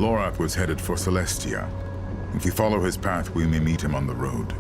Lorath was headed for Celestia. If we follow his path, we may meet him on the road.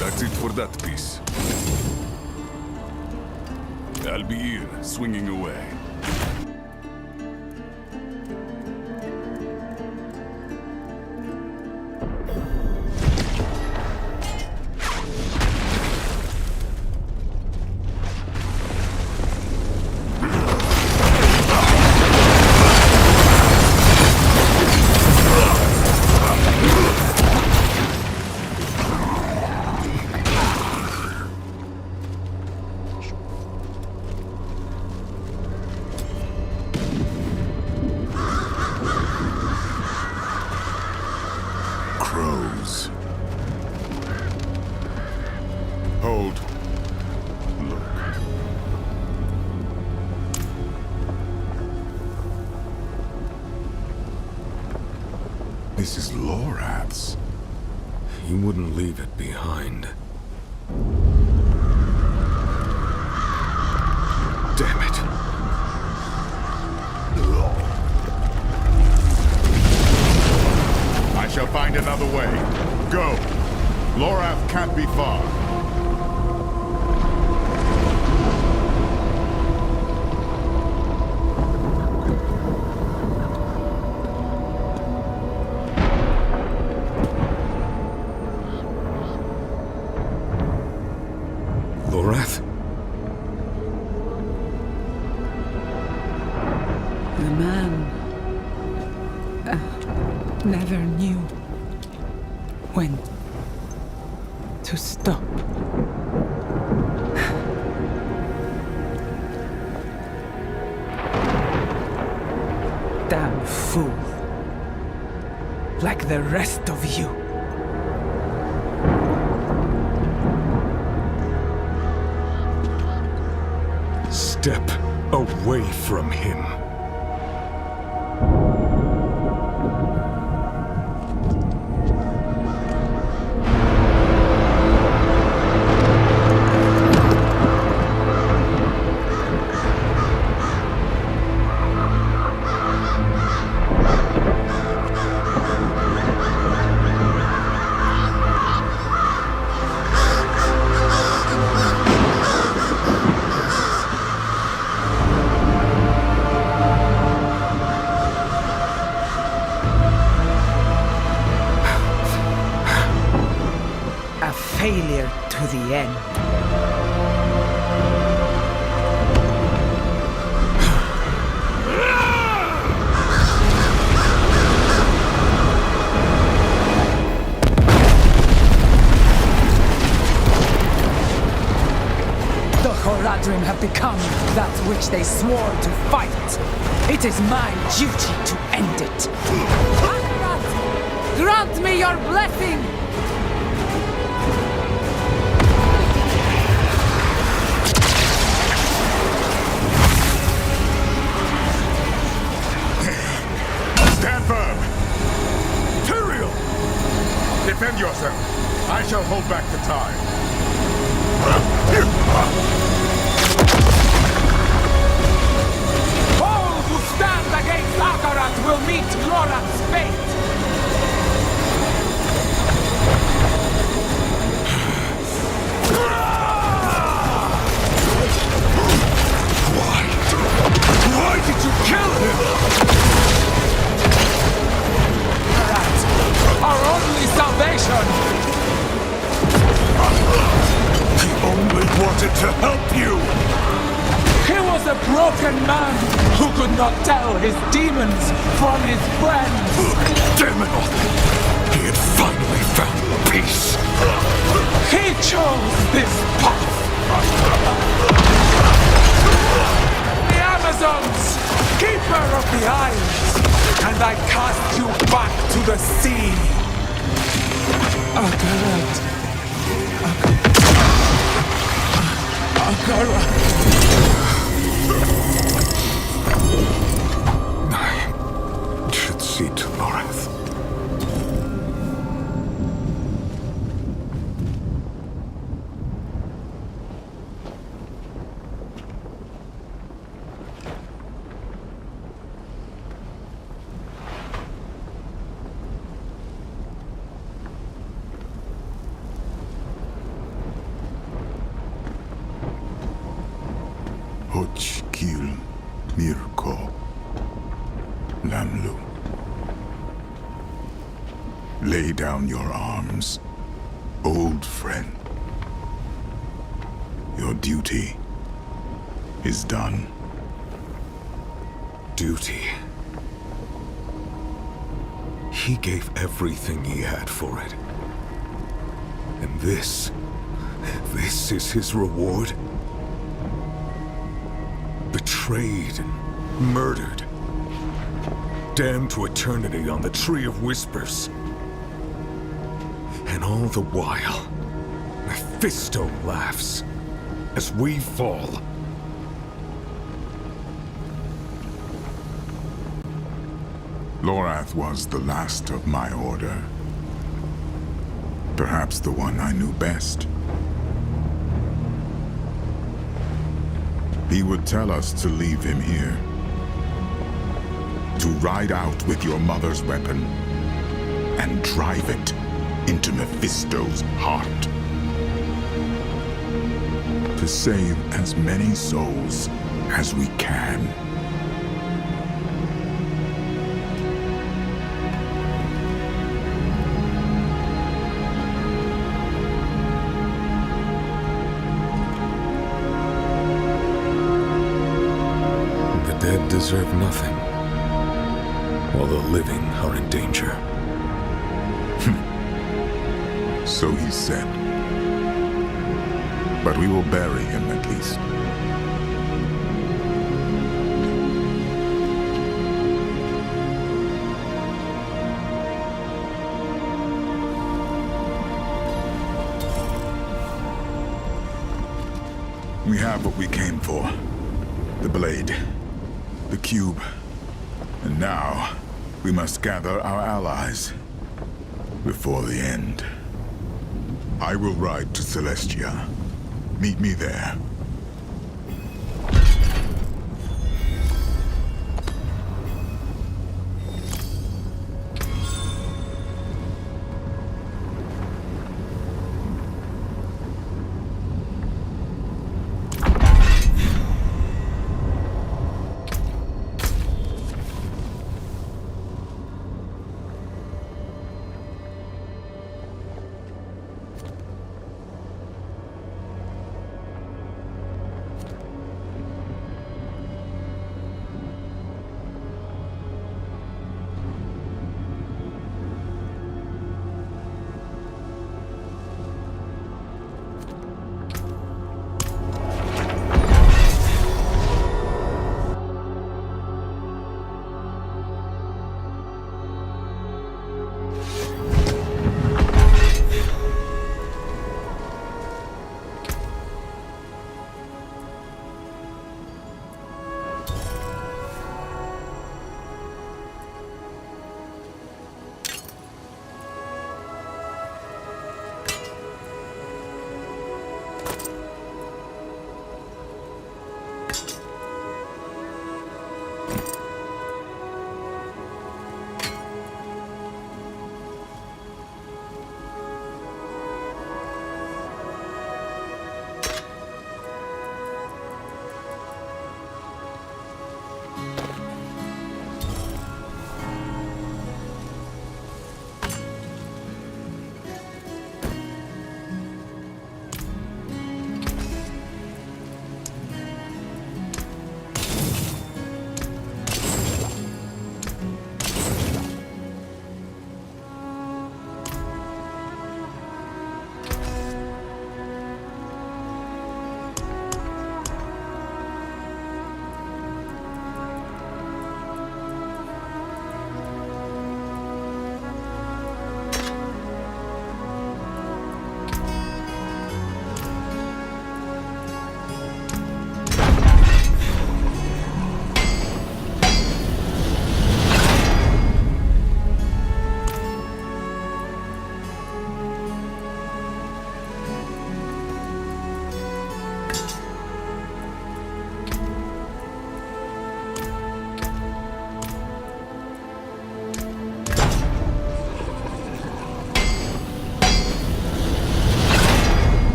That's it for that piece. I'll be here, swinging away. Crows. Hold. Look. This is Lorath's. He wouldn't leave it behind. Damn it. I shall find another way. Go. Lorath can't be far. Lorath? The man never knew when to stop. Damn fool. Like the rest of you. Step away from him. Failure to the end. The Horadrim have become that which they swore to fight. It is my duty to end it. Grant me your blessing! Stand firm! Tyrael! Defend yourself! I shall hold back the tide. All who stand against Akarat will meet Loran's fate! Why did you kill him? Akarat, our only salvation! He only wanted to help you! He was a broken man who could not tell his demons from his friends! Damn it all! He had finally found peace! He chose this path! The Amazons! Keeper of the Isles! And I cast you back to the sea! Akarat! Akarat! I should see to Lorath. Hoch Kil Mirko Lamlu. Lay down your arms, old friend. Your duty is done. Duty. He gave everything he had for it. And this is his reward? Betrayed and murdered. Damned to eternity on the Tree of Whispers. And all the while, Mephisto laughs as we fall. Lorath was the last of my order. Perhaps the one I knew best. He would tell us to leave him here. To ride out with your mother's weapon and drive it into Mephisto's heart. To save as many souls as we can. The dead deserve nothing, while the living are in danger. So he said. But we will bury him at least. We have what we came for. The blade. The cube. And now, we must gather our allies. Before the end. I will ride to Celestia. Meet me there.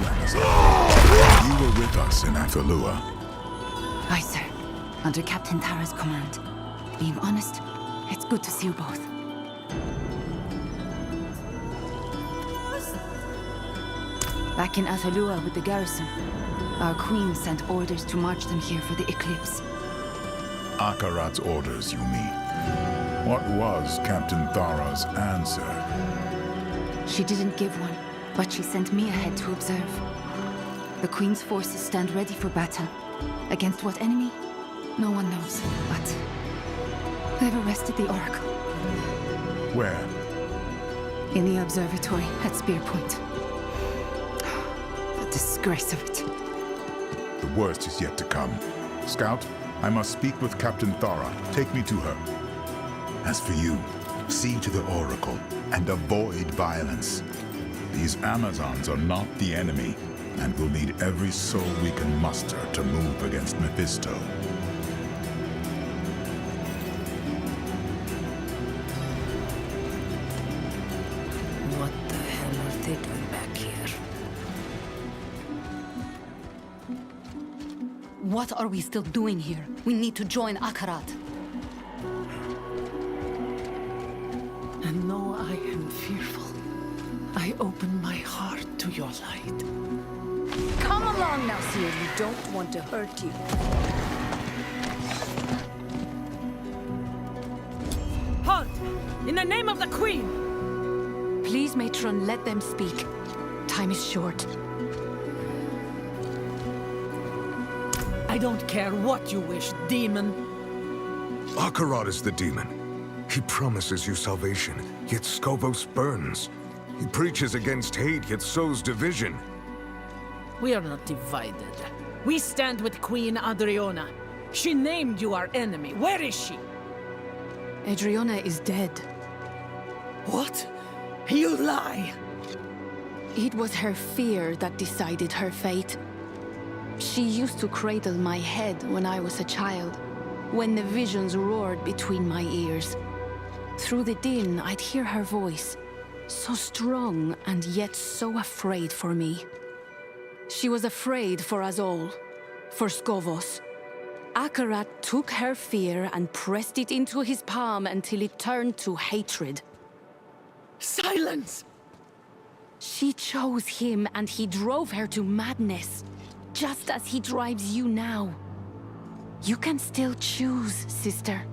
Amazon. You were with us in Athalua. Aye, sir. Under Captain Tara's command. Being honest, it's good to see you both. Back in Athalua with the garrison, our queen sent orders to march them here for the eclipse. Akarat's orders, you mean? What was Captain Thara's answer? She didn't give one, but she sent me ahead to observe. The queen's forces stand ready for battle. Against what enemy? No one knows, but they've arrested the Oracle. Where? In the observatory at Spear Point. The disgrace of it. The worst is yet to come. Scout, I must speak with Captain Thara. Take me to her. As for you, see to the Oracle and avoid violence. These Amazons are not the enemy, and we'll need every soul we can muster to move against Mephisto. What the hell are they doing back here? What are we still doing here? We need to join Akarat. And though I am fearful, I open my heart to your light. Come along now, Seer. We don't want to hurt you. Halt! In the name of the Queen! Please, Matron, let them speak. Time is short. I don't care what you wish, demon. Akarat is the demon. He promises you salvation, yet Skovos burns. He preaches against hate, yet sows division. We are not divided. We stand with Queen Adriona. She named you our enemy. Where is she? Adriana is dead. What? You lie! It was her fear that decided her fate. She used to cradle my head when I was a child, when the visions roared between my ears. Through the din, I'd hear her voice, so strong and yet so afraid for me. She was afraid for us all, for Skovos. Akarat took her fear and pressed it into his palm until it turned to hatred. Silence! She chose him and he drove her to madness, just as he drives you now. You can still choose, sister.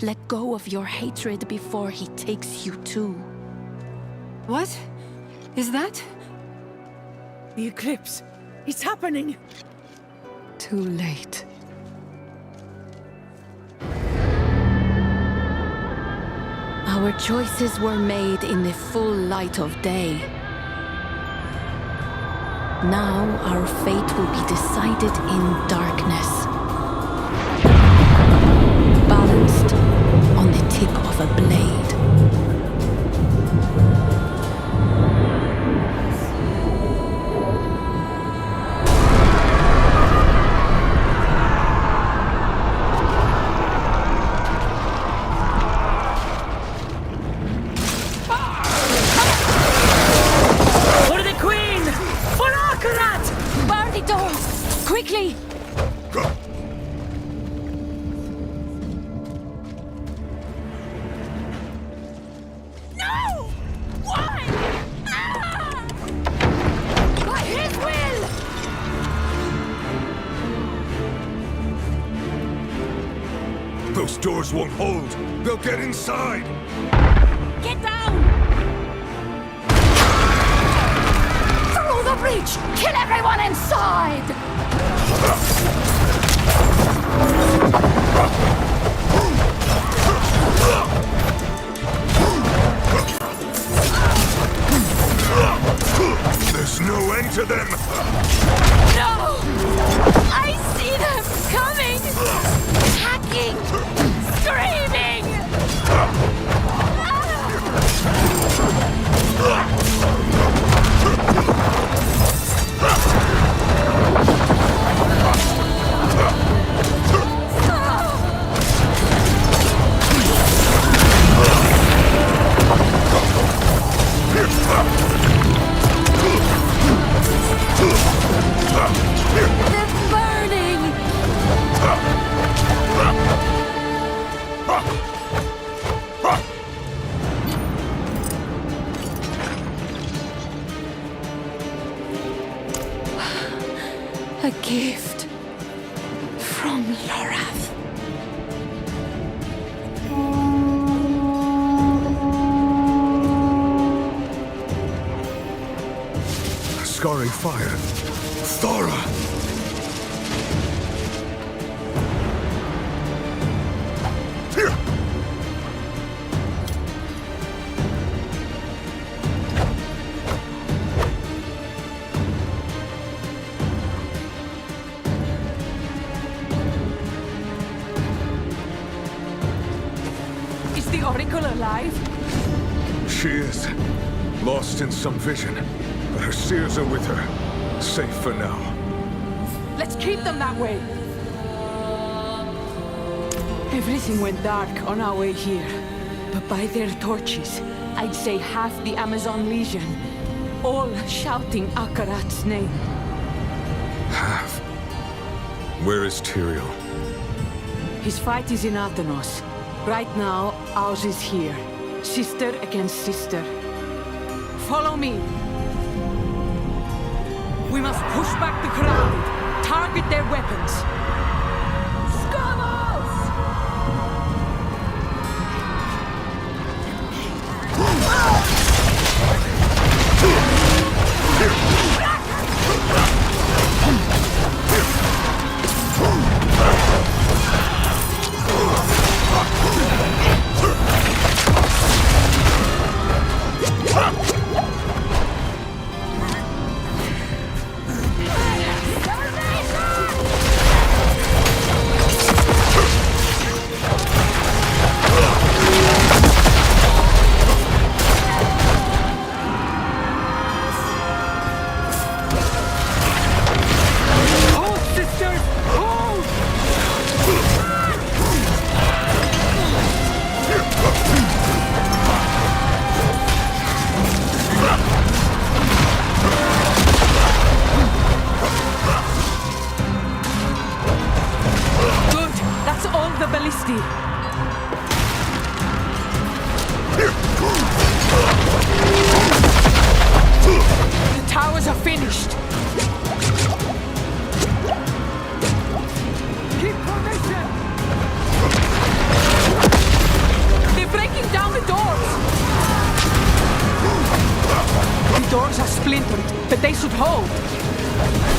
Let go of your hatred before he takes you too. What? Is that? The eclipse! It's happening! Too late. Our choices were made in the full light of day. Now our fate will be decided in darkness. Balanced on the tip of a blade. For the Queen! For Akarat! Bar the doors! Quickly! No! Why? Ah! By his will! Those doors won't hold. They'll get inside. Get down! Through the breach! Kill everyone inside! There's no end to them. No! I see them coming! Hacking! Screaming! A gift from Lorath. Scarring fire. Thora! Here! Is the Oracle alive? She is. Lost in some vision, but her seers are with her. Safe for now. Let's keep them that way. Everything went dark on our way here. But by their torches, I'd say half the Amazon Legion, all shouting Akarat's name. Half. Where is Tyrael? His fight is in Athenos. Right now, ours is here. Sister against sister. Follow me. We must push back the crowd. Target their weapons. Scavos! The towers are finished. Keep position. They're breaking down the doors. The doors are splintered, but they should hold.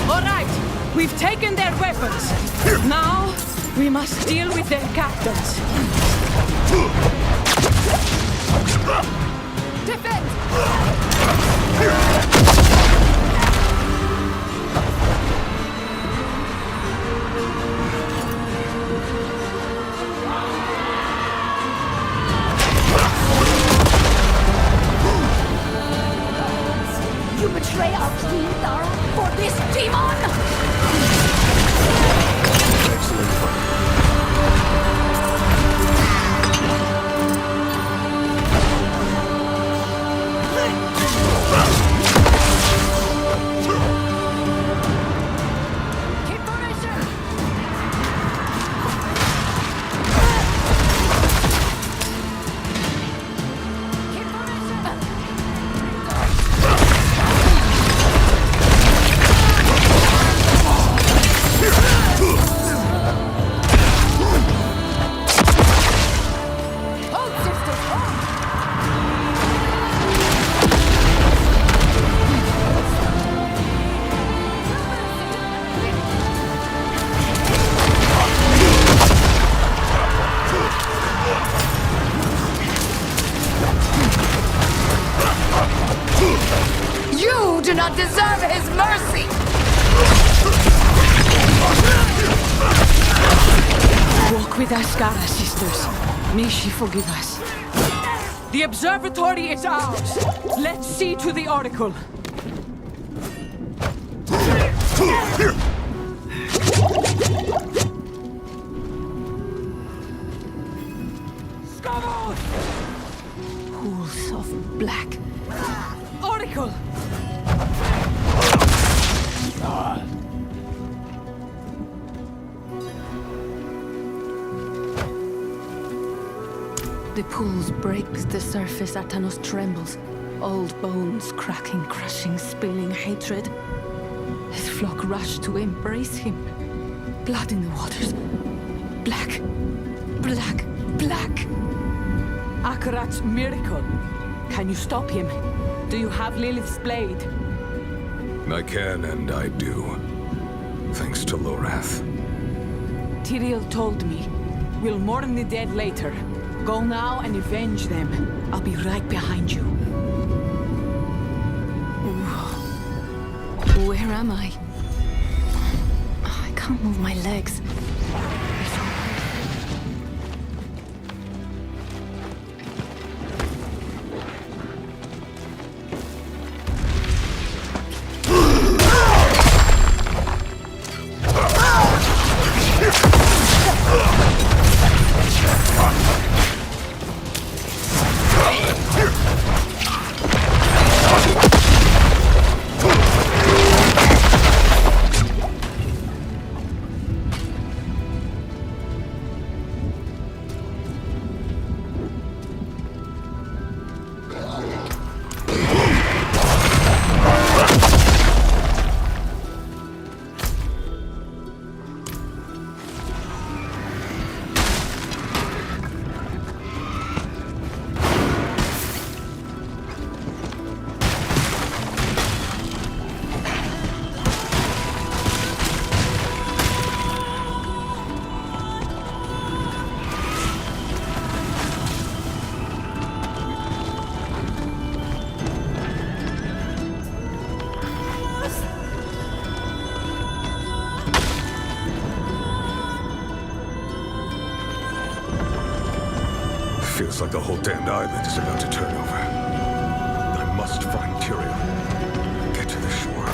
All right, we've taken their weapons. Now, we must deal with their captains. Defend! You betray our queen, Thar, for this demon! Excellent fight. Keep position! Keep position! Hold, sisters, hold! You do not deserve his mercy! Walk with us, Gara, sisters. May she forgive us. The observatory is ours. Let's see to the Oracle. Pools of black. Oracle! The pools break the surface. Atanos trembles. Old bones cracking, crushing, spilling hatred. His flock rushed to embrace him. Blood in the waters. Black. Black. Black. Akarat's miracle. Can you stop him? Do you have Lilith's blade? I can and I do. Thanks to Lorath. Tyrael told me. We'll mourn the dead later. Go now and avenge them. I'll be right behind you. Where am I? I can't move my legs. Feels like the whole damned island is about to turn over. I must find Tyrael. Get to the shore.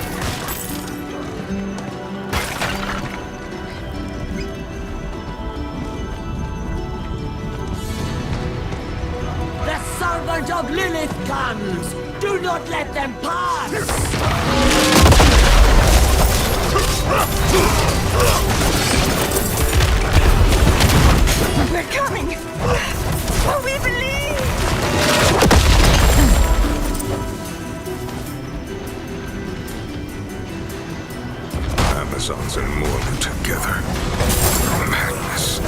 The servant of Lilith comes! Do not let them pass! We're coming! Oh, we believe! Amazons and Mormon together. Madness.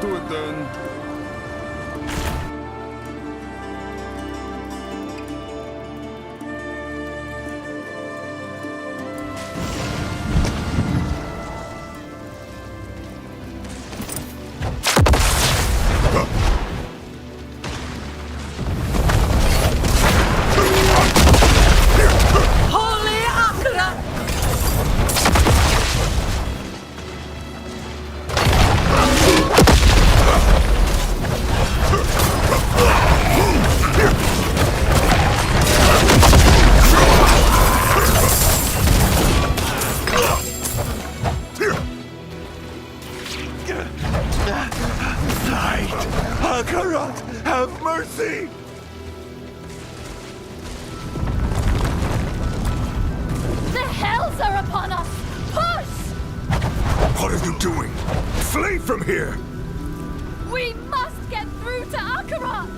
Do it then. Holy Akra! Light! Akarat, have mercy! The hells are upon us! Push! What are you doing? Flee from here! We must get through to Akarat!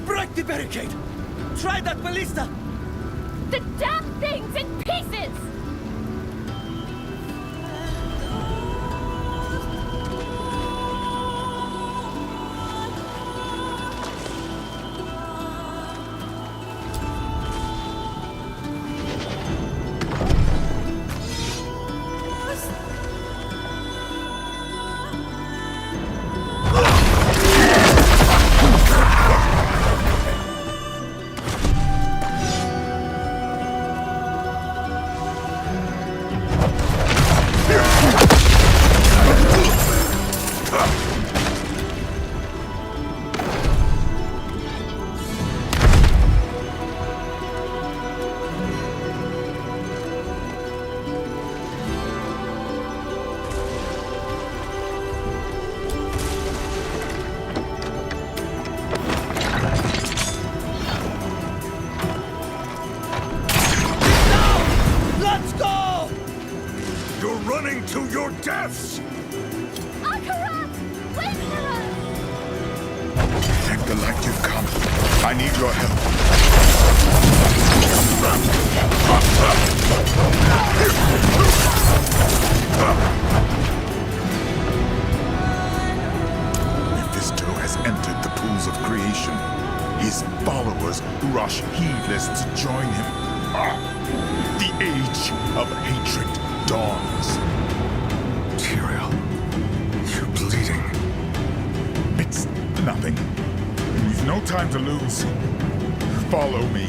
Break the barricade! Try that ballista! The damn thing's in pieces! Let's go! You're running to your deaths! Akarat! Wait for us! Thank the light you've come. I need your help. Mephisto has entered the pools of creation. His followers rush heedless to join him. The age of hatred dawns. Tyrael, you're bleeding. It's nothing. We've no time to lose. Follow me.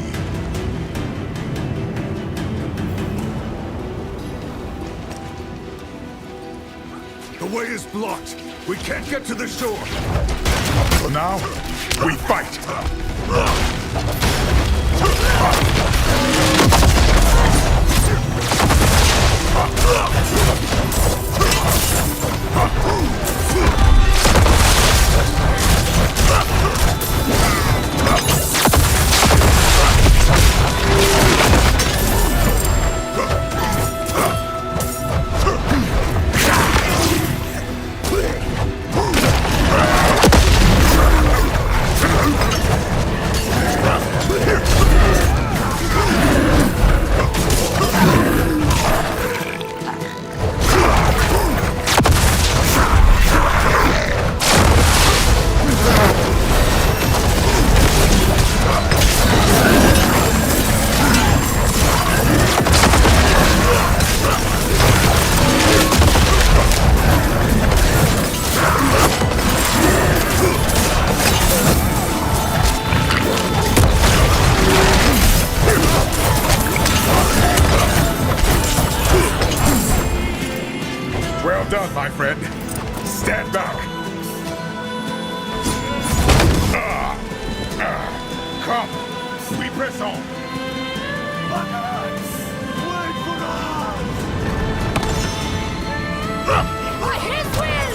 The way is blocked. We can't get to the shore. So now, we fight. Well done, my friend. Stand back. Come, we press on. By his will!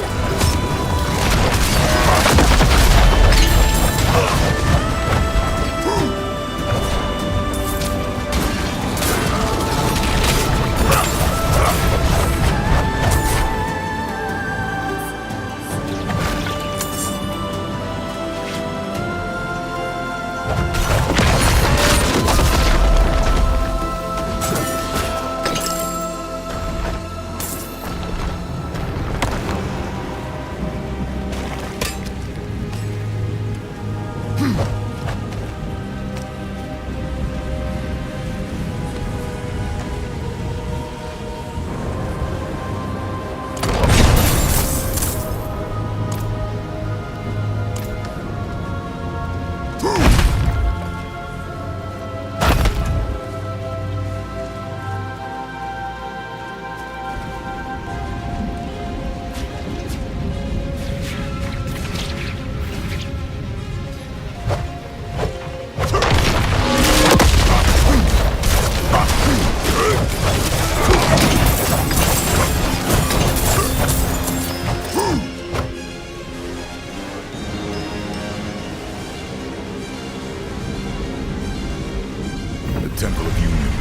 The Temple of Union,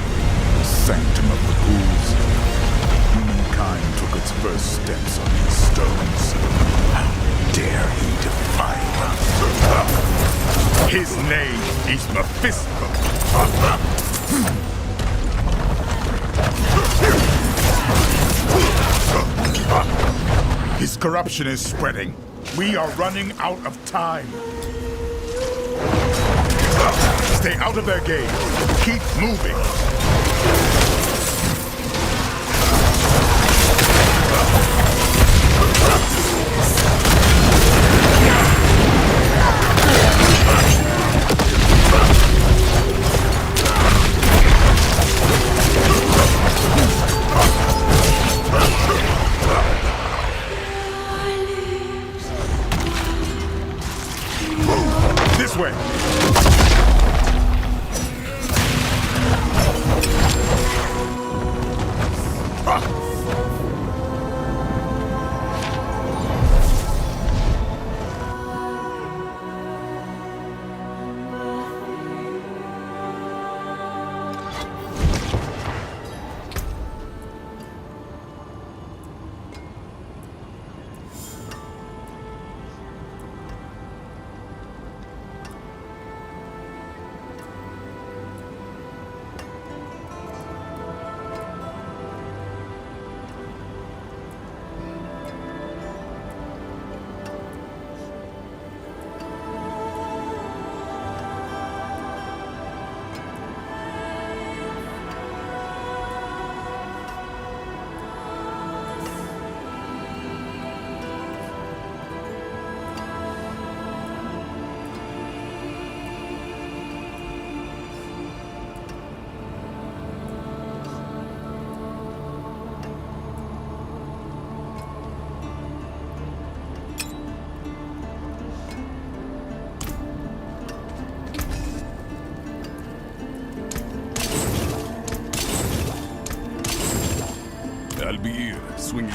the sanctum of the ghouls. Humankind took its first steps on these stones. How dare he defy them? His name is Mephisto. His corruption is spreading. We are running out of time. Stay out of their game. Keep moving. This way. I'll be here, swinging.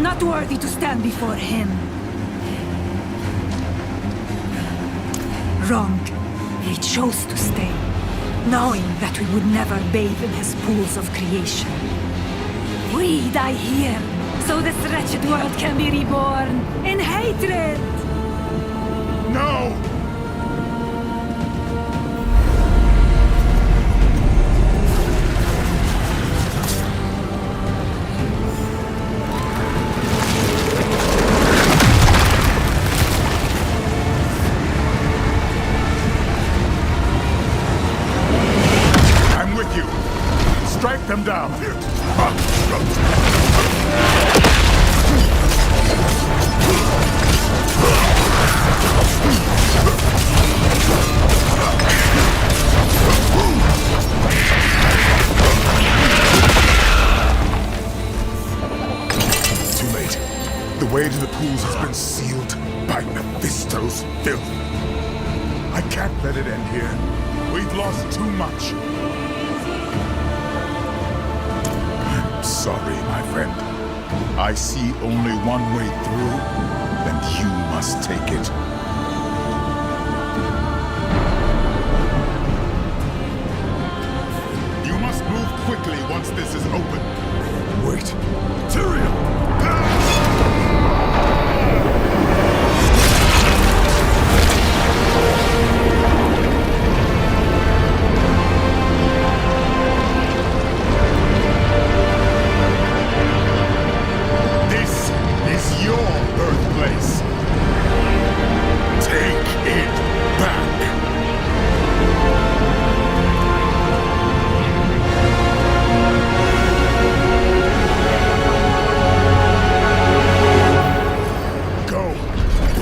not worthy to stand before him. Wrong. We chose to stay, knowing that we would never bathe in his pools of creation. We die here, so this wretched world can be reborn in hatred! No! I'm with you. Strike them down. Too late. The way to the pools has been sealed by Mephisto's filth. I can't let it end here. We've lost too much. I'm sorry, my friend. I see only one way through, and you must take it. You must move quickly once this is open. Wait. Tyrion! This is your birthplace. Take it back. Go.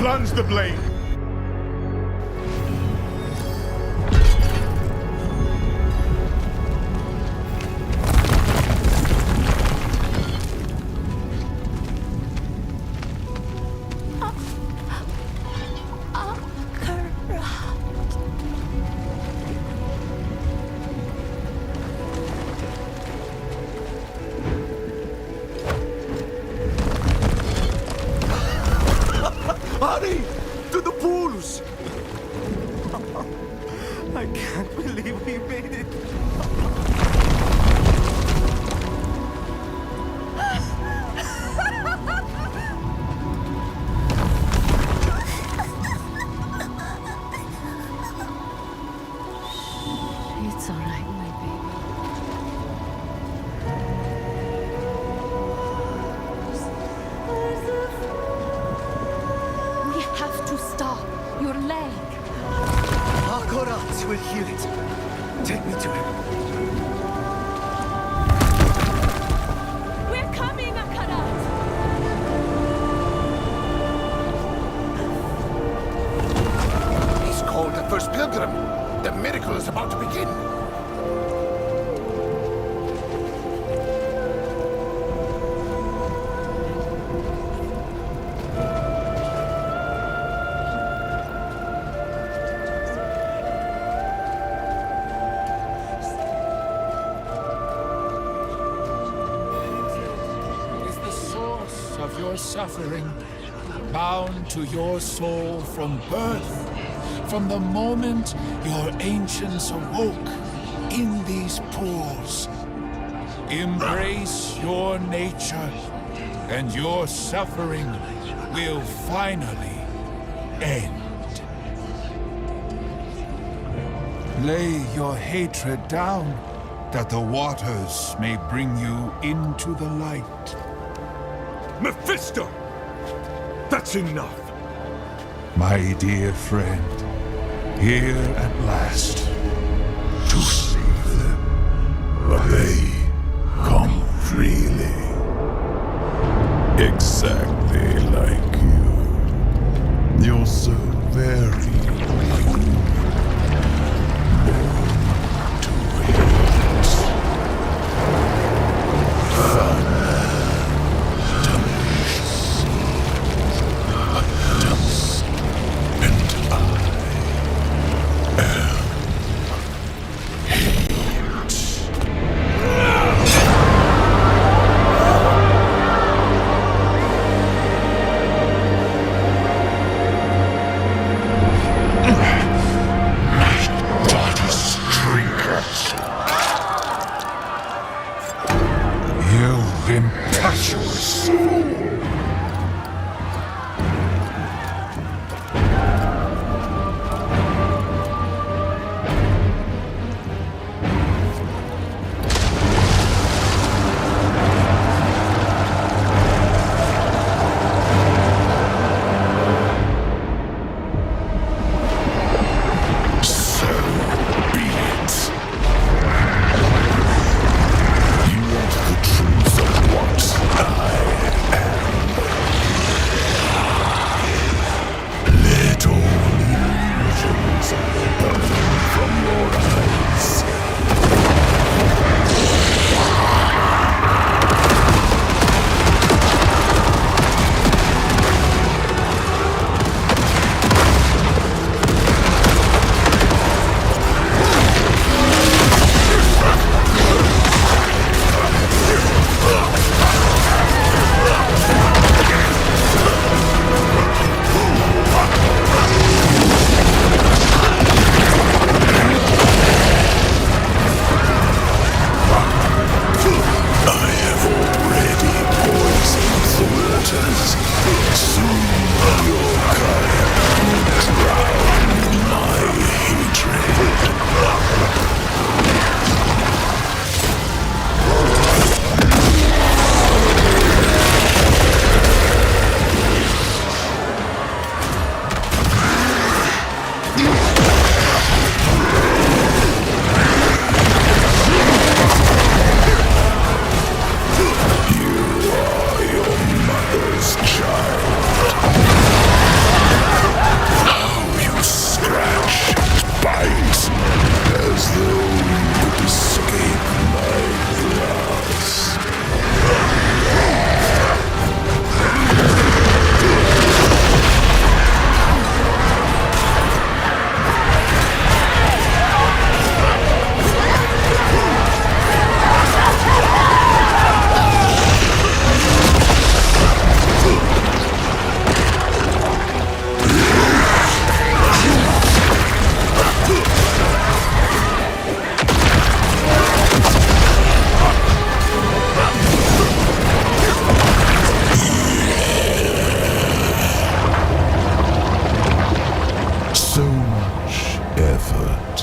Plunge the blade. Hurry! To the pools! I can't believe we made it. It's all right, my baby. We have to stop. Your leg. Akorat will heal it. Take me to him. We're coming, Akarat! He's called the first pilgrim. The miracle is about to begin. Is the source of your suffering bound to your soul from birth, from the moment your ancients awoke in these pools? Embrace your nature, and your suffering will finally end. Lay your hatred down, that the waters may bring you into the light. Mephisto! That's enough! My dear friend, here at last, to save them. But they come freely. Exactly like you. You're so very human. Born to hate. And I am hate.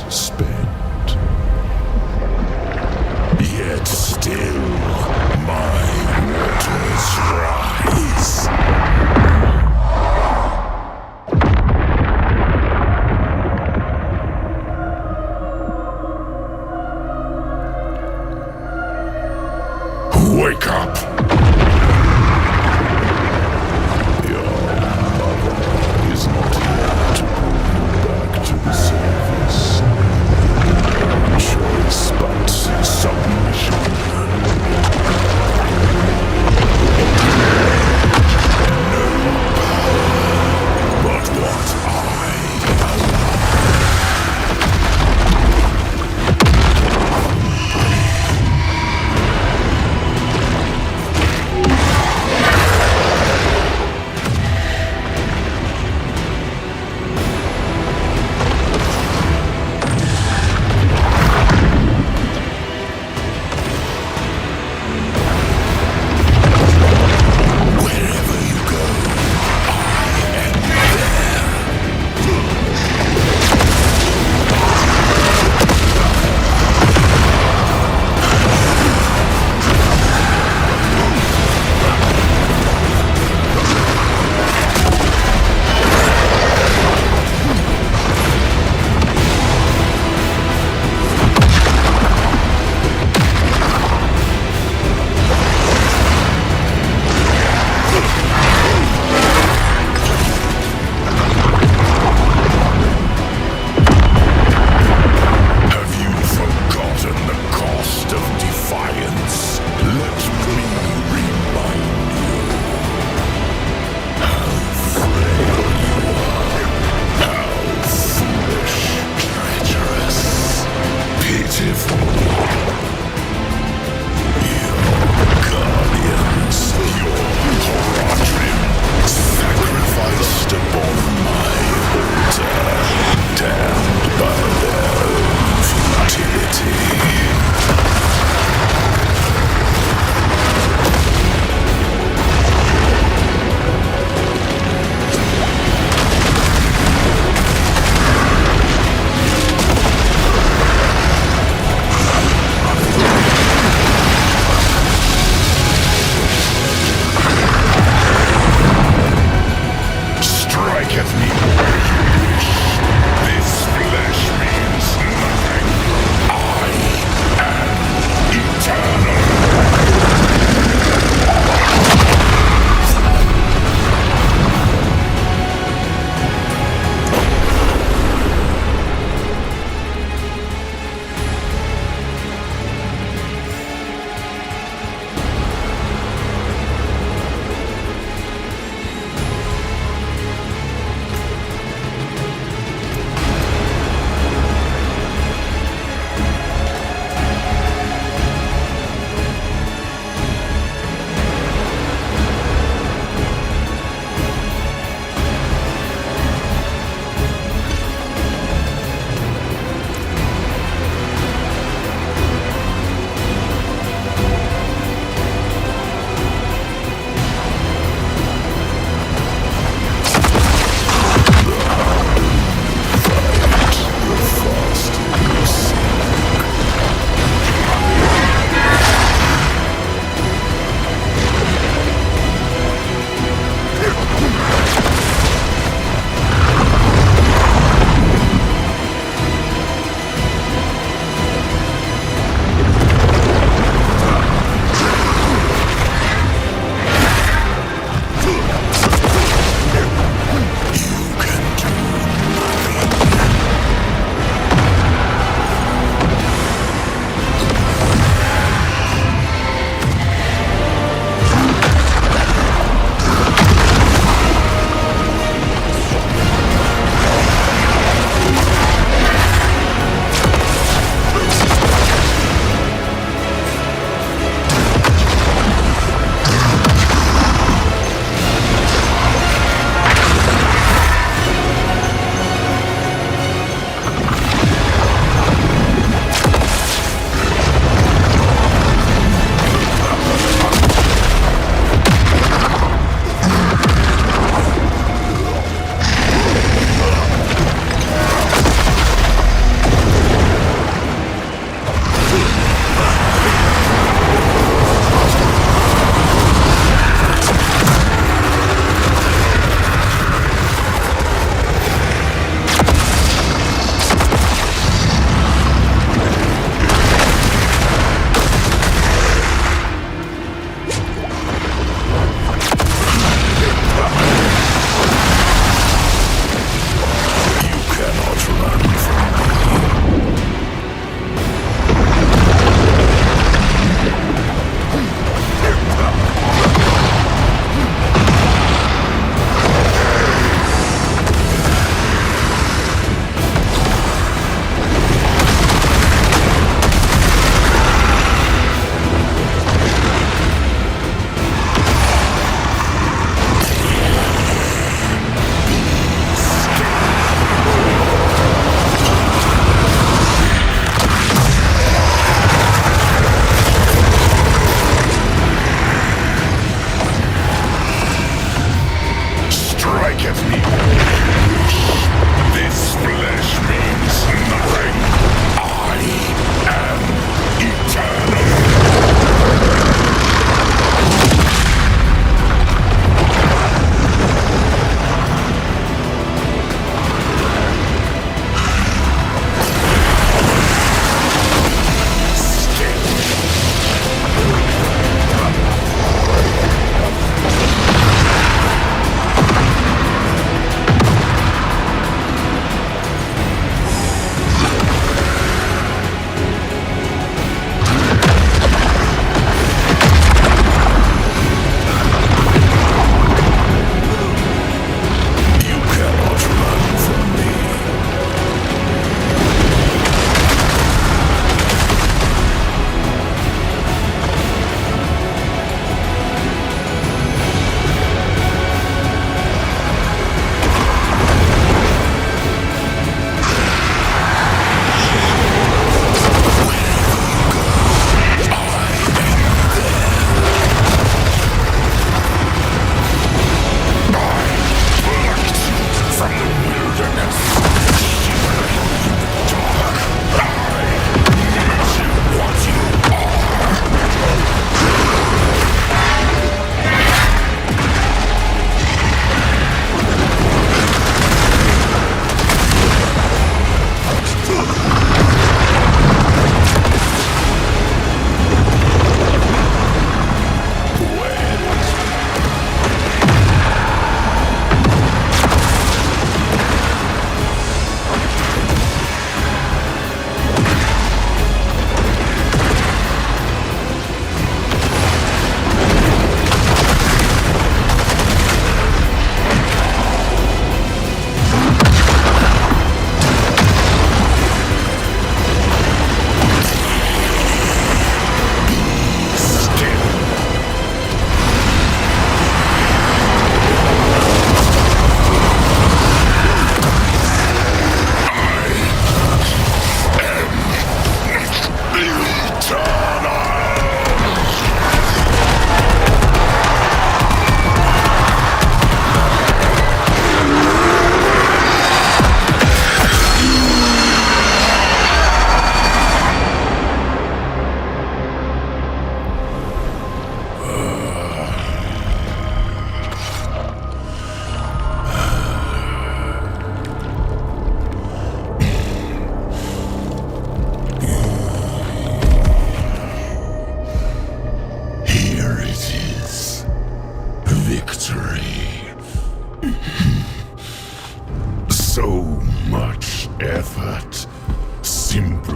spent. Yet still my waters rise. Wake up! Your mother is not here to bring you back to the surface. No choice but submission. No power but what I allow.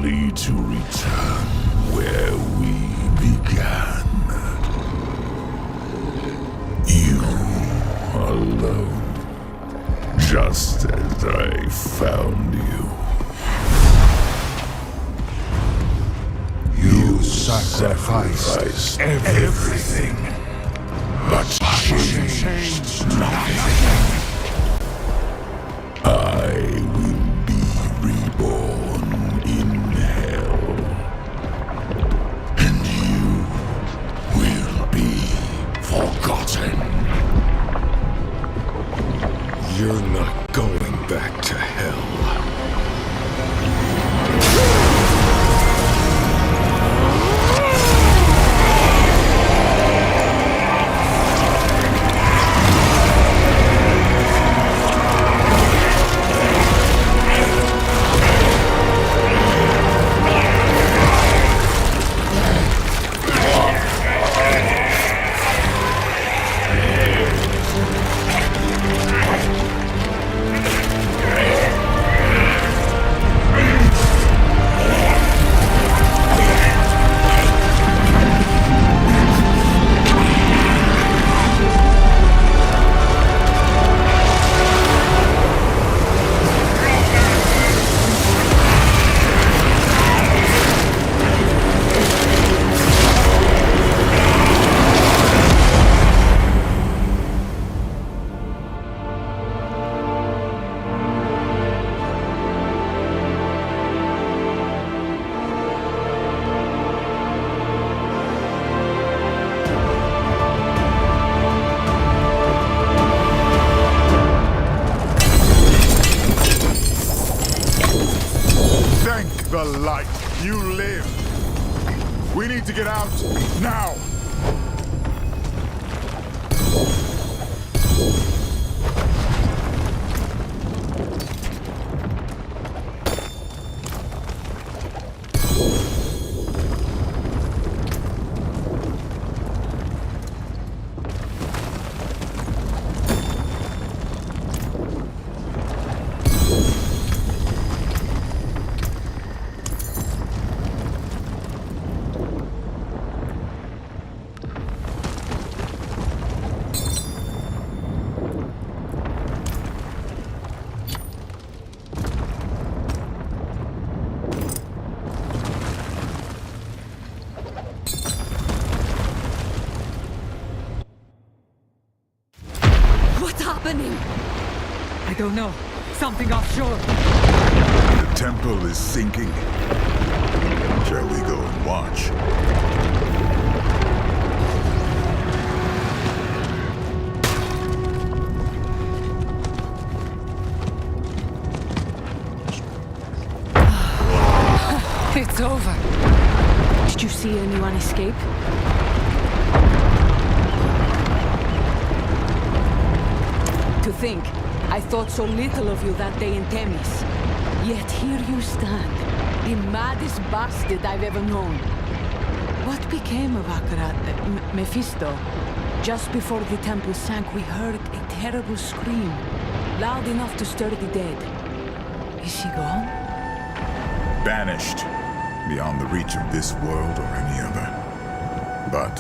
only to return where we began. You alone, just as I found you. You sacrificed everything, but changed nothing. I will be reborn in hell, and you will be forgotten. You're not going back to hell. The light. You live. We need to get out now. I don't know. Something offshore. The temple is sinking. Shall we go and watch? It's over. Did you see anyone escape? To think, I thought so little of you that day in Themis. Yet here you stand, the maddest bastard I've ever known. What became of Mephisto? Just before the temple sank, we heard a terrible scream, loud enough to stir the dead. Is he gone? Banished, beyond the reach of this world or any other. But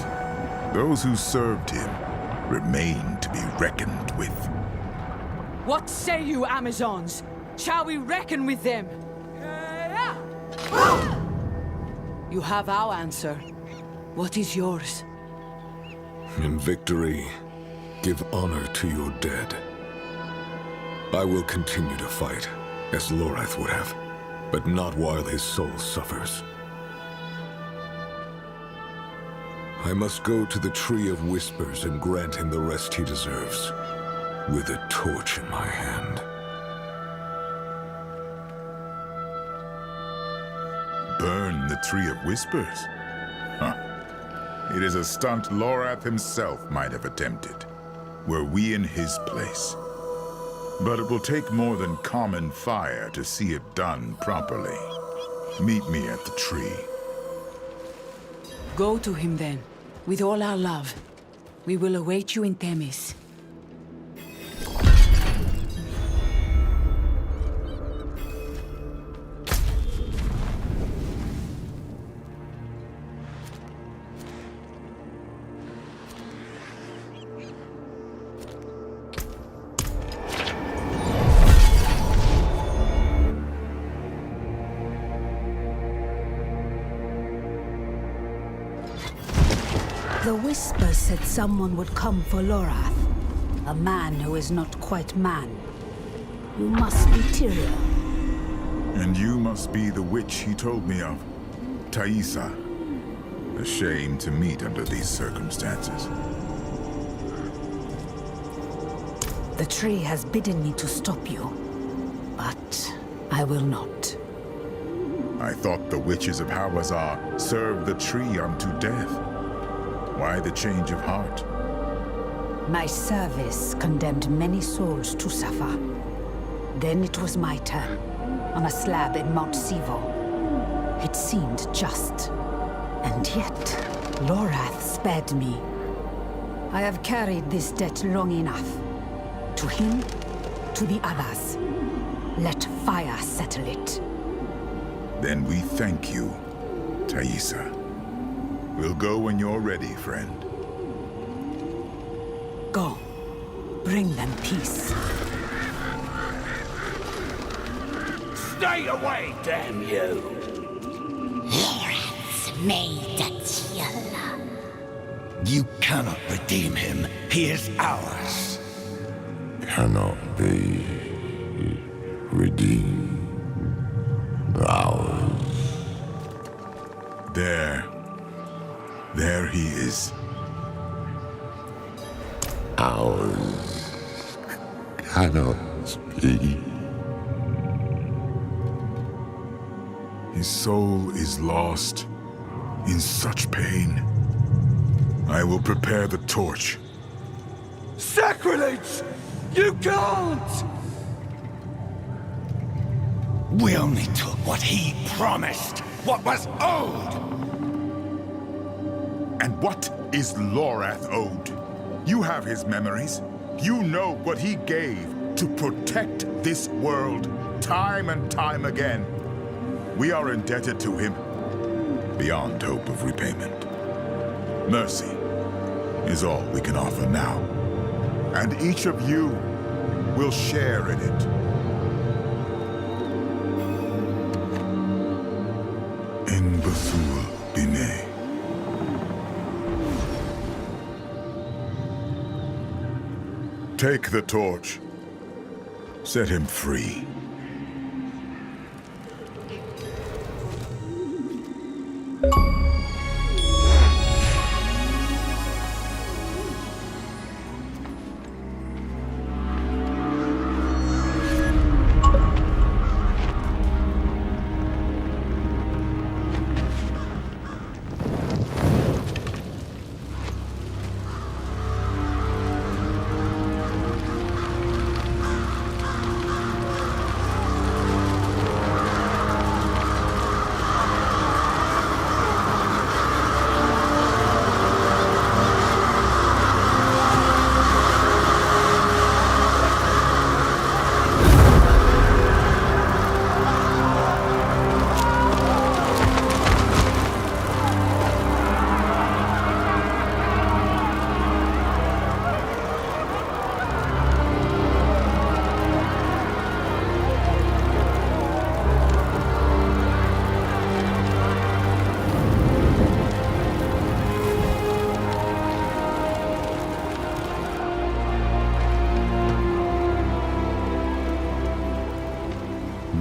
those who served him remain to be reckoned with. What say you, Amazons? Shall we reckon with them? You have our answer. What is yours? In victory, give honor to your dead. I will continue to fight, as Lorath would have, but not while his soul suffers. I must go to the Tree of Whispers and grant him the rest he deserves, with a torch in my hand. Burn the Tree of Whispers? Huh. It is a stunt Lorath himself might have attempted, were we in his place. But it will take more than common fire to see it done properly. Meet me at the tree. Go to him then, with all our love. We will await you in Themis. The Whisper said someone would come for Lorath. A man who is not quite man. You must be Tyrael. And you must be the witch he told me of, Thaisa. A shame to meet under these circumstances. The tree has bidden me to stop you, but I will not. I thought the witches of Hawazar served the tree unto death. Why the change of heart? My service condemned many souls to suffer. Then it was my turn, on a slab in Mount Sivo. It seemed just. And yet, Lorath spared me. I have carried this debt long enough. To him, to the others. Let fire settle it. Then we thank you, Thaisa. We'll go when you're ready, friend. Go. Bring them peace. Stay away, damn you! Lorath's made a deal. You cannot redeem him. He is ours. Cannot be redeemed. Ours. There he is. Ours cannot be. His soul is lost, in such pain. I will prepare the torch. Sacrilege! You can't! We only took what he promised, what was owed! And what is Lorath owed? You have his memories. You know what he gave to protect this world, time and time again. We are indebted to him, beyond hope of repayment. Mercy is all we can offer now. And each of you will share in it. In Basul Bine. Take the torch. Set him free.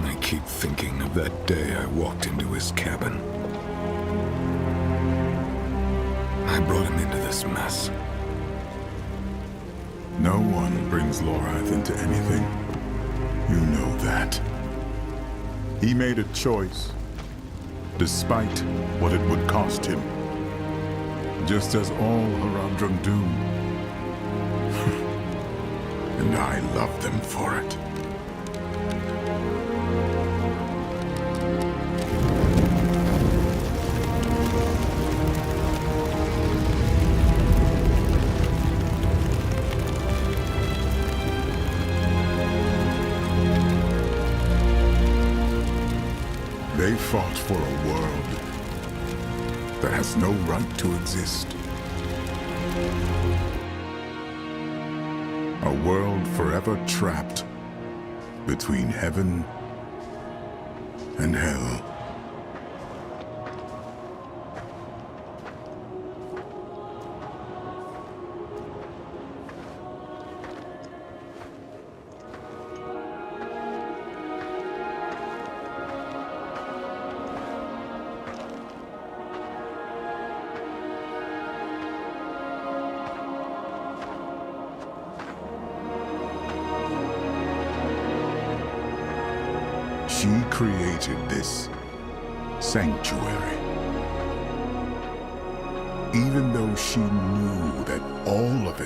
I keep thinking of that day I walked into his cabin. I brought him into this mess. No one brings Lorath into anything. You know that. He made a choice, despite what it would cost him. Just as all Haradrim do. And I love them for it. They fought for a world that has no right to exist. A world forever trapped between heaven and hell. She created this sanctuary. Even though she knew that all of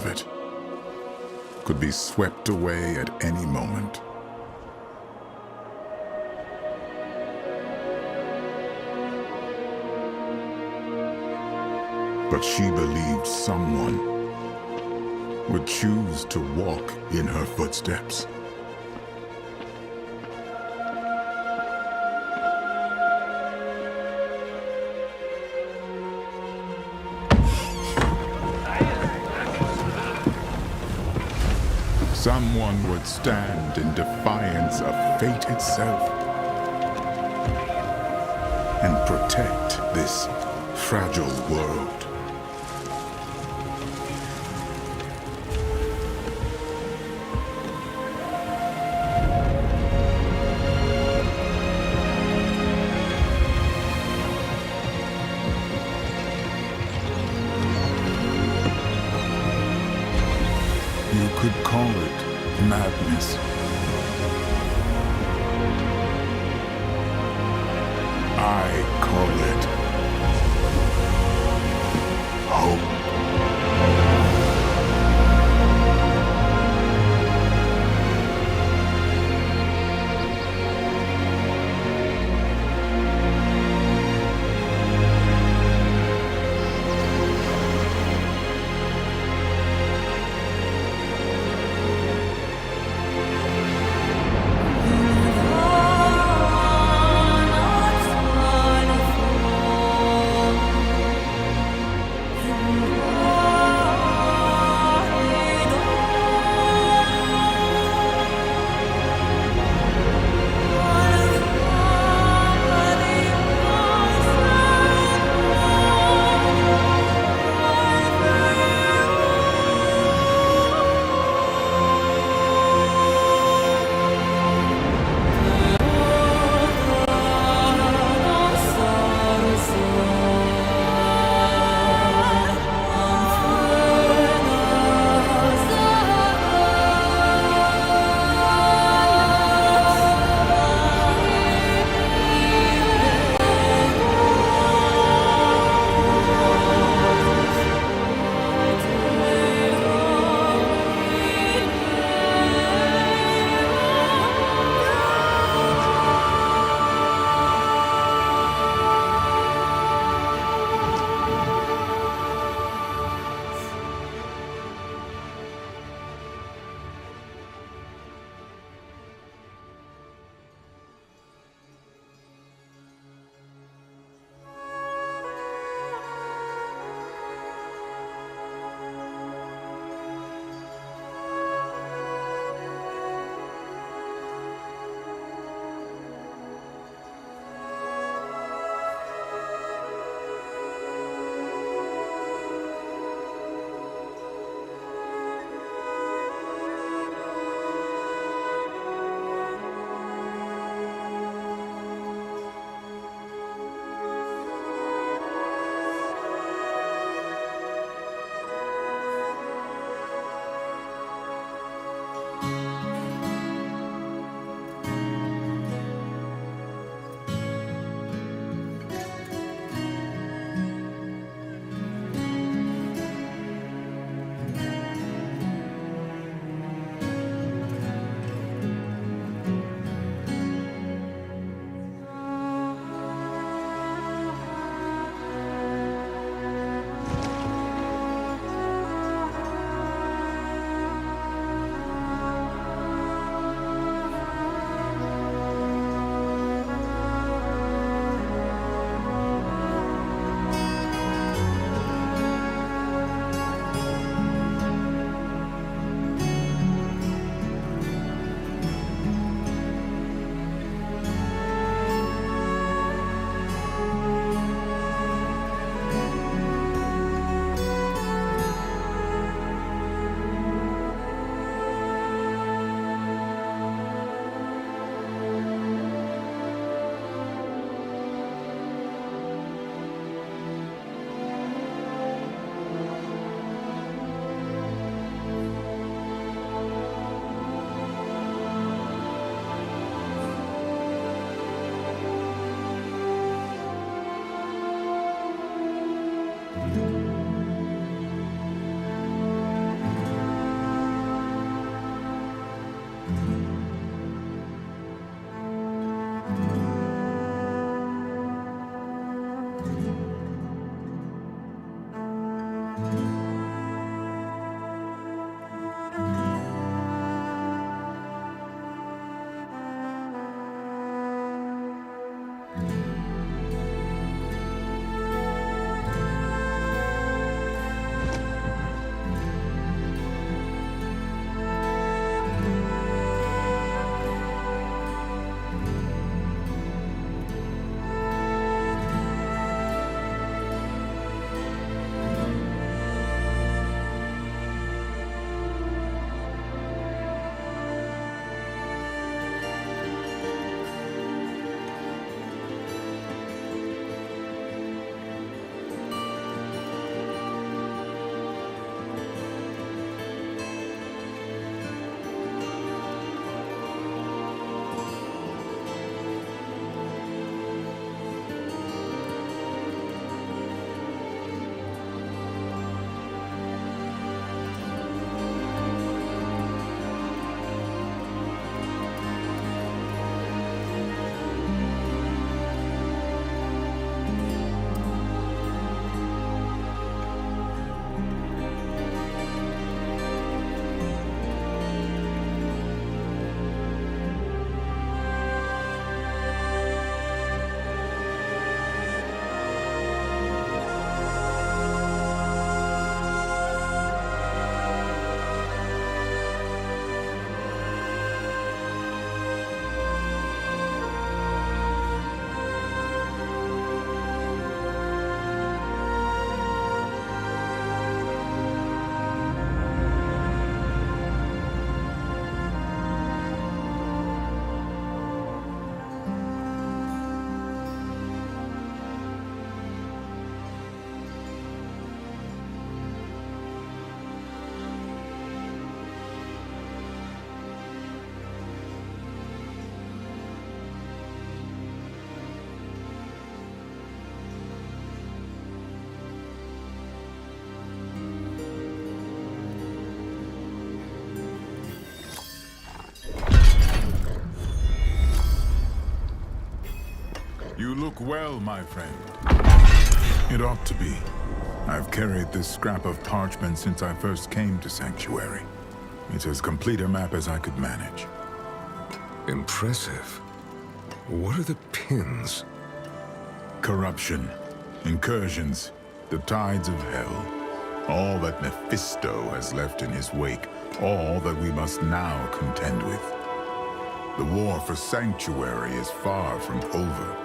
it, could be swept away at any moment. But she believed someone would choose to walk in her footsteps. Someone would stand in defiance of fate itself and protect this fragile world. You could call it madness. I call it hope. You look well, my friend. It ought to be. I've carried this scrap of parchment since I first came to Sanctuary. It's as complete a map as I could manage. Impressive. What are the pins? Corruption, incursions, the tides of hell. All that Mephisto has left in his wake. All that we must now contend with. The war for Sanctuary is far from over.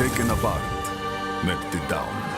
Taken apart, melted down.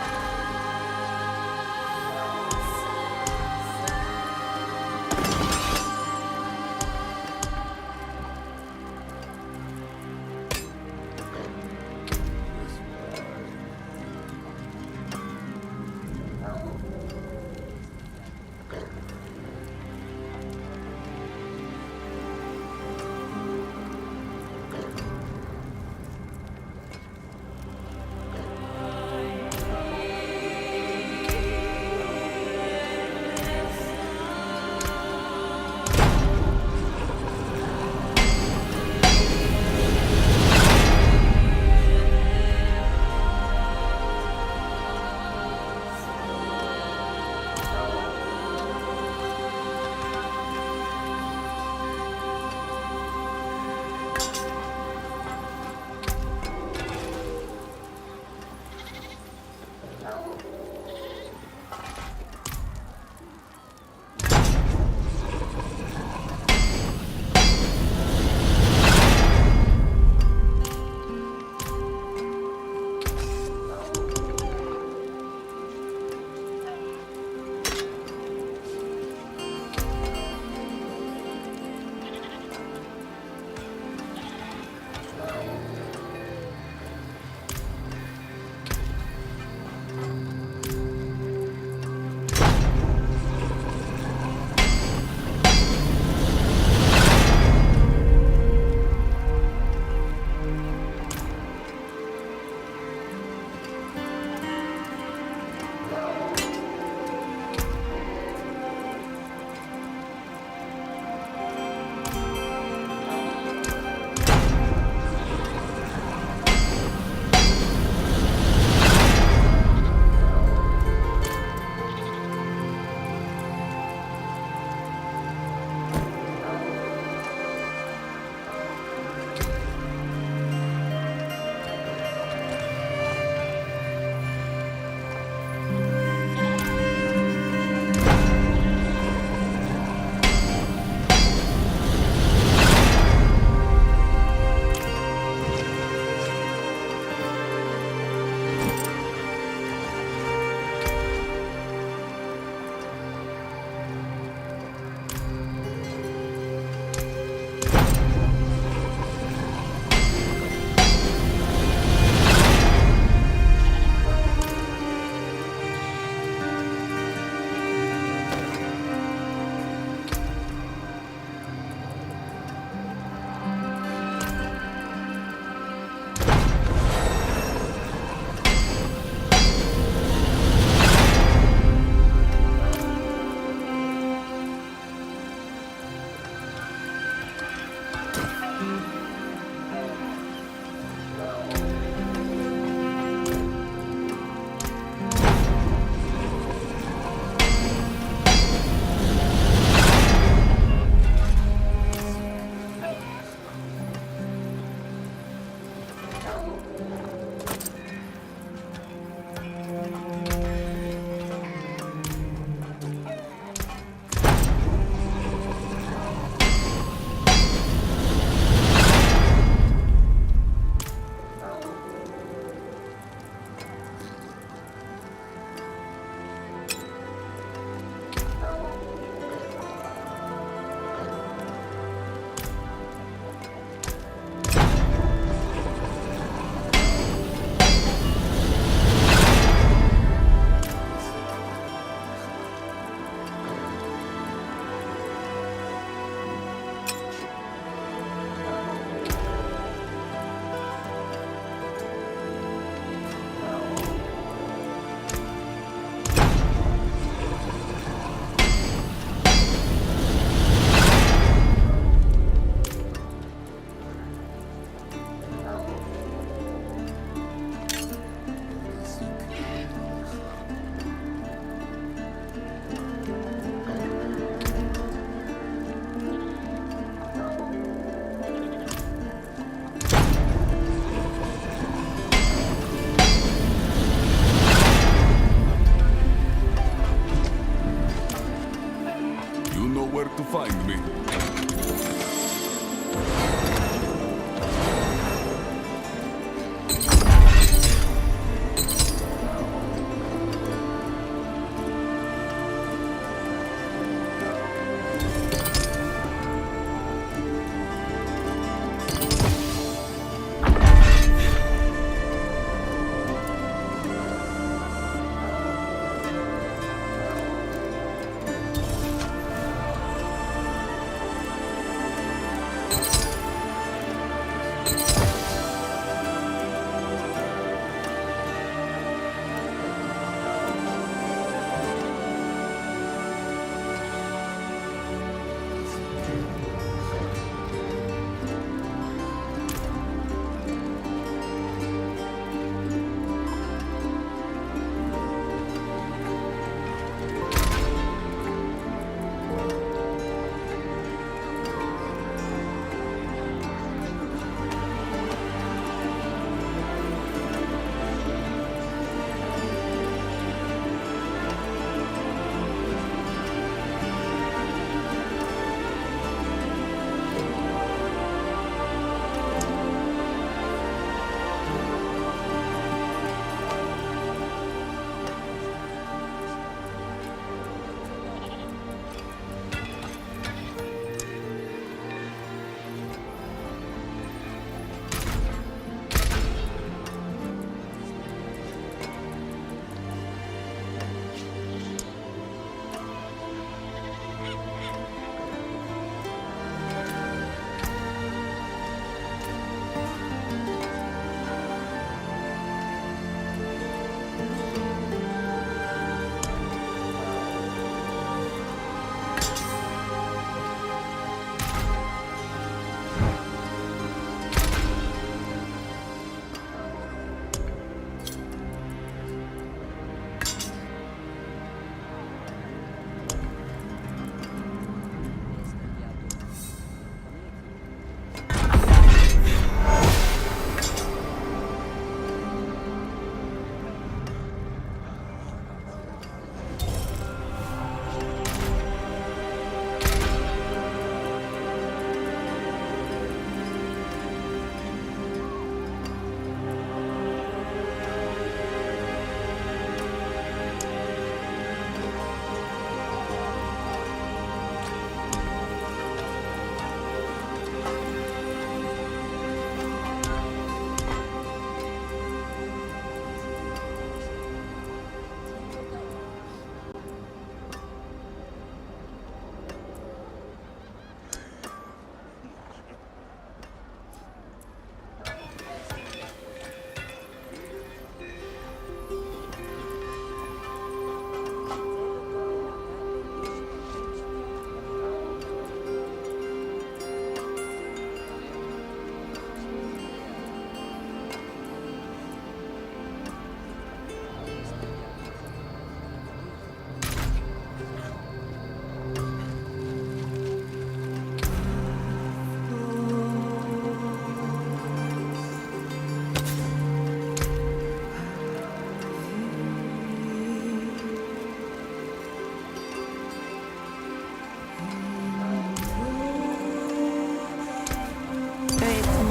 You know where to find me.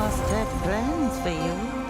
must have plans for you.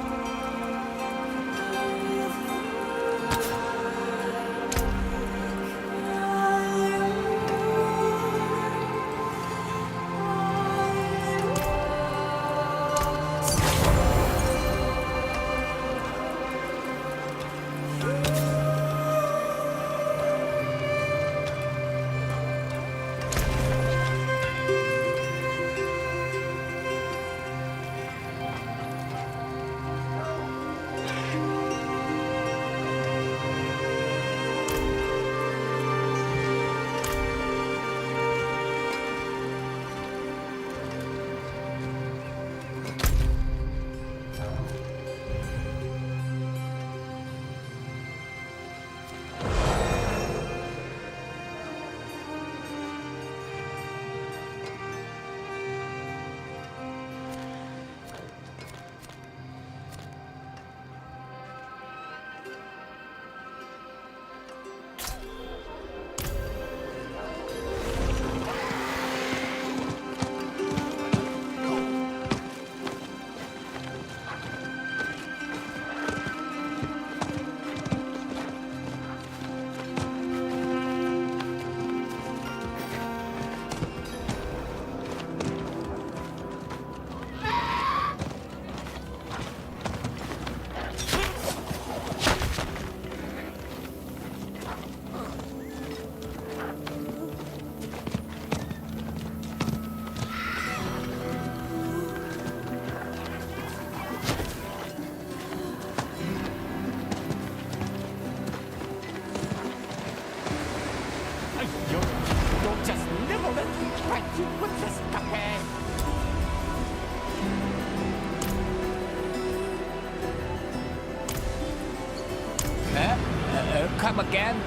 come again?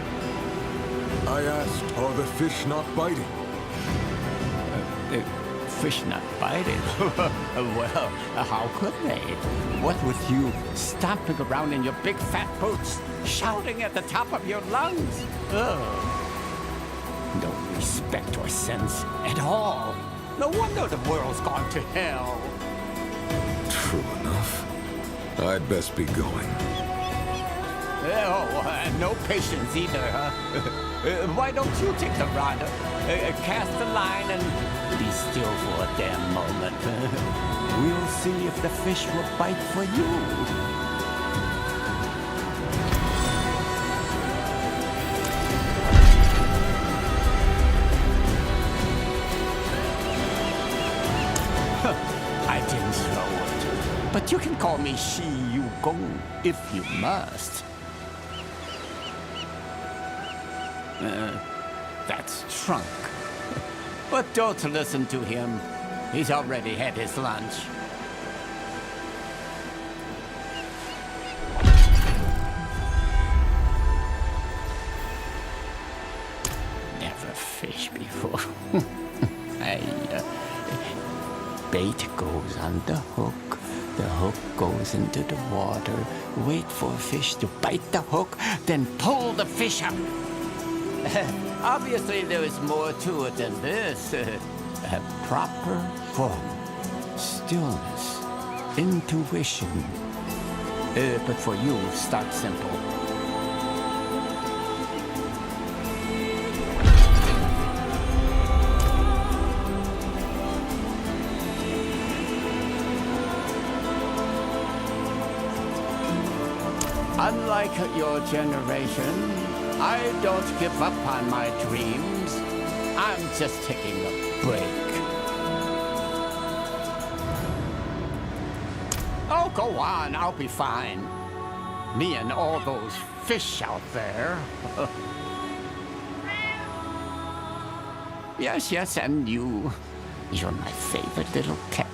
I asked, are the fish not biting? Fish not biting? Well, how could they? What with you stomping around in your big fat boots, shouting at the top of your lungs? Ugh. No respect or sense at all. No wonder the world's gone to hell. True enough. I'd best be going. Oh, no patience either, huh? Why don't you take the rod, cast the line, and be still for a damn moment? We'll see if the fish will bite for you. I didn't throw it, but you can call me Shi Yu Gong if you must. That's Trunk. But don't listen to him. He's already had his lunch. Never fished before. Bait goes on the hook. The hook goes into the water. Wait for a fish to bite the hook, then pull the fish up. Obviously, there is more to it than this. Proper form, stillness, intuition. But for you, start simple. Unlike your generation, I don't give up on my dreams. I'm just taking a break. Oh, go on. I'll be fine. Me and all those fish out there. Yes, and you. You're my favorite little cat.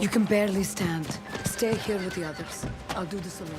You can barely stand. Stay here with the others. I'll do this alone.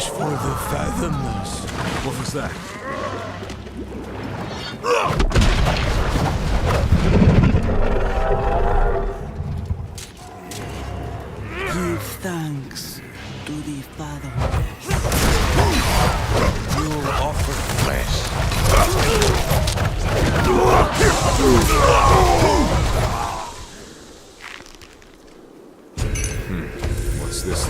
for the fathomless. What was that? Give thanks to the fatherless. You'll offer flesh. What's this?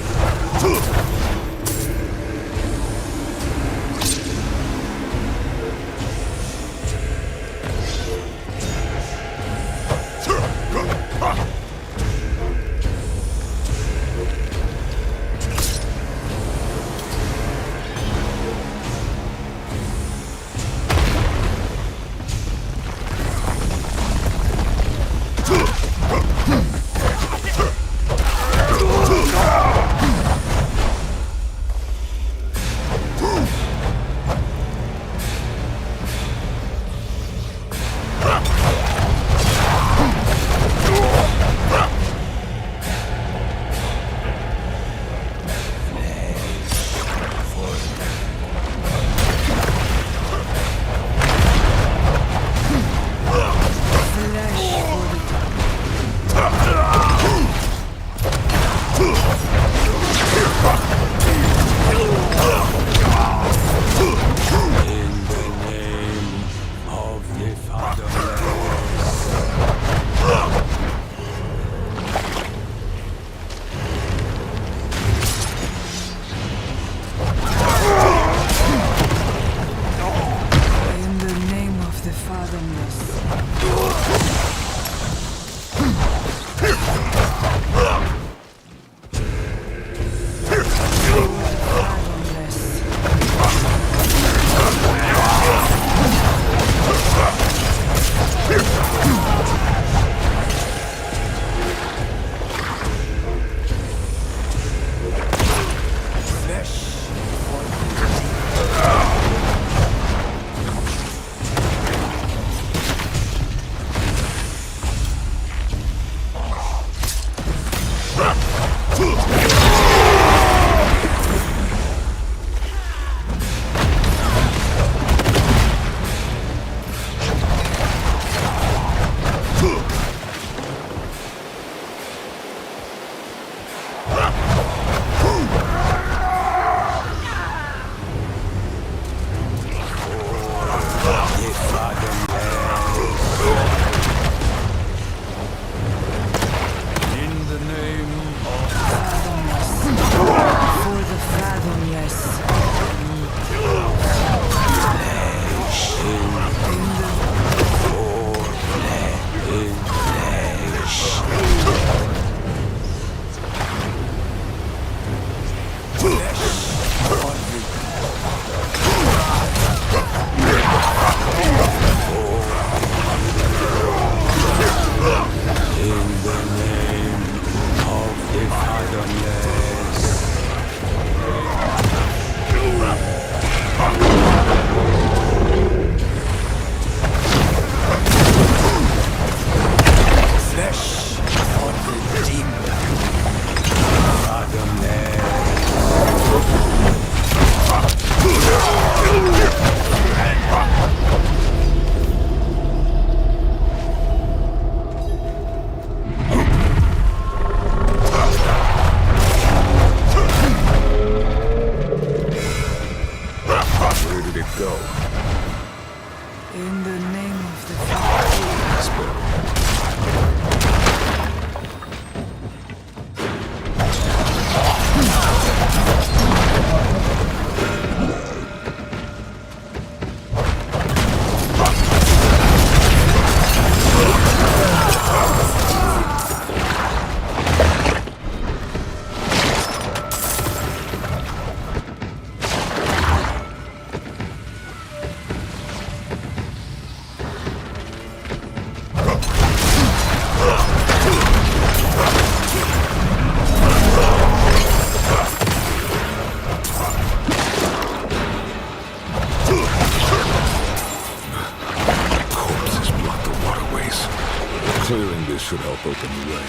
Clearing this should help open the way.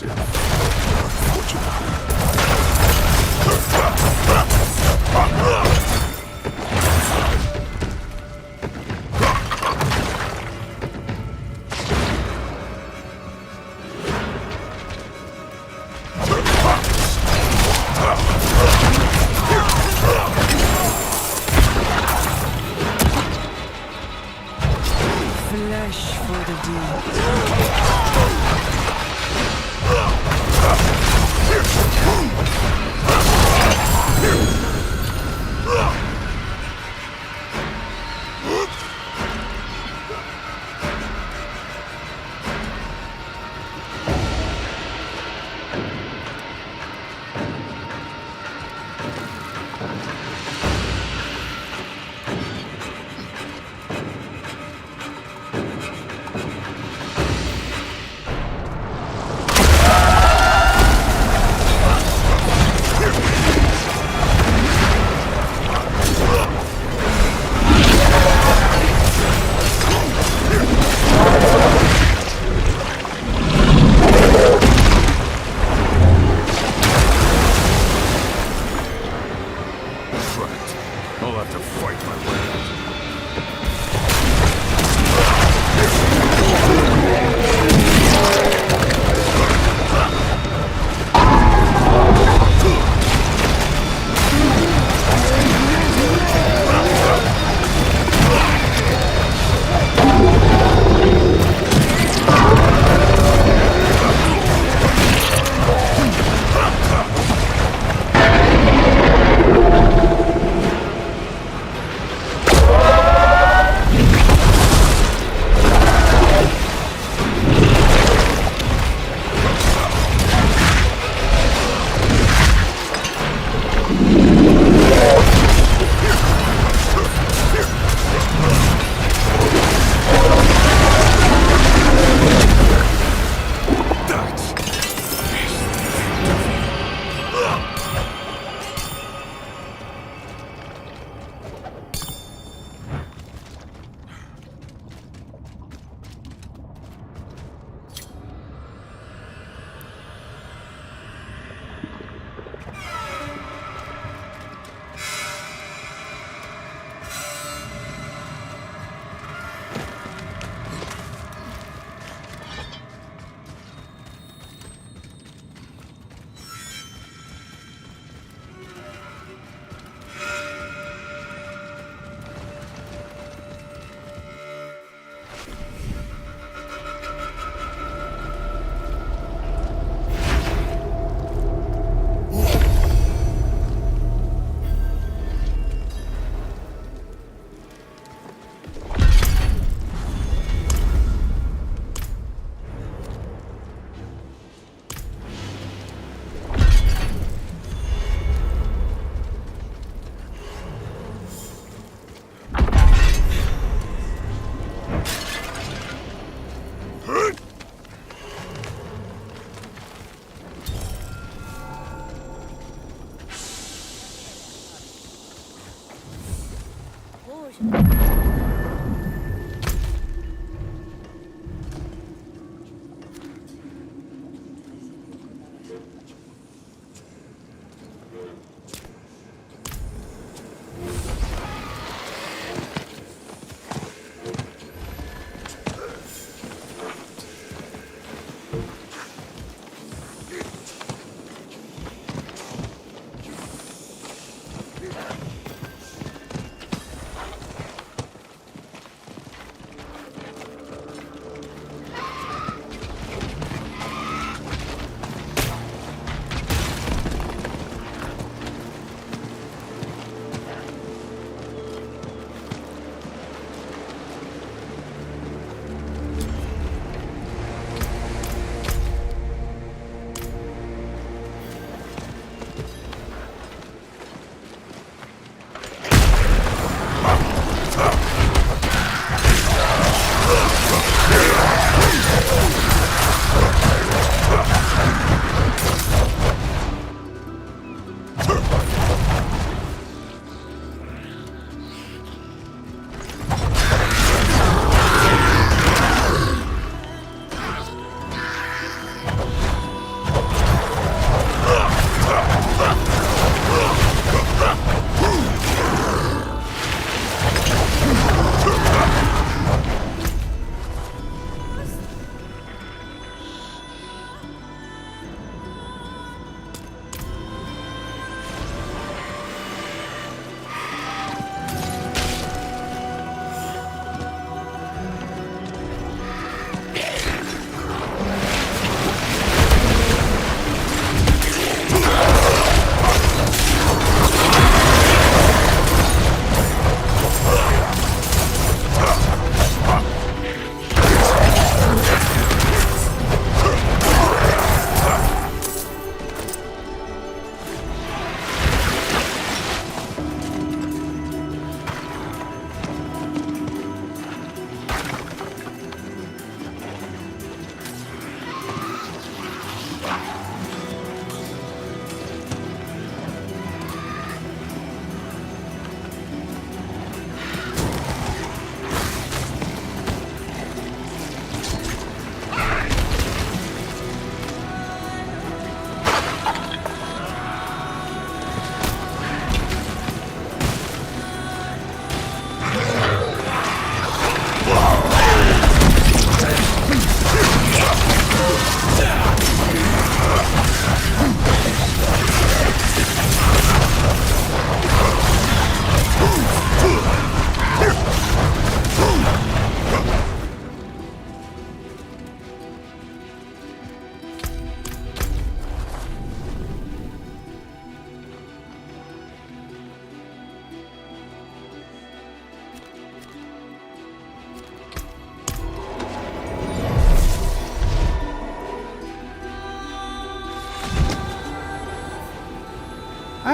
Flesh for the deep.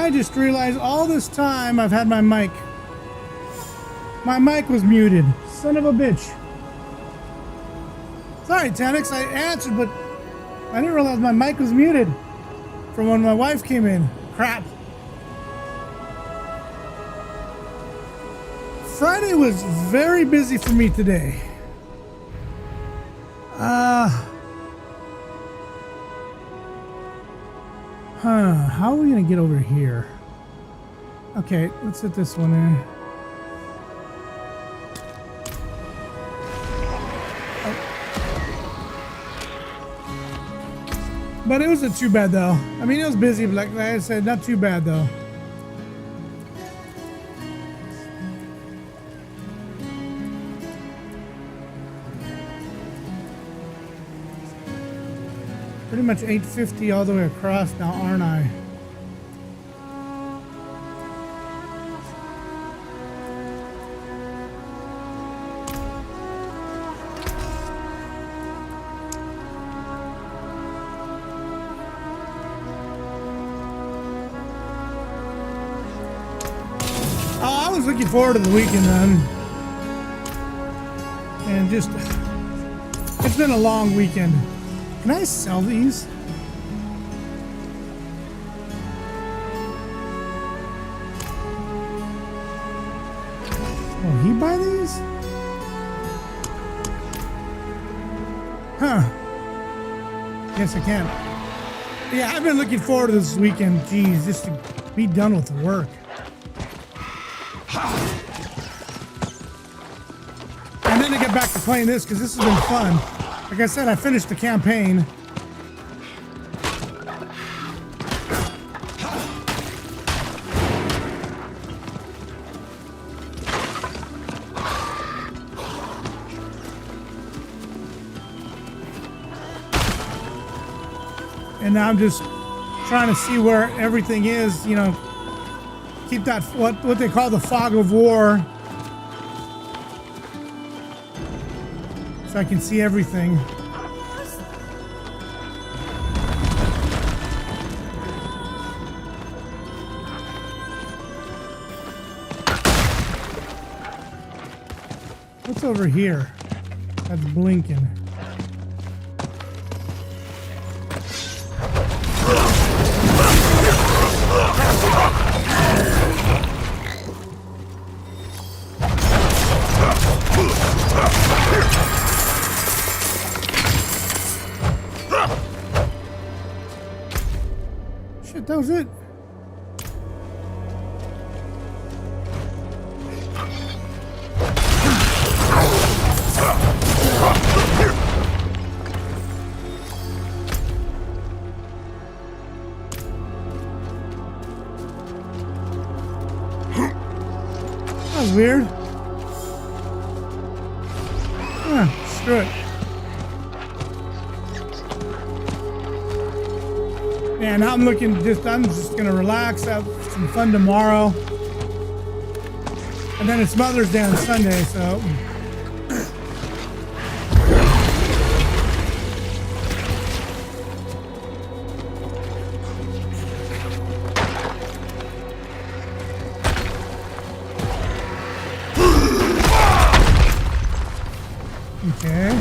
I just realized all this time I've had my mic. My mic was muted. Son of a bitch. Sorry, Tenix, I answered, but I didn't realize my mic was muted from when my wife came in. Crap. Friday was very busy for me today. How are we gonna get over here? Okay, let's hit this one there. But it wasn't too bad though. I mean, it was busy, but like I said, not too bad though. Pretty much 850 all the way across now, aren't I? Oh, I was looking forward to the weekend then. And just, it's been a long weekend. Can I sell these? Will he buy these? Huh. Yes, I can. Yeah, I've been looking forward to this weekend. Jeez, just to be done with the work. And then to get back to playing this, because this has been fun. Like I said, I finished the campaign. And now I'm just trying to see where everything is, you know, keep that, what they call the fog of war. So I can see everything. What's over here? That's blinking. Shit, that was it. That was weird. Screw it. Yeah, now I'm just gonna relax, have some fun tomorrow. And then it's Mother's Day on Sunday, so. Okay.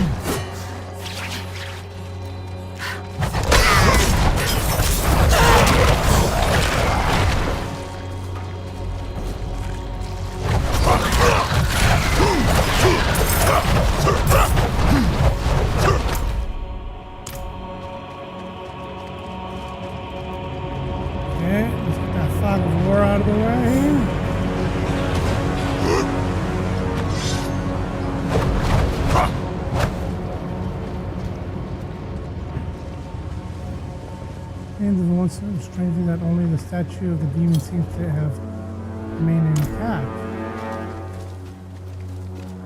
Let's get that fog of war out of the way. And the one strangely that only the statue of the demon seems to have remained intact.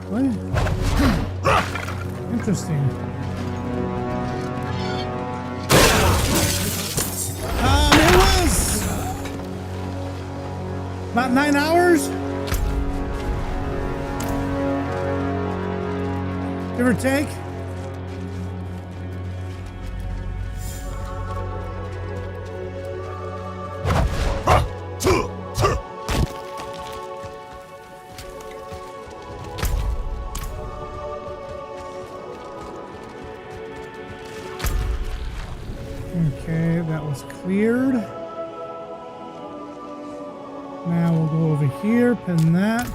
What? Interesting. It was about 9 hours, give or take. Okay, that was cleared. Now we'll go over here, pin that.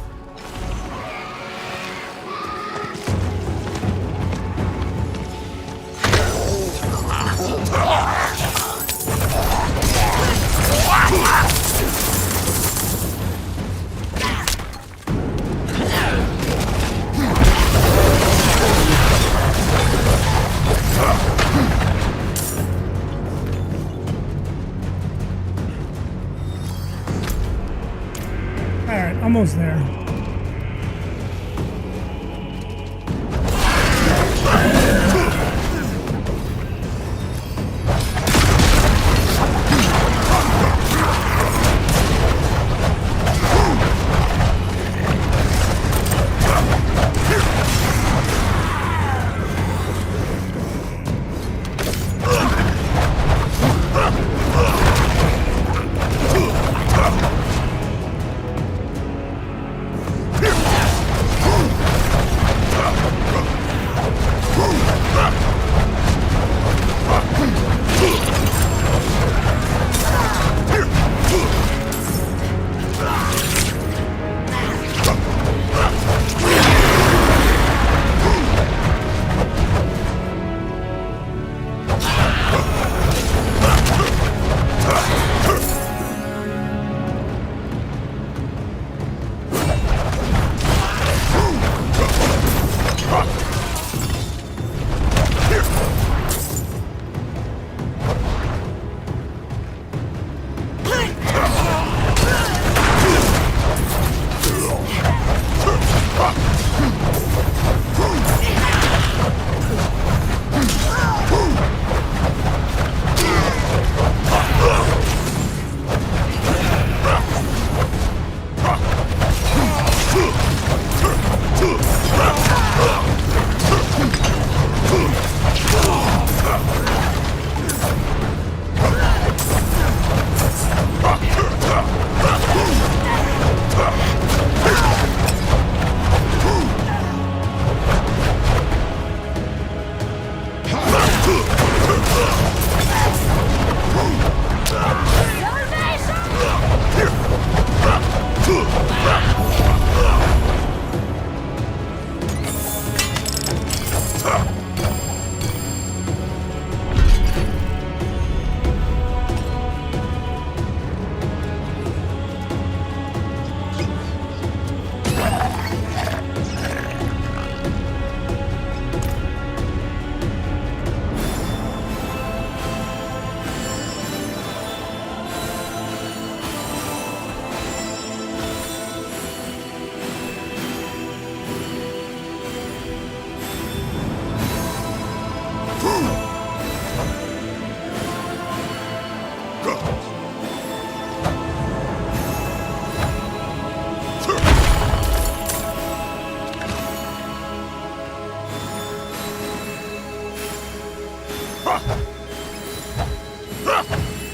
Alright, almost there.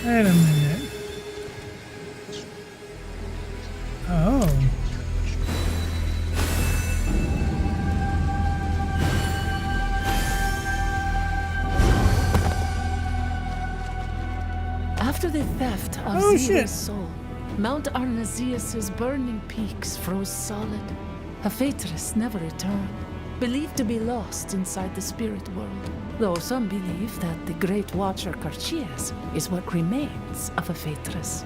Wait a minute. Oh. After the theft of Zira's soul, Mount Arnesius' burning peaks froze solid. A Phaetress never returned, believed to be lost inside the spirit world. Though some believe that the Great Watcher Carchias is what remains of a Phaetress.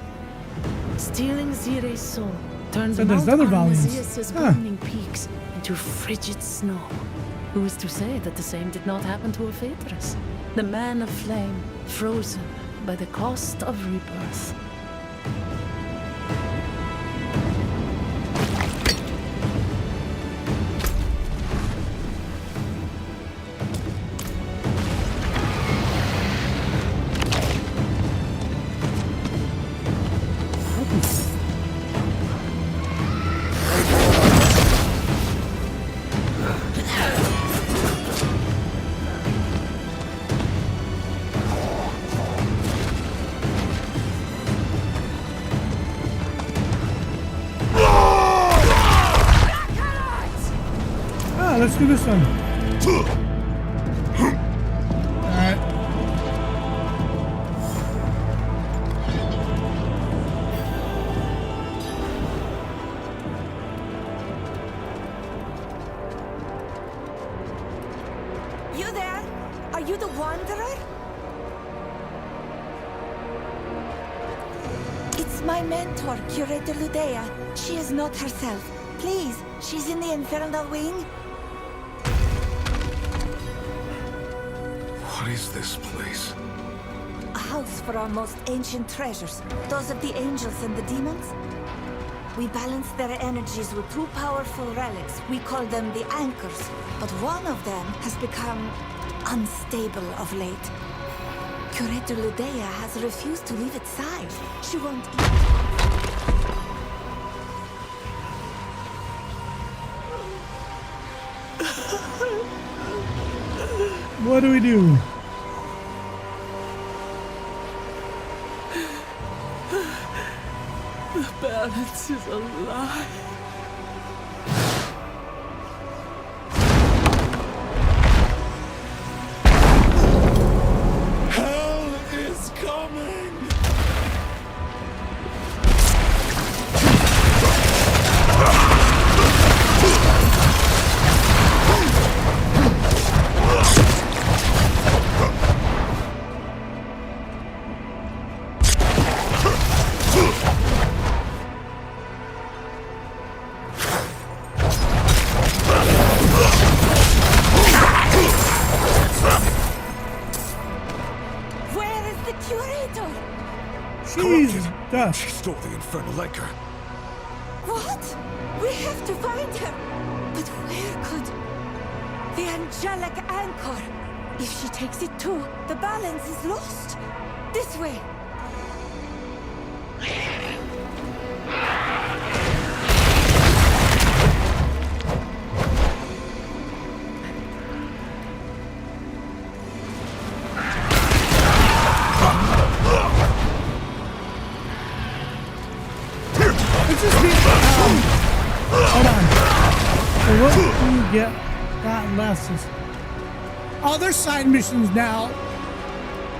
Stealing Zira's soul turned Mount Arnesius' burning peaks into frigid snow. Who is to say that the same did not happen to a Phaetress? The man of flame, frozen by the cost of rebirth. Let's do this one. Alright. you the Wanderer? It's my mentor, Curator Ludea. She is not herself. Please, she's in the Infernal Wing. What is this place? A house for our most ancient treasures, those of the angels and the demons. We balance their energies with two powerful relics. We call them the anchors, but one of them has become unstable of late. Curator Ludea has refused to leave its side. She won't eat. What do we do? The balance is a lie. Hell is coming! Where is the Curator? Jesus, dust. She stole the infernal anchor. What? We have to find her. But where could... The angelic anchor. If she takes it too, the balance is lost. This way. Let's just be, hold on. So what do you get that lessons? Oh, there's side missions now.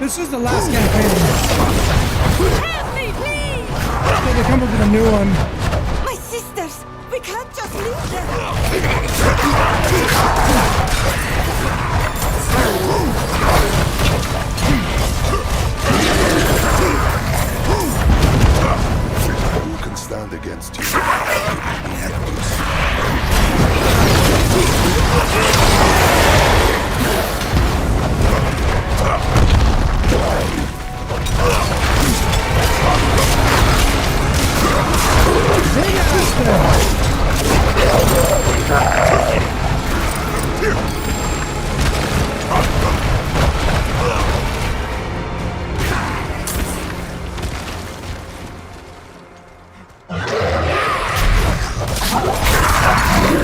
This is the last campaign. Help me, please! So they come up with a new one. My sisters! We can't just leave them! Who can stand against you?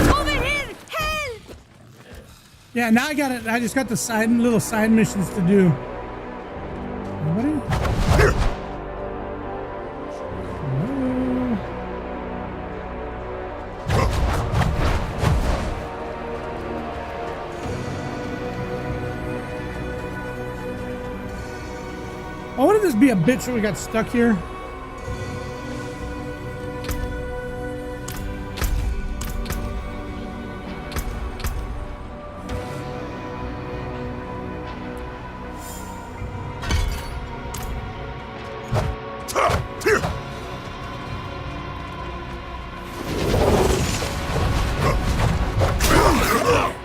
Over here! Help! Yeah, now I just got the little side missions to do. Nobody? Hello? I wanted this to be a bitch when we got stuck here.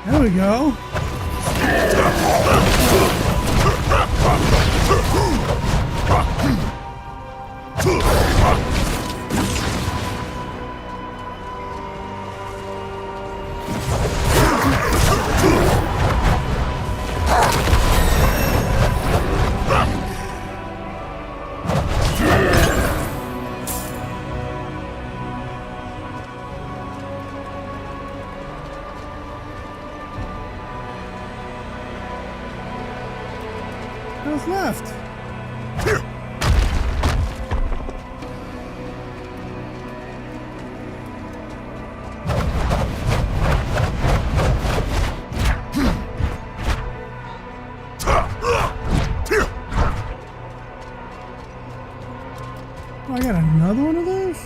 There we go. What's left? Oh, I got another one of those?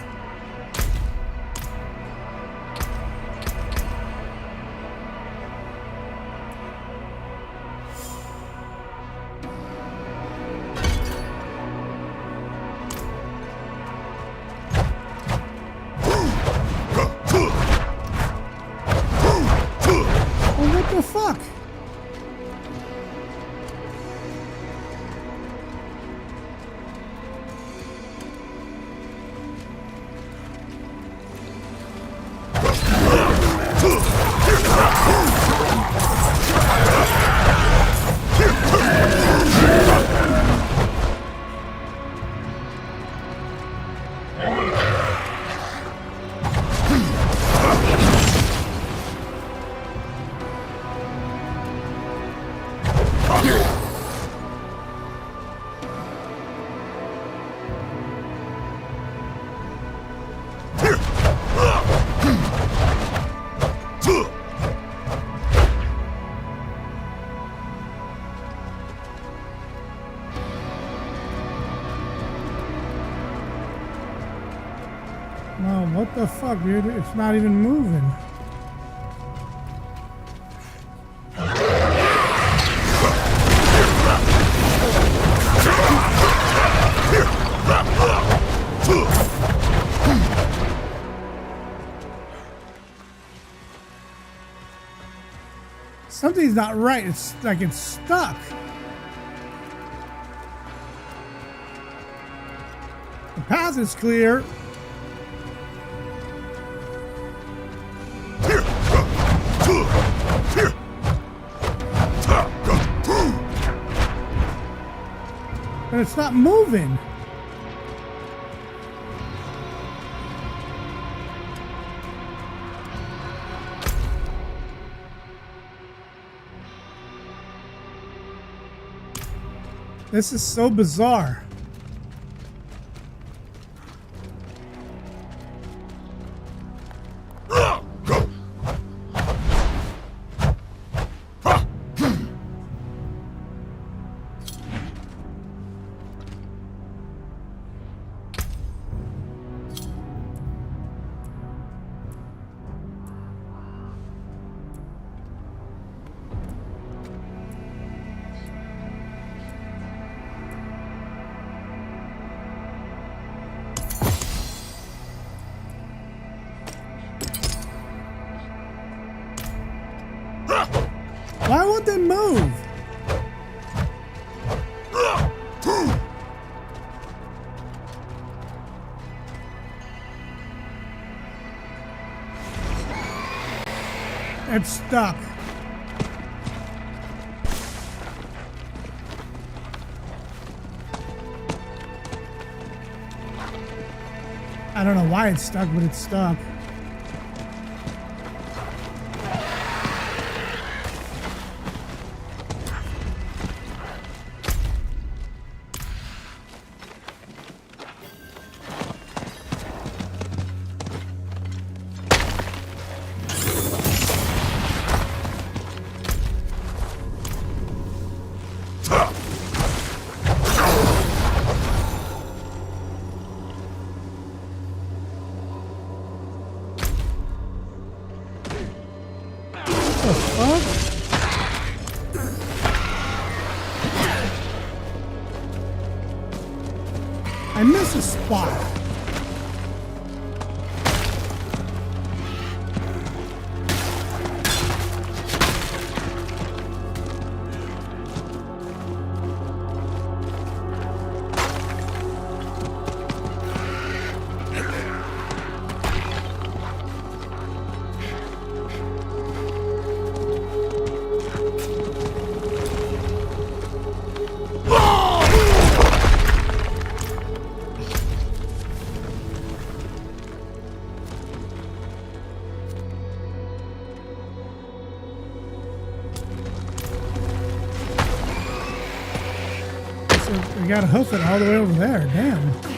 Oh, what the fuck, dude? It's not even moving. Something's not right. It's like it's stuck. The path is clear. But it's not moving. This is so bizarre. Why won't they move? It's stuck. I don't know why it's stuck, but it's stuck. I miss a spot. We gotta hoof it all the way over there. Damn.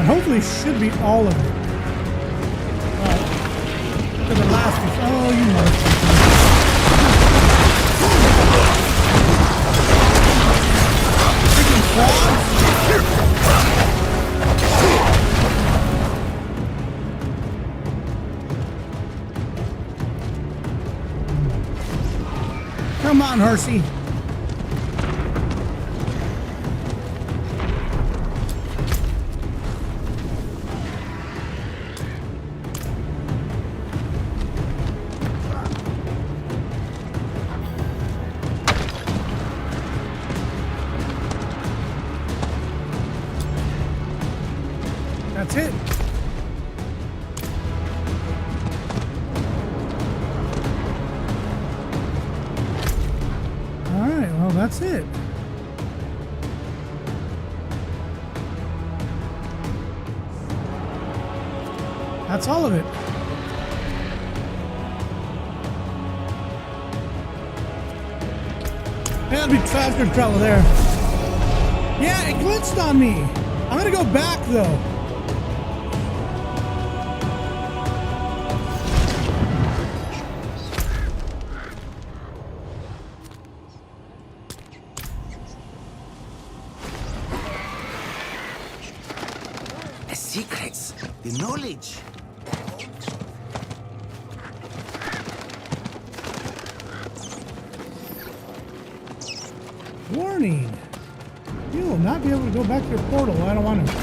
Hopefully should be all of it. To the last piece. Oh, you motherfucker. Freaking quads? Come on, Hersey. That's it. All right, well, that's it. That's all of it. That'll be faster travel there. Yeah, it glitched on me. I'm gonna go back though. The secrets, the knowledge. Warning. You will not be able to go back to your portal. I don't want to.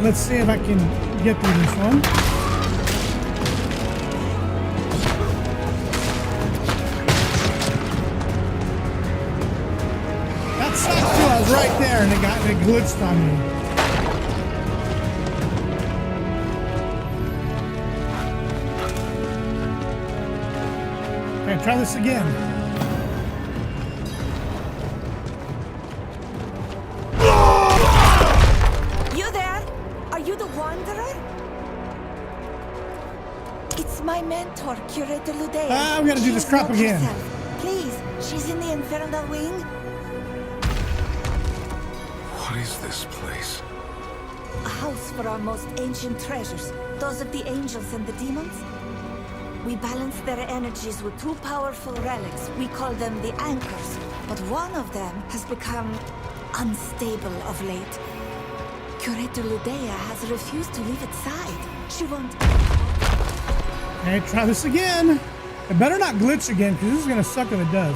Let's see if I can get through this one. That sucks too. I was right there and it glitched on me. Okay, try this again. Mentor, Curator Ludea. We gotta do this crap again. Herself. Please, she's in the infernal wing. What is this place? A house for our most ancient treasures, those of the angels and the demons. We balance their energies with two powerful relics. We call them the anchors, but one of them has become unstable of late. Curator Ludea has refused to leave its side. She won't... Okay, try this again. It better not glitch again, because this is gonna suck if it does.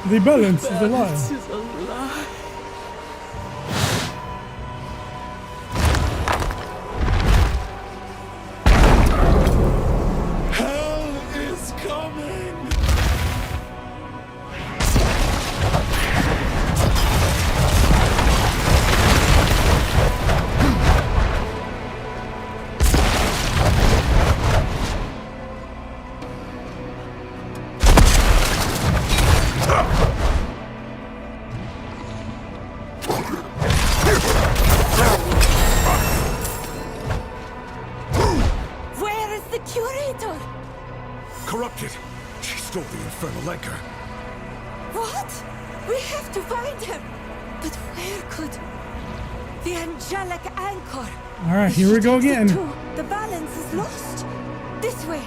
The balance is a lie. Hell is coming! corrupted. She stole the infernal anchor. What? We have to find him! But where could... The angelic anchor! Alright, here we go again. The balance is lost. This way.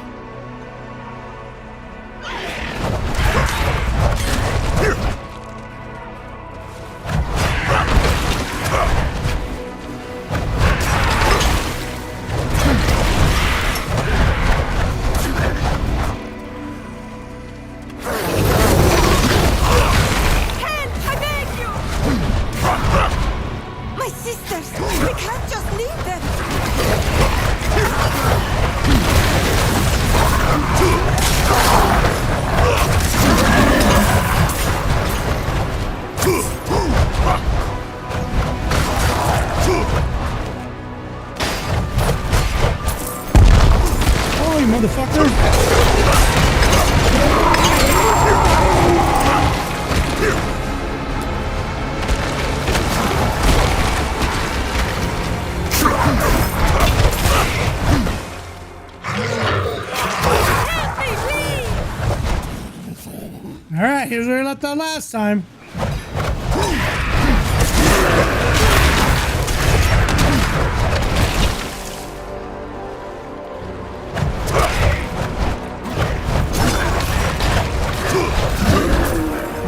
Alright, here's where we left out last time.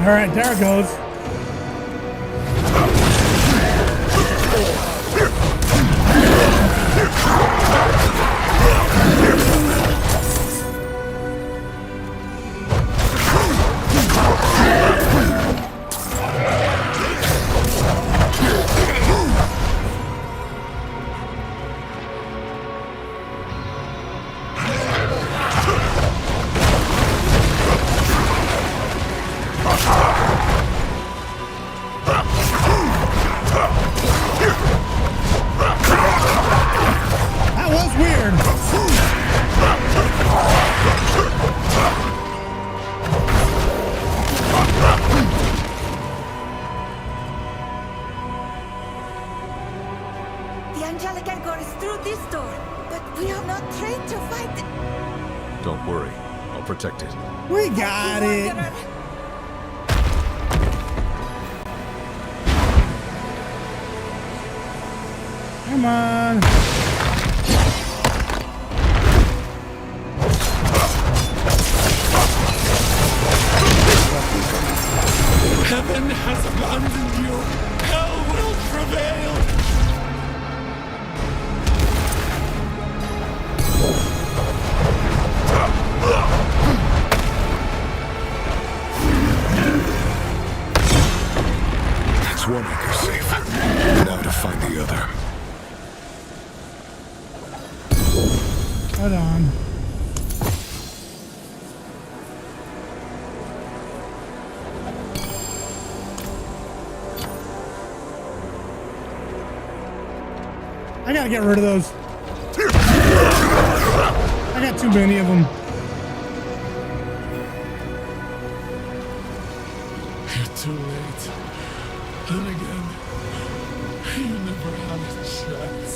Alright, there it goes. Don't worry, I'll protect it. We got it. Come on. Heaven has abandoned you. Hell will prevail. That's one anchor safe. Now to find the other. Hold on. I gotta get rid of those. I got too many of them. You're too late. Then again, you never had a chance.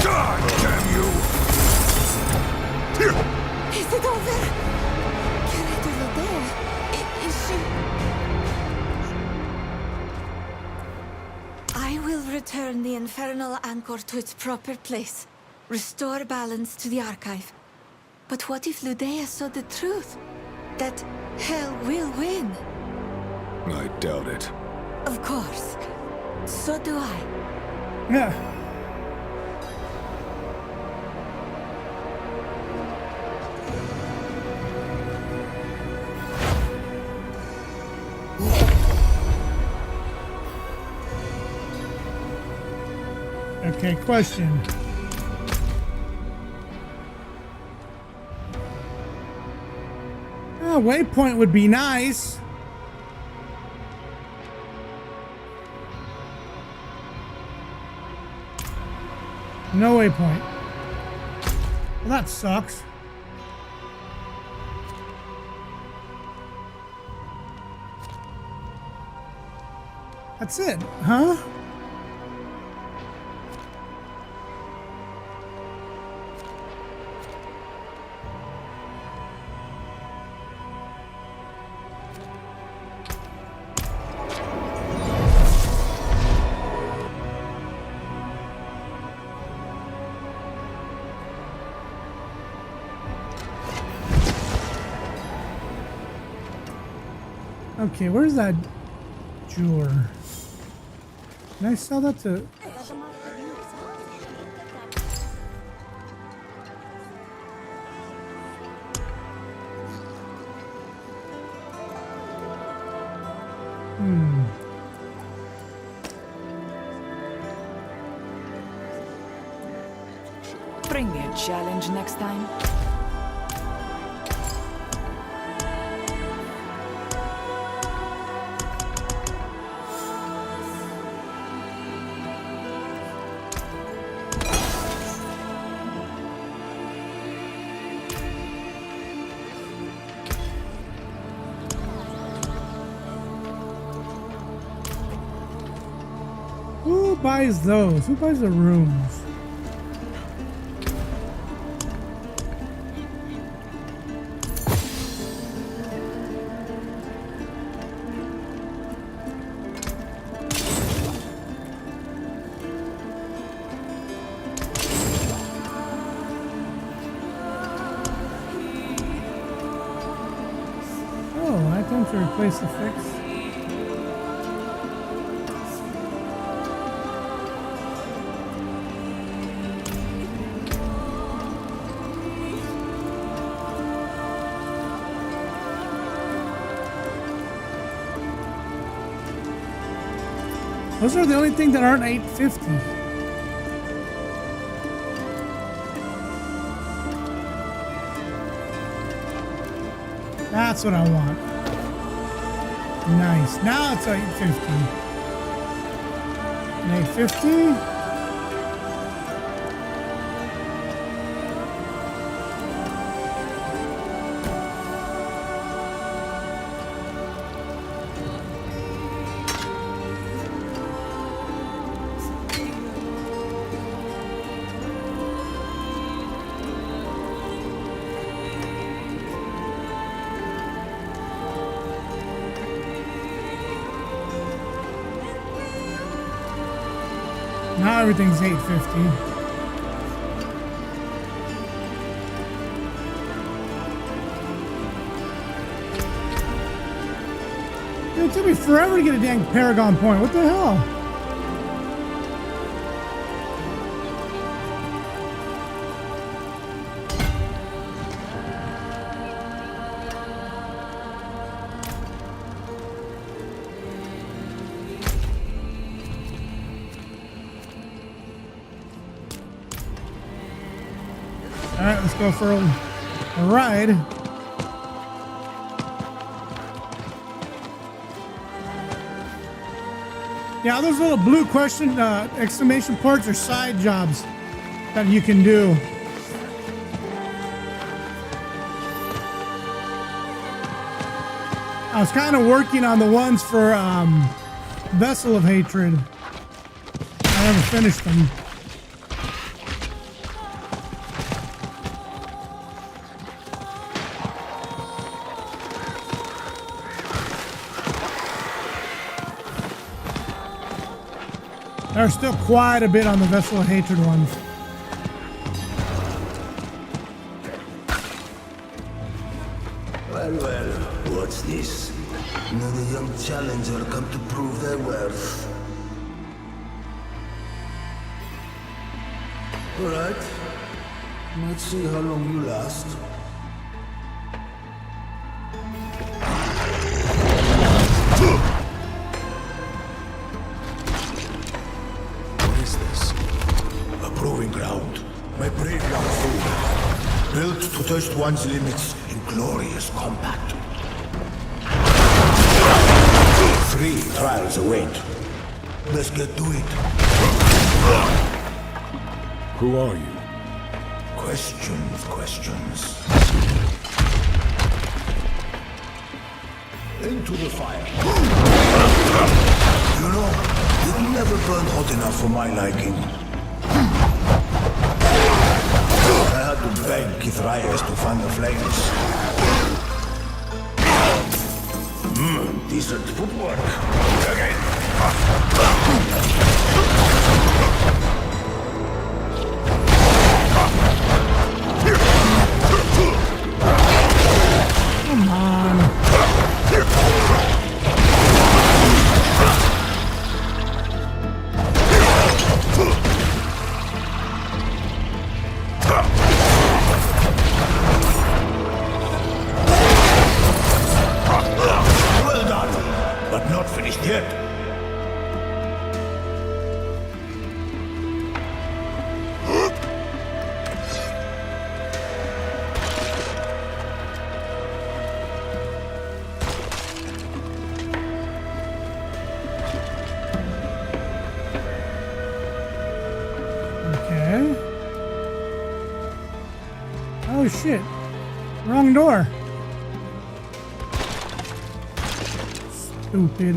God damn you! Is it over? Curator Lodea, is she... I will return the infernal anchor to its proper place. Restore balance to the archive. But what if Lodea saw the truth? That hell will win? I doubt it. Of course. So do I. Yeah. Okay, question. A waypoint would be nice. No waypoint. Well, that sucks. That's it, huh? Okay, where's that jeweler? Can I sell that to... Bring me a challenge next time. Who buys those? Who buys the rooms? Oh, I time to replace the fix. Those are the only things that aren't 850. That's what I want. Nice. Now it's 850. And 850. Now everything's 850. Dude, it took me forever to get a dang Paragon point. What the hell? Alright, let's go for a ride. Yeah, those little blue exclamation parts are side jobs that you can do. I was kind of working on the ones for Vessel of Hatred. I never finished them. There's still quite a bit on the Vessel of Hatred ones. Well, what's this? Another young challenger come to prove their worth. Alright. Let's see how long you last. To test one's limits in glorious combat. 3 trials await. Let's get to it. Who are you? Questions. Into the fire. You know, for my liking. I had to beg Kithrias to fan the flames. Decent footwork. Again. Come on. Well done, but not finished yet. Okay. Oh shit. Wrong door. Stupid.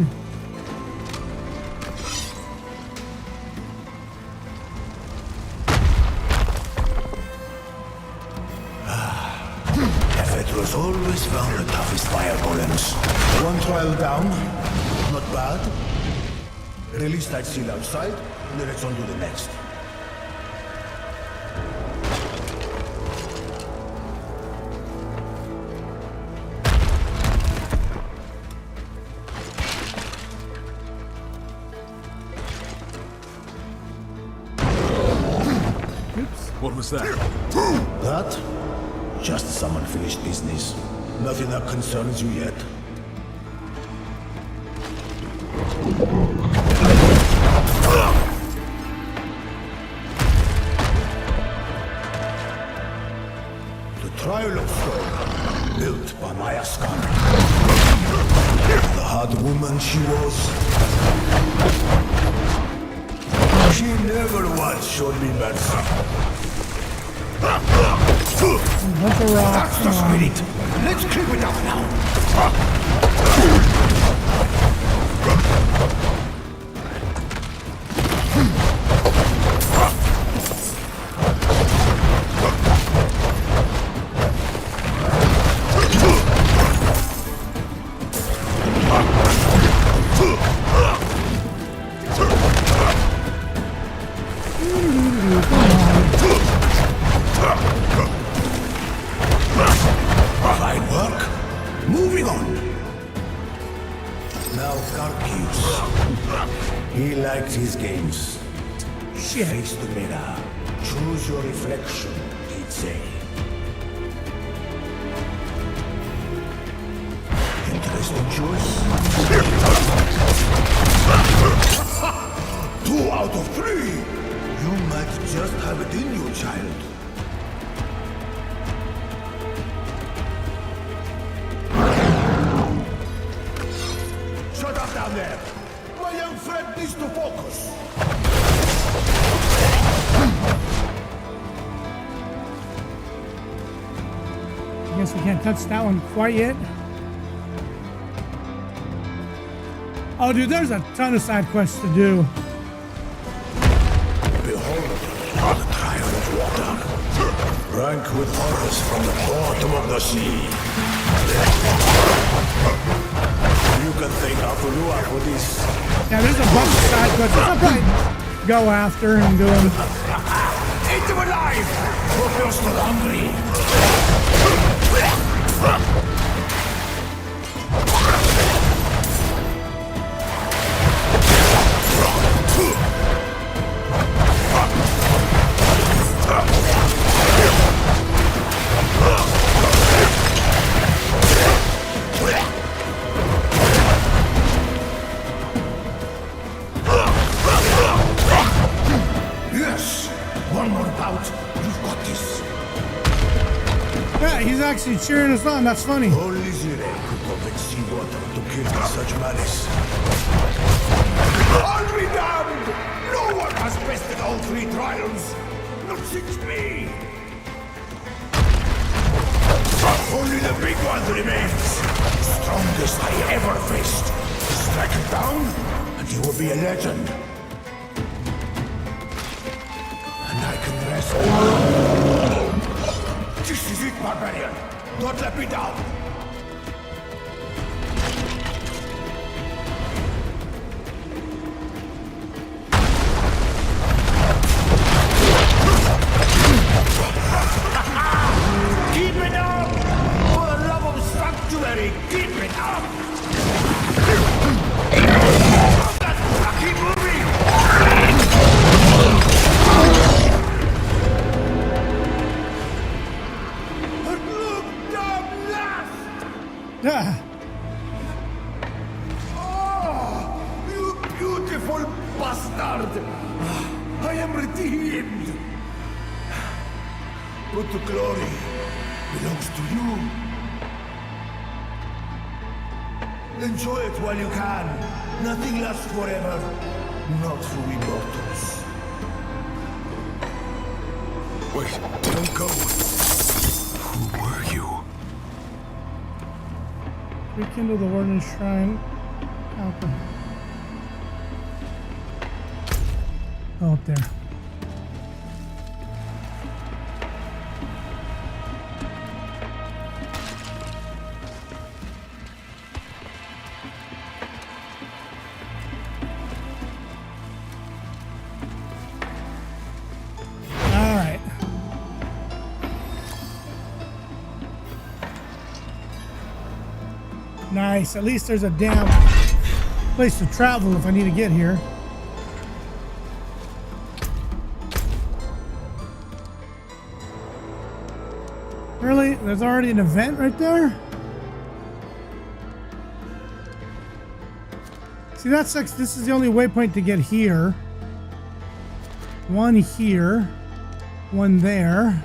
Nephetros always found the toughest fire golems. One trial down, not bad. Release that seal outside, and then let's on to the next. What was that? That? Just some unfinished business. Nothing that concerns you yet. The trial of Stone, built by my Ascan. The hard woman she was. She never once showed me mercy. Bunch of rocks. That's the spirit. Let's keep it up now. Fine work. Moving on. Now Carpius. He liked his games. Shit. Face the mirror. Choose your reflection, he'd say. Interesting choice. 2 out of 3. You might just have it in you, child. Shut up down there! My young friend needs to focus! I guess we can't touch that one quite yet. Oh, dude, there's a ton of side quests to do. Behold, the trial of water. Rank with horrors from the bottom of the sea. You can thank Alphalua for this. Yeah, there's a bunch of side quests I'll probably go after and do them. Eat them alive! Or you're still hungry. Yes! One more bout. You've got this. Yeah, he's actually cheering us on. That's funny. Only Zire could convince seawater to kill with such malice. I'll be damned! No one has bested all 3 trials! Not since me! Only the big one remains. Strongest I ever faced. Strike it down, and he will be a legend. This is it, barbarian. Don't let me down. Keep it up! For the love of sanctuary, keep it up! Keep moving! Look down last! Ah, Oh, you beautiful bastard! I am redeemed! But the glory belongs to you. Enjoy it while you can. Nothing lasts forever. Not for immortals. Wait, don't go. Who were you? rekindle the warden's shrine. Okay. Oh, up there. Nice. At least there's a damn place to travel if I need to get here. Really? There's already an event right there? See, that sucks. This is the only waypoint to get here. One here. One there.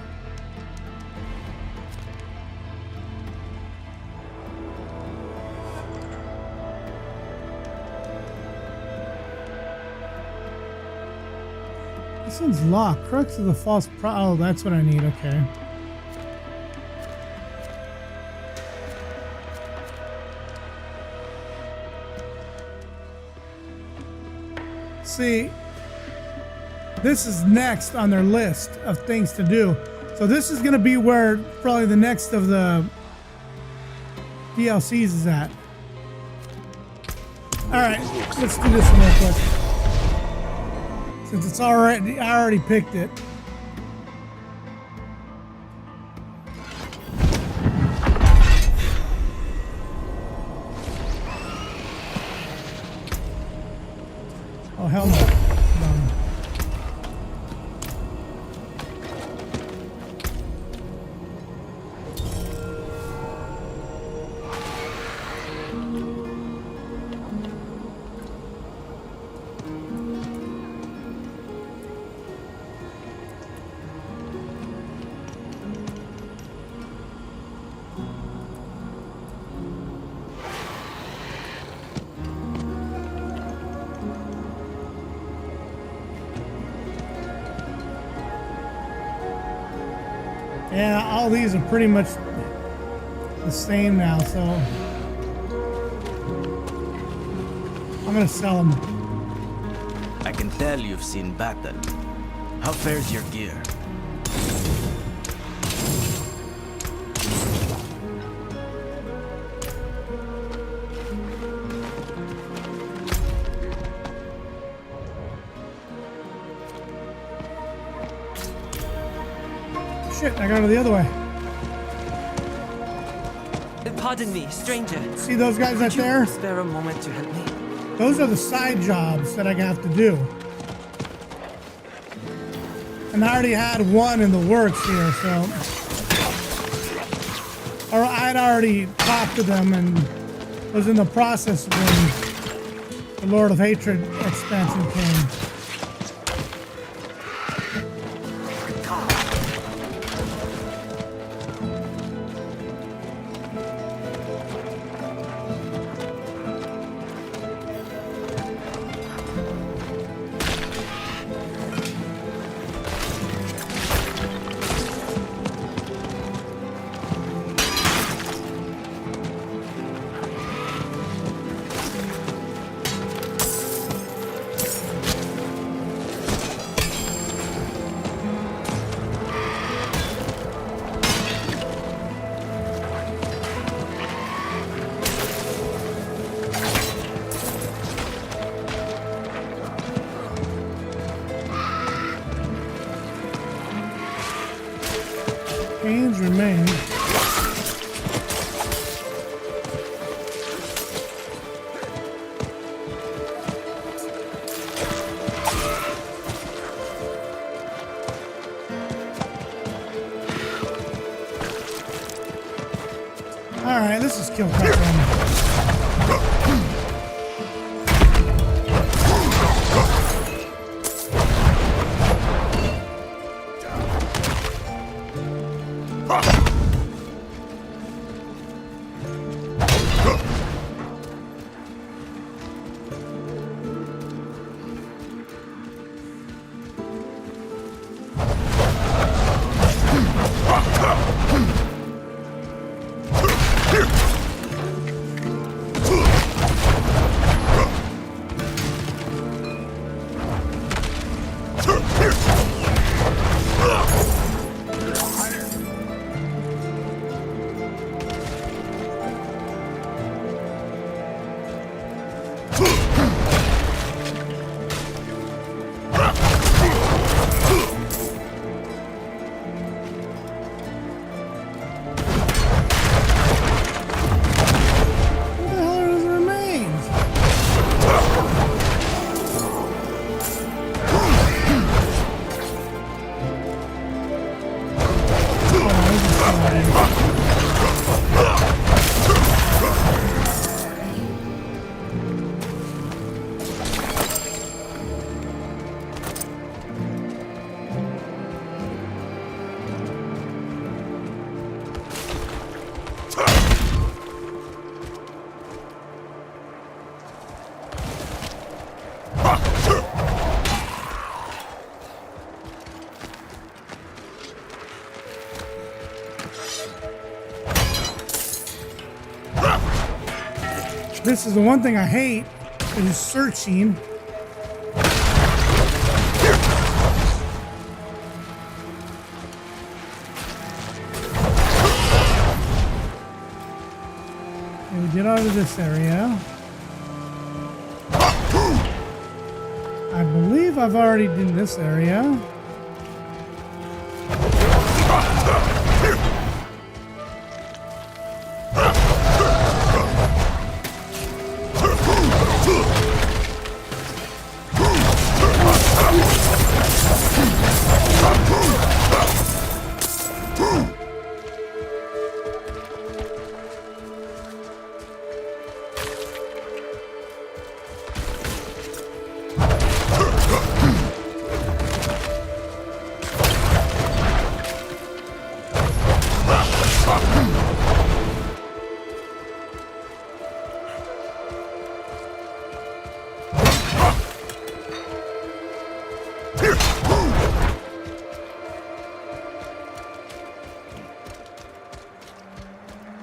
This one's locked. Crux of the false oh, that's what I need. Okay. See, this is next on their list of things to do. So this is going to be where probably the next of the DLCs is at. All right, let's do this one real quick. Since it's already, I already picked it. Oh, hell no. Yeah, all these are pretty much the same now, so I'm gonna sell them. I can tell you've seen battle. How fares your gear? Shit, I got it the other way. Pardon me, stranger. See those guys right there? Spare a moment to help me. Those are the side jobs that I have to do. And I already had one in the works here, so. Or I'd already talked to them and was in the process when the Lord of Hatred expansion came. remain. Alright, let's just kill Copper. This is the one thing I hate, is searching. Okay, we get out of this area. I believe I've already done this area.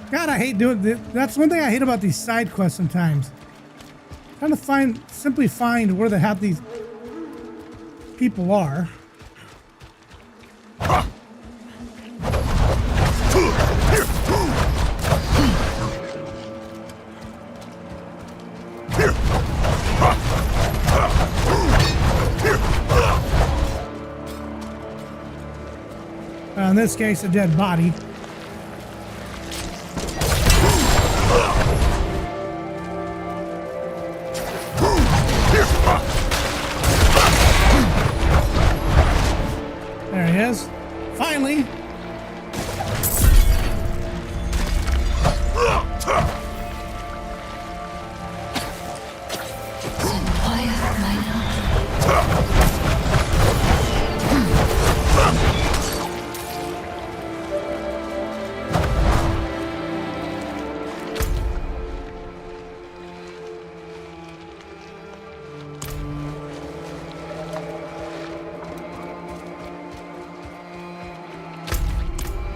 God, I hate doing this. That's one thing I hate about these side quests sometimes. Trying to simply find where the heck these people are. In this case, a dead body. There he is. Finally.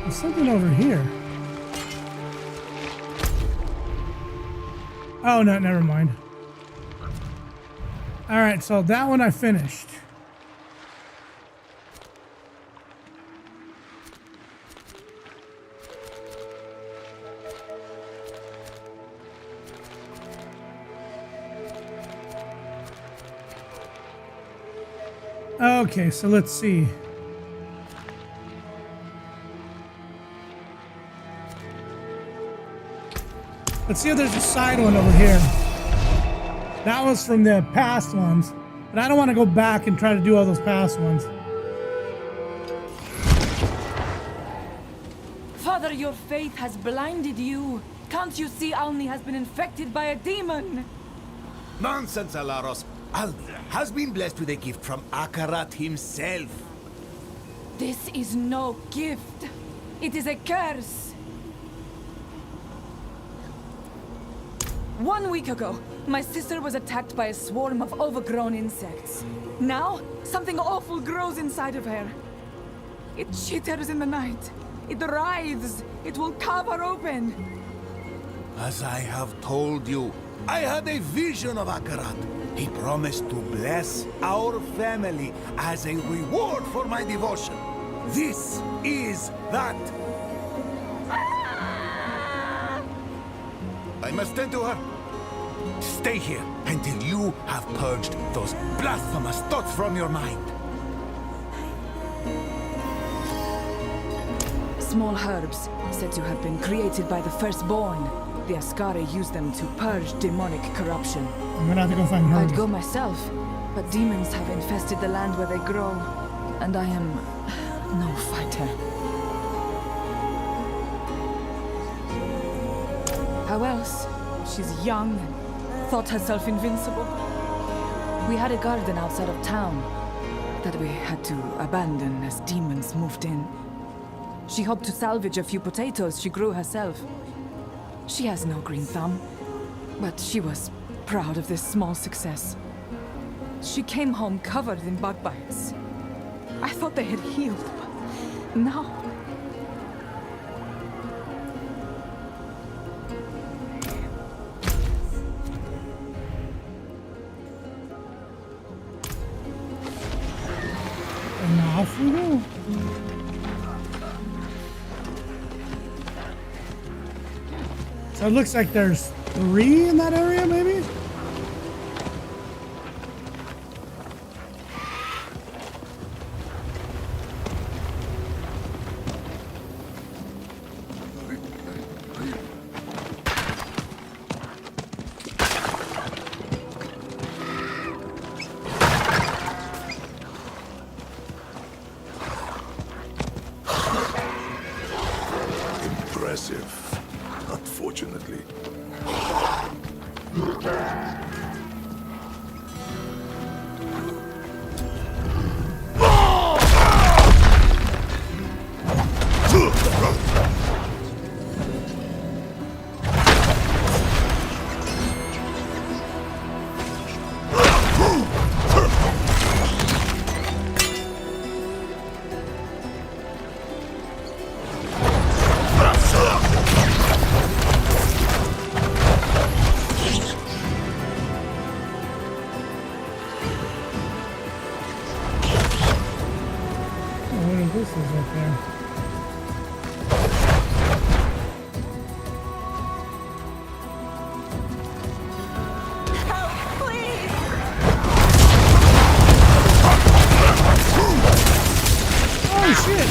There's something over here. Oh, no, never mind. All right, so that one I finished. Okay, so let's see. Let's see if there's a side one over here. That was from the past ones, but I don't want to go back and try to do all those past ones. Father, your faith has blinded you. Can't you see Alni has been infected by a demon? Nonsense, Alaros. Alni has been blessed with a gift from Akarat himself. This is no gift. It is a curse. 1 week ago, my sister was attacked by a swarm of overgrown insects. Now, something awful grows inside of her. It chitters in the night. It writhes. It will carve her open. As I have told you, I had a vision of Akarat. He promised to bless our family as a reward for my devotion. This is that. I must tend to her. Stay here until you have purged those blasphemous thoughts from your mind. Small herbs, said to have been created by the firstborn. The Ascari use them to purge demonic corruption. I'm gonna have to go find her. I'd go myself, but demons have infested the land where they grow, and I am no fighter. How else? She's young and thought herself invincible. We had a garden outside of town that we had to abandon as demons moved in. She hoped to salvage a few potatoes she grew herself. She has no green thumb, but she was proud of this small success. She came home covered in bug bites. I thought they had healed, but now... And off we go. So it looks like there's 3 in that area, maybe? Impressive, unfortunately. This is right there. Oh shit!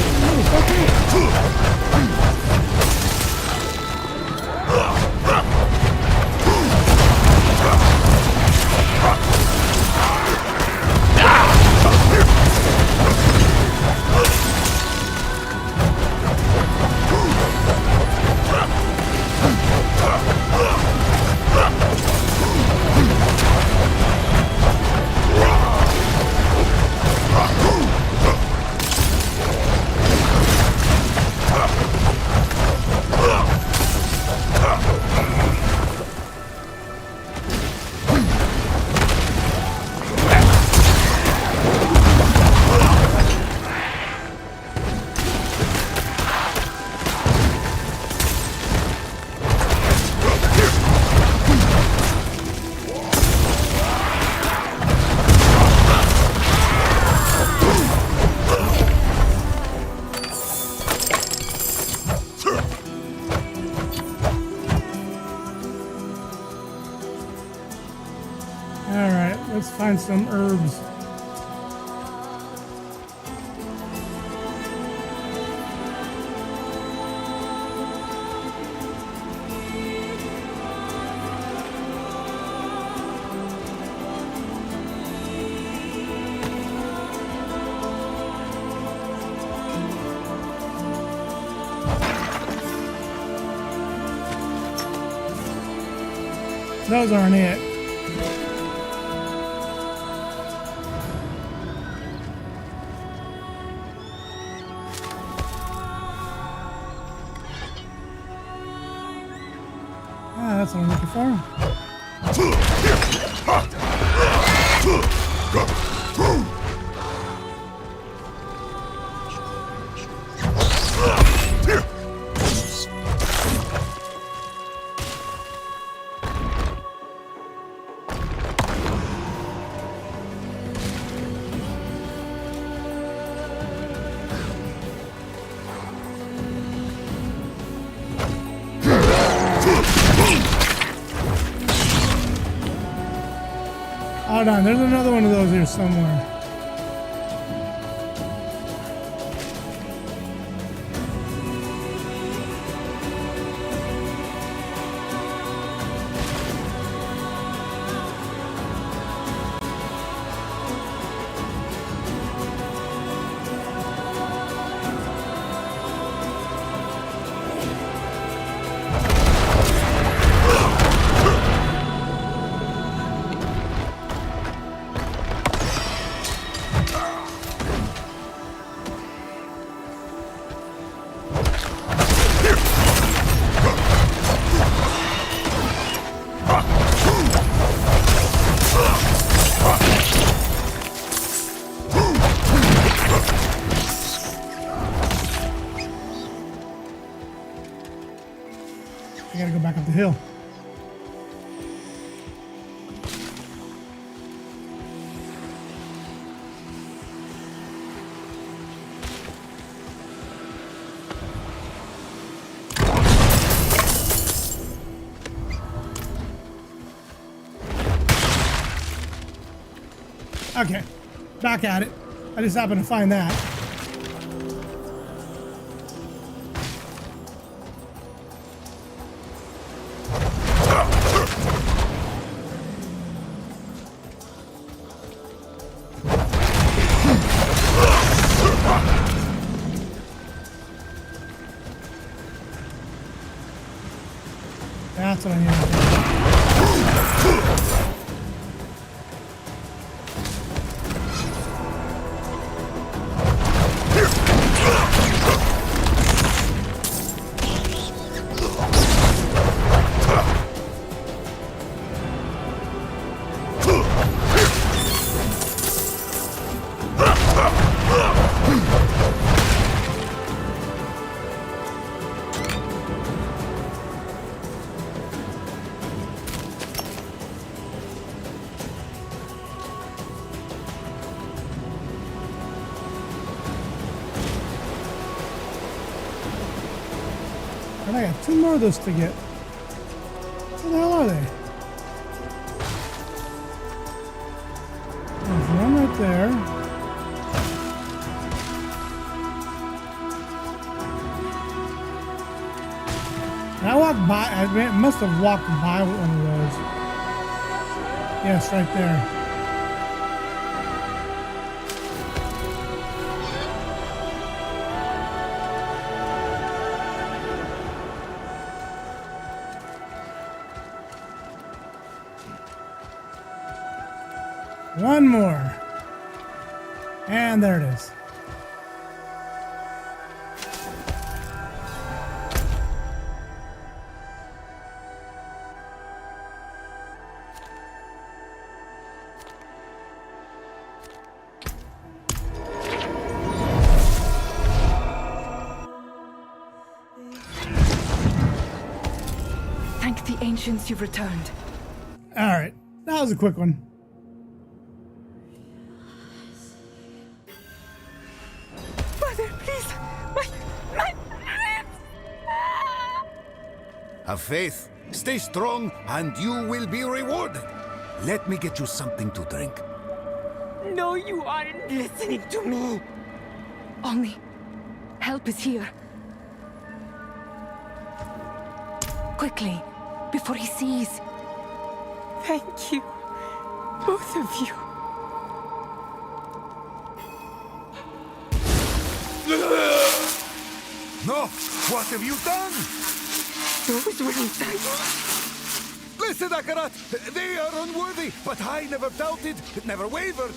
Alright, let's find some herbs. Those aren't it. Ah, that's what I'm looking for. Hold on, there's another one of those here somewhere. I gotta go back up the hill. Okay, back at it. I just happened to find that. That's what I need to do. And I got two more of those to get. Where the hell are they? There's one right there. And I walked by, I must have walked by one of those. Yes, right there. One more. And there it is. Thank the ancients you've returned. All right. That was a quick one. Have faith, stay strong, and you will be rewarded. Let me get you something to drink. No, you aren't listening to me. Only help is here. Quickly, before he sees. Thank you, both of you. No, what have you done? Those were inside. said Akarat, they are unworthy, but I never doubted, never wavered.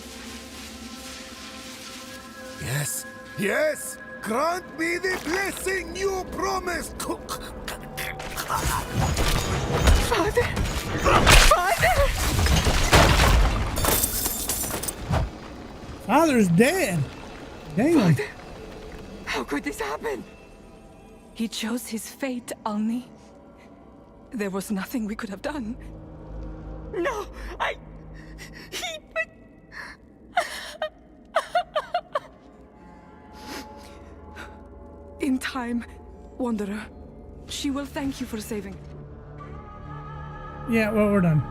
Yes, yes, grant me the blessing you promised. Father! Father! Father's dead. Damn. Father, how could this happen? He chose his fate, Alni. There was nothing we could have done. No, In time, Wanderer. She will thank you for saving. Yeah, well, we're done.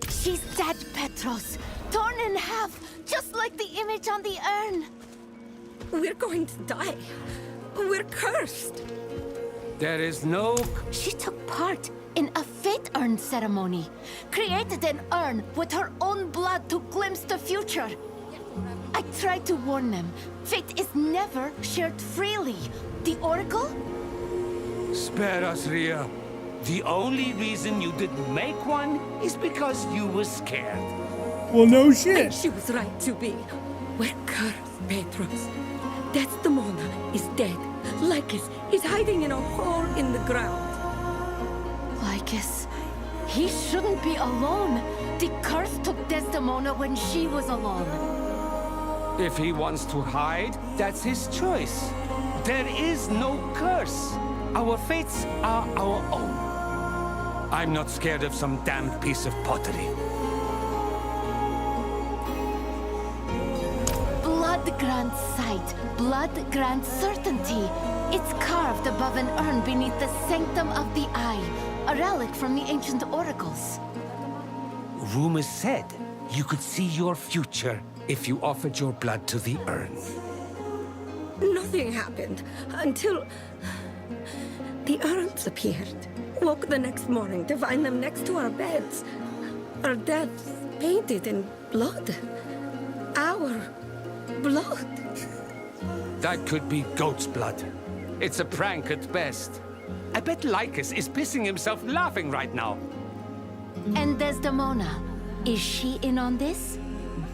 She's dead, Petros. Torn in half, just like the image on the urn. We're going to die. We're cursed. There is no... She took part in a fate urn ceremony. Created an urn with her own blood to glimpse the future. I tried to warn them. Fate is never shared freely. The Oracle? Spare us, Rhea. The only reason you didn't make one is because you were scared. Well, no shit. And she was right to be. We're cursed, Petros. Desdemona is dead. Lycus is hiding in a hole in the ground. Lycus. He shouldn't be alone. The curse took Desdemona when she was alone. If he wants to hide, that's his choice. There is no curse. Our fates are our own. I'm not scared of some damned piece of pottery. Blood grants sight. Blood grants certainty. It's carved above an urn beneath the sanctum of the eye. A relic from the ancient oracles. Rumors said you could see your future if you offered your blood to the urn. Nothing happened until the urns appeared. Woke the next morning to find them next to our beds. Our deaths painted in blood. Our blood. That could be goat's blood. It's a prank at best. I bet Lycus is pissing himself laughing right now. And Desdemona, is she in on this?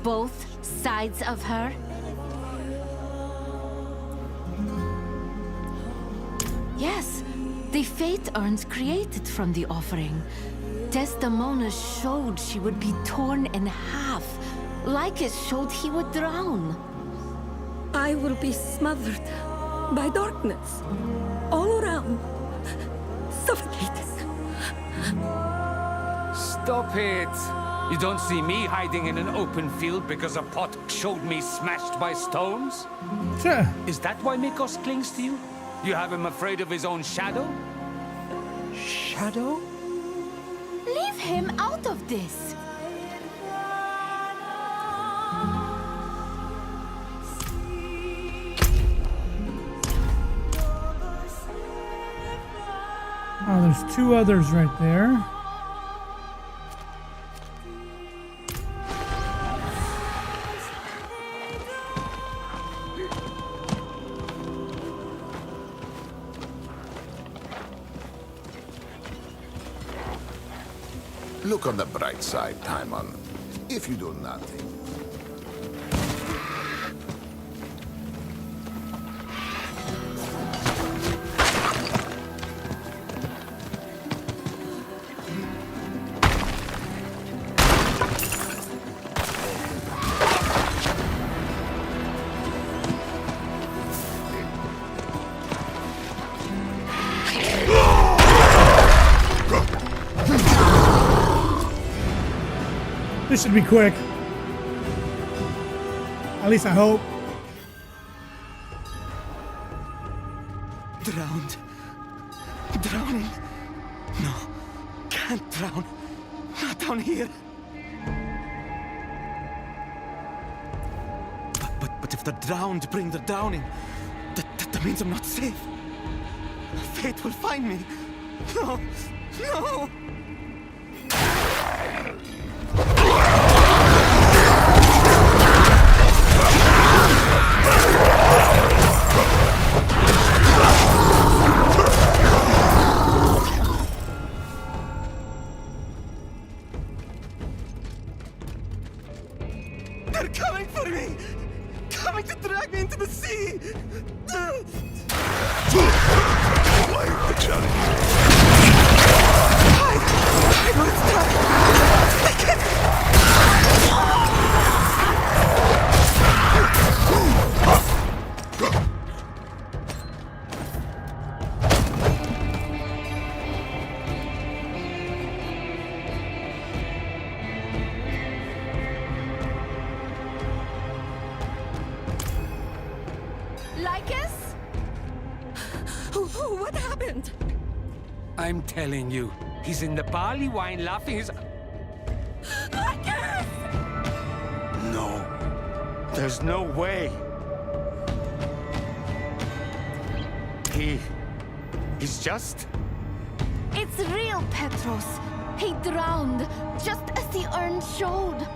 Both sides of her? Yes, the fate urns created from the offering. Desdemona showed she would be torn in half. Lycus showed he would drown. I will be smothered by darkness all around, suffocated. Stop it! You don't see me hiding in an open field because a pot showed me smashed by stones? Sure. Is that why Mikos clings to you? You have him afraid of his own shadow? Shadow? Leave him out of this. Oh, there's two others right there. Look on the bright side, Timon. If you do nothing. This should be quick. At least I hope. Drowned. Drowning. No, can't drown. Not down here. But if the drowned bring the drowning, that means I'm not safe. Fate will find me. No, No! They're coming for me! Coming to drag me into the sea! Like the challenge. I know it's tough! I can't... Lycus? What happened? I'm telling you, he's in the barley wine laughing his... Lycus! No. There's no way. He's just... It's real, Petros. He drowned, just as the urn showed.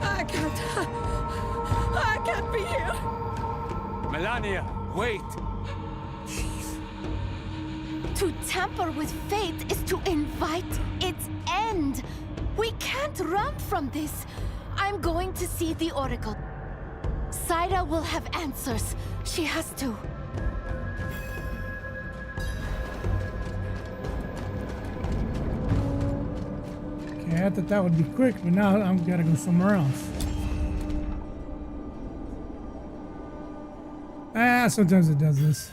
I can't be here. Melania, wait. To tamper with fate is to invite its end. We can't run from this. I'm going to see the Oracle. Syra will have answers. She has to. Okay, I thought that would be quick, but now I'm gotta go somewhere else. Sometimes it does this.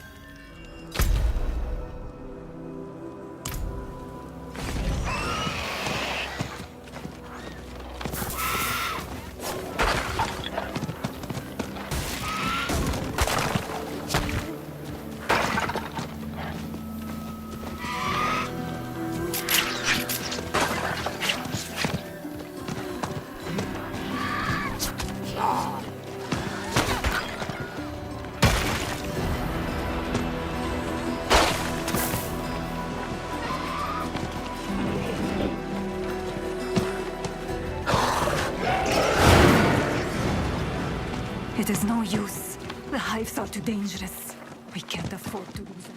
It is no use. The hives are too dangerous. We can't afford to lose them.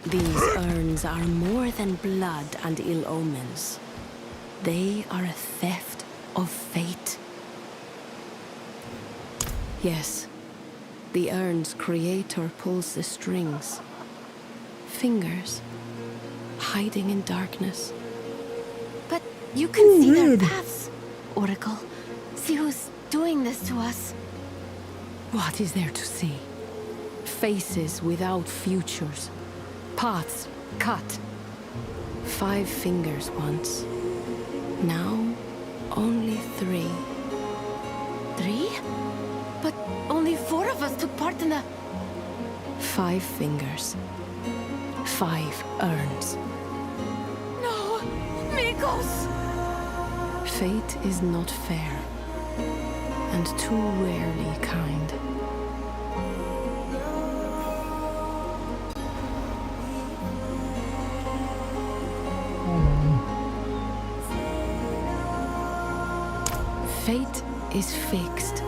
These urns are more than blood and ill omens. They are a theft of fate. Yes, the urn's creator pulls the strings. Fingers, hiding in darkness. But you can see their paths, Oracle. See who's doing this to us. What is there to see? Faces without futures. Paths cut. 5 fingers once. Now, only 3. 3? But only 4 of us took part in the... 5 fingers. 5 urns. No! Mikos! Fate is not fair. And too rarely kind. Fate is fixed.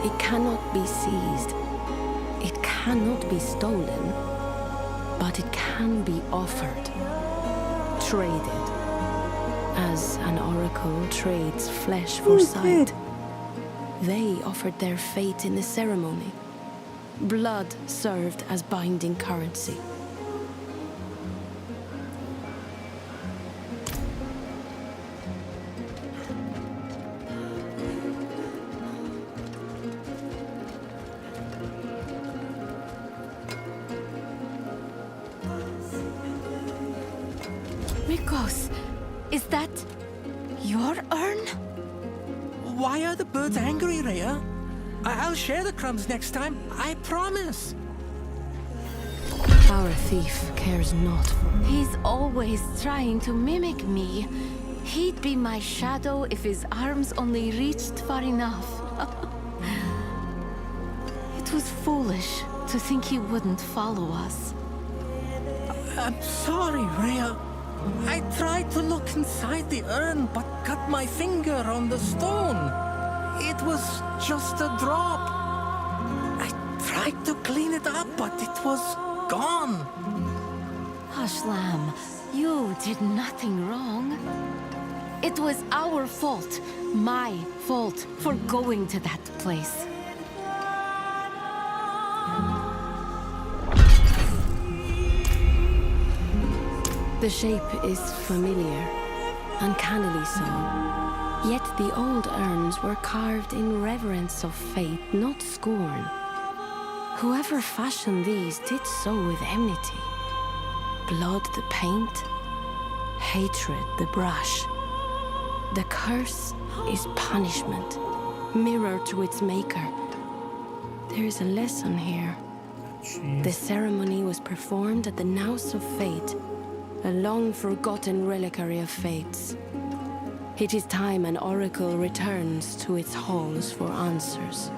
It cannot be seized. It cannot be stolen. But it can be offered. Traded. As an oracle trades flesh for sight. They offered their fate in the ceremony. Blood served as binding currency. Mikos, is that your urn? Why are the birds angry, Rhea? I'll share the crumbs next time, I promise. Our thief cares not for me. He's always trying to mimic me. He'd be my shadow if his arms only reached far enough. It was foolish to think he wouldn't follow us. I'm sorry, Rhea. I tried to look inside the urn, but cut my finger on the stone. It was just a drop. I tried to clean it up, but it was gone. Hush, Lamb. You did nothing wrong. It was our fault, my fault, for going to that place. The shape is familiar, uncannily so. Yet the old urns were carved in reverence of fate, not scorn. Whoever fashioned these did so with enmity. Blood the paint, hatred the brush. The curse is punishment, mirror to its maker. There is a lesson here. Jeez. The ceremony was performed at the Naus of Fate, a long-forgotten reliquary of fates. It is time an oracle returns to its halls for answers.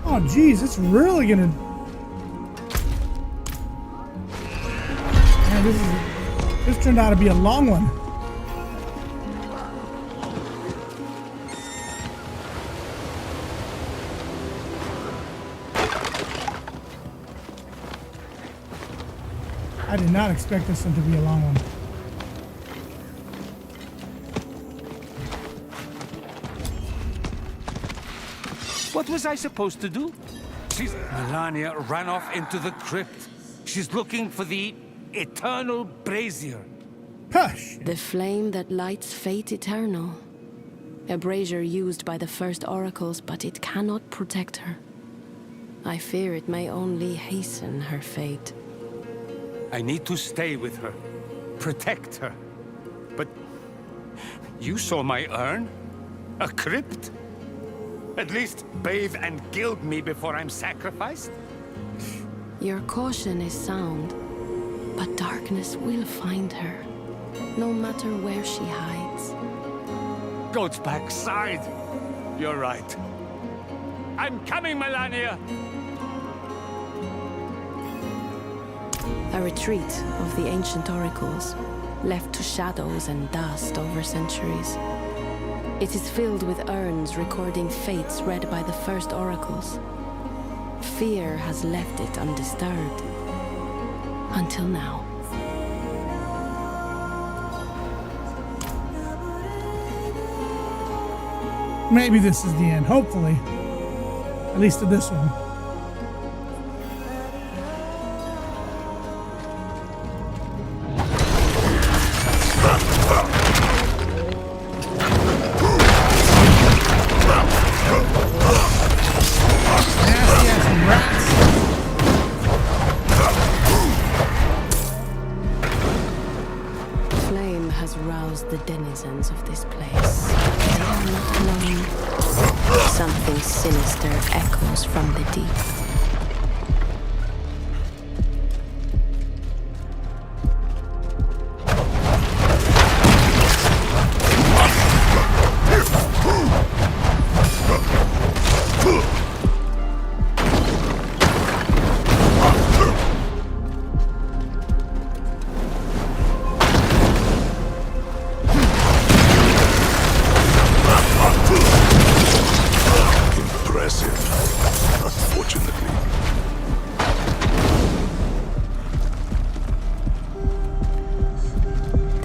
Oh, geez, it's really gonna... Man, this turned out to be a long one. I did not expect this one to be a long one. What was I supposed to do? Melania ran off into the crypt. She's looking for the eternal brazier. Hush! The flame that lights fate eternal. A brazier used by the first oracles, but it cannot protect her. I fear it may only hasten her fate. I need to stay with her, protect her. But you saw my urn? A crypt? At least bathe and gild me before I'm sacrificed? Your caution is sound, but darkness will find her, no matter where she hides. Goat's backside. You're right. I'm coming, Melania! A retreat of the ancient oracles, left to shadows and dust over centuries. It is filled with urns recording fates read by the first oracles. Fear has left it undisturbed. Until now. Maybe this is the end, hopefully. At least to this one. The denizens of this place. They are not alone. Something sinister echoes from the deep.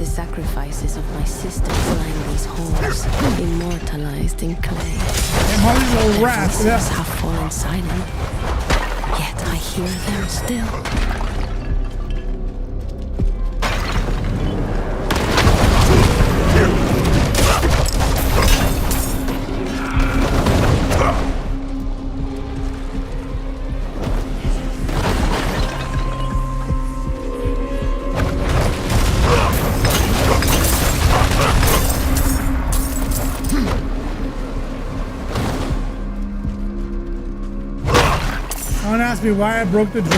Sacrifices of my sisters line these halls, immortalized in clay. Their voices have fallen silent, yet I hear them still. Don't ask me why I broke the jar.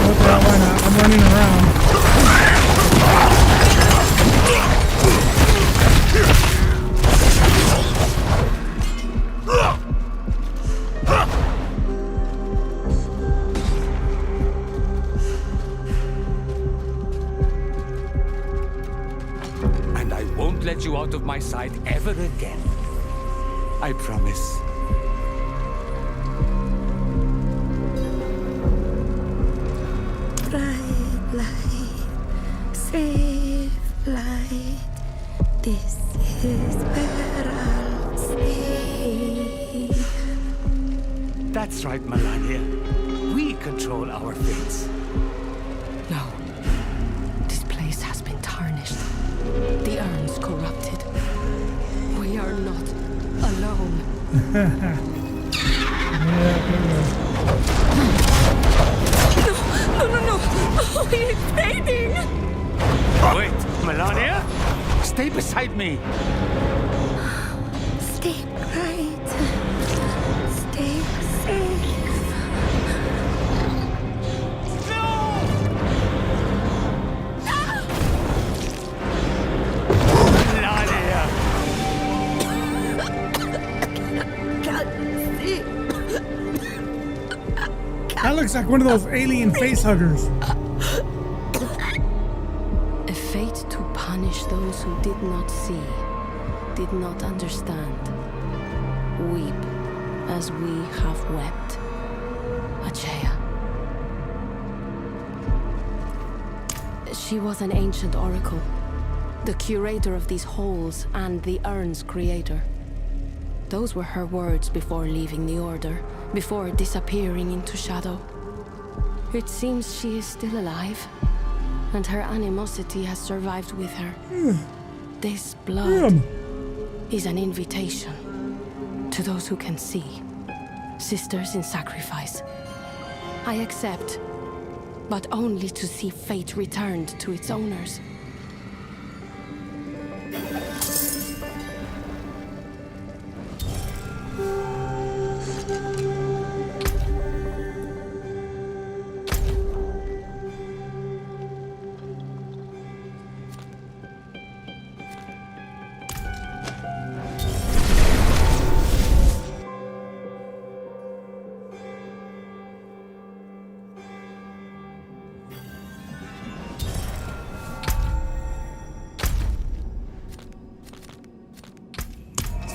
What the hell, why not? I'm running around. you out of my sight ever again. I promise. Bright light, safe light. This is where I'll stay. That's right, Melania. We control our fates. No. This place has been tarnished. The urn's corrupted. We are not alone. No. Oh, he's fading. Wait, Melania? Stay beside me. Stay bright. Stay safe. Melania! Can't see. That looks like one of those alien face huggers. A fate to punish those who did not see, did not understand. Weep as we have wept. Achea. She was an ancient oracle, the curator of these halls and the urn's creator. Those were her words before leaving the Order, before disappearing into shadow. It seems she is still alive, and her animosity has survived with her. This blood is an invitation to those who can see. Sisters in sacrifice. I accept, but only to see fate returned to its owners.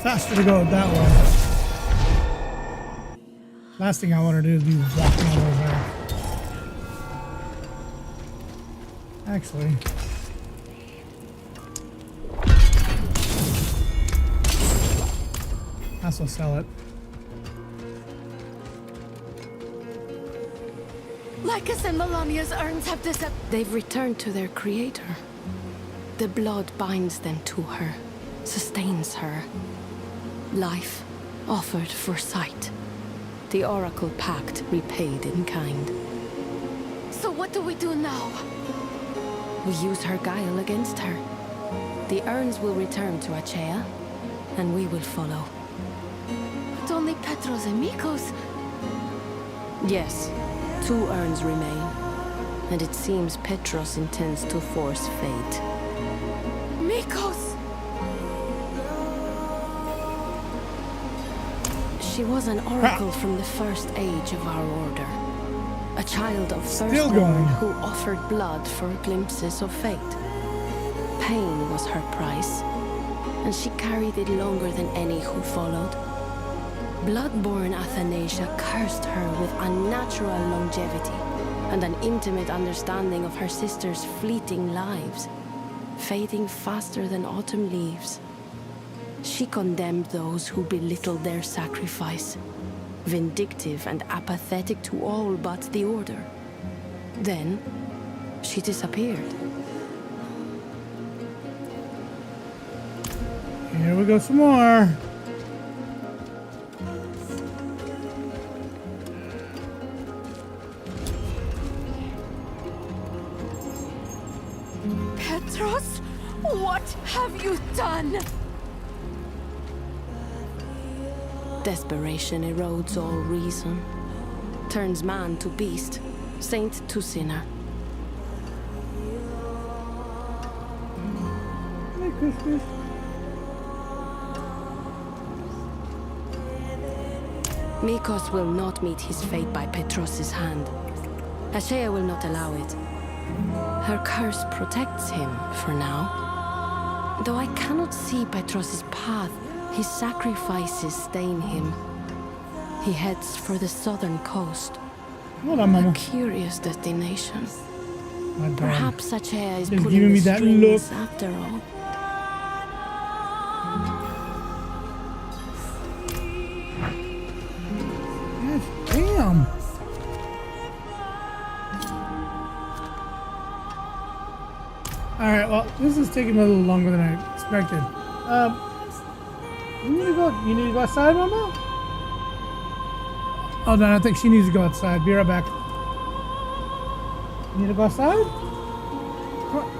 Faster to go that way. Last thing I want to do is be walking all over there. Actually. I also sell it. Lycus and Melania's urns have disappeared. They've returned to their creator. The blood binds them to her, sustains her. Life offered for sight. The oracle pact repaid in kind. So what do we do now? We use her guile against her. The urns will return to Achea, and we will follow. But only Petros and Mikos. Yes, 2 urns remain, and it seems Petros intends to force fate. Mikos! She was an oracle from the first age of our order. A child of Still firstborn going. who offered blood for glimpses of fate. Pain was her price, and she carried it longer than any who followed. Bloodborn Athanasia cursed her with unnatural longevity and an intimate understanding of her sister's fleeting lives, fading faster than autumn leaves. She condemned those who belittled their sacrifice, vindictive and apathetic to all but the Order. Then, she disappeared. Here we go some more. Petros, what have you done? Desperation erodes all reason, turns man to beast, saint to sinner. Merry Christmas. Mikos will not meet his fate by Petros' hand. Achea will not allow it. Her curse protects him for now. Though I cannot see Petros's path, his sacrifices stain him. He heads for the southern coast. Hold on, Mama. A curious destination. My God. Perhaps Achea is Just pulling giving me the that strings look. after all. Damn. Alright, well, this is taking a little longer than I expected. You need to go outside, Mama? Oh no, I think she needs to go outside. Be right back. You need to go outside? Come on.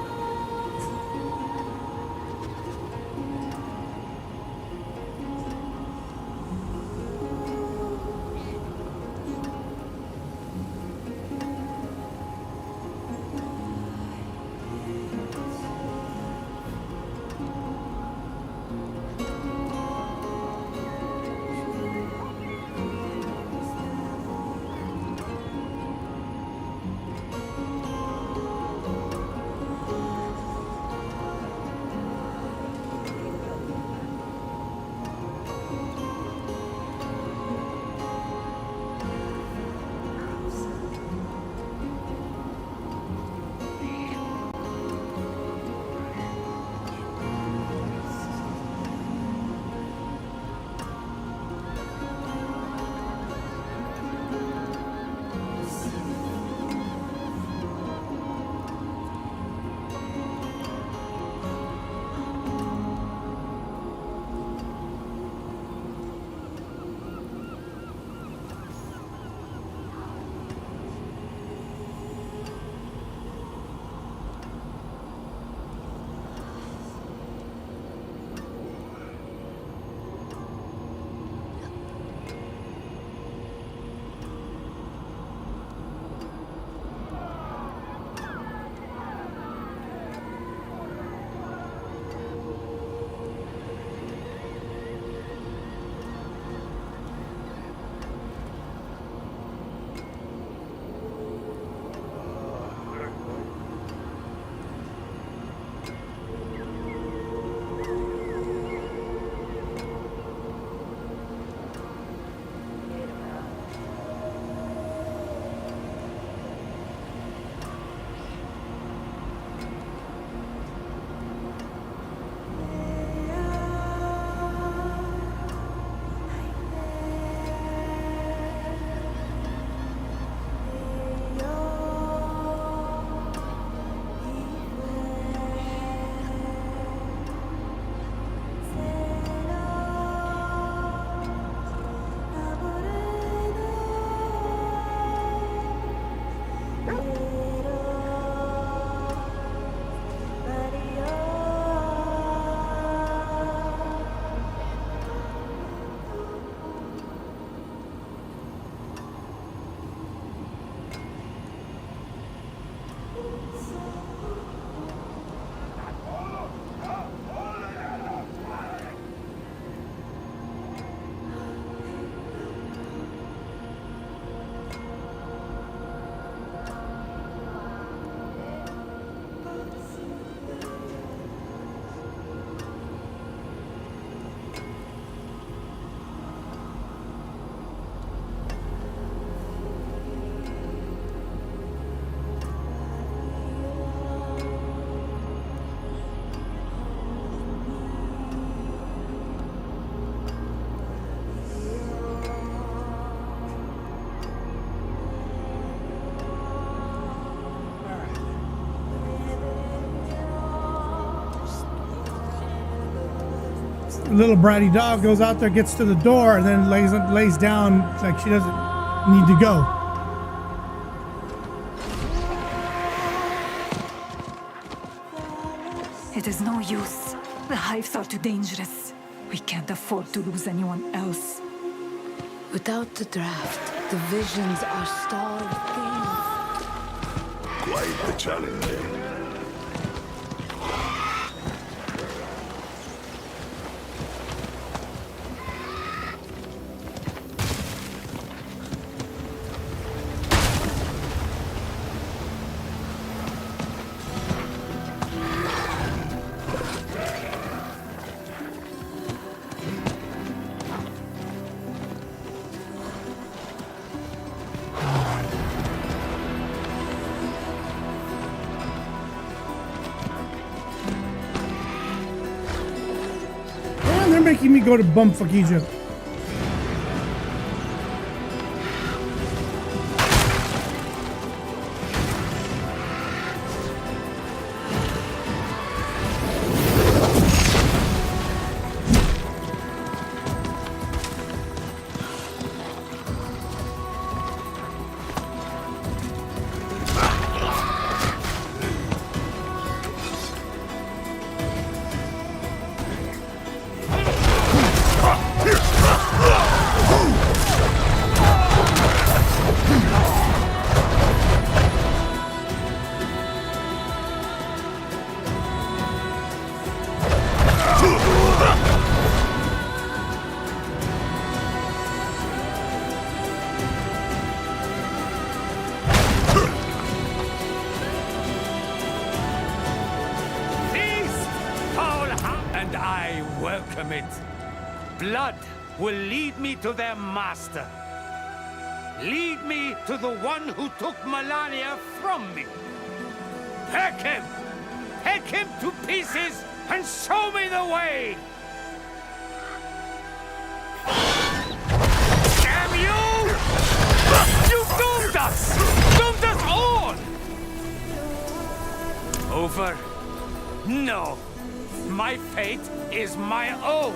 Little bratty dog goes out there, gets to the door, and then lays down like she doesn't need to go. It is no use. The hives are too dangerous. We can't afford to lose anyone else. Without the draft, the visions are stalled things. Quite the challenge. making me go to bumfuck Egypt? Blood will lead me to their master. Lead me to the one who took Melania from me. Peck him! Peck him to pieces and show me the way! Damn you! You doomed us! Doomed us all! Over? No. My fate is my own.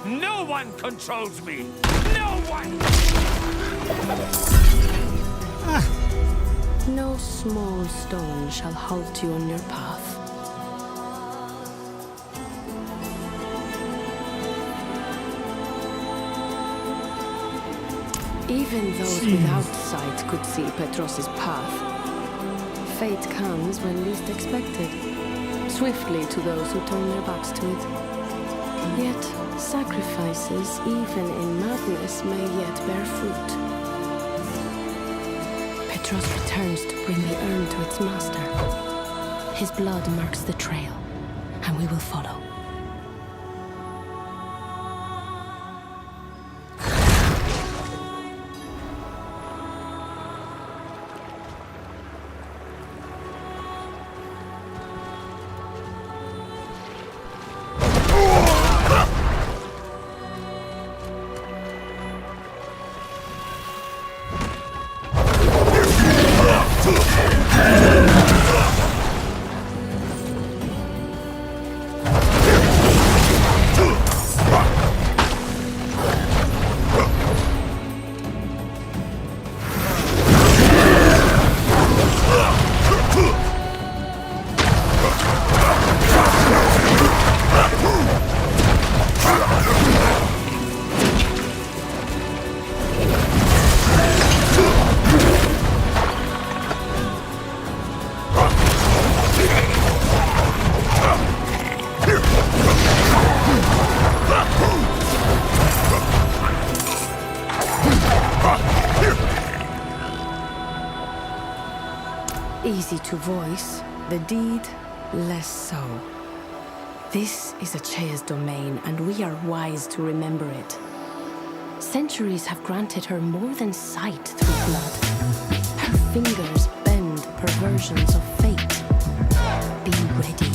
No one controls me! No one! No small stone shall halt you on your path. Even those without sight could see Petros's path. Fate comes when least expected, swiftly to those who turn their backs to it. Yet, sacrifices, even in madness, may yet bear fruit. Petros returns to bring the urn to its master. His blood marks the trail, and we will follow. Easy to voice, the deed less so. This is Achaea's domain, and we are wise to remember it. Centuries have granted her more than sight through blood. Her fingers bend perversions of fate. Be ready.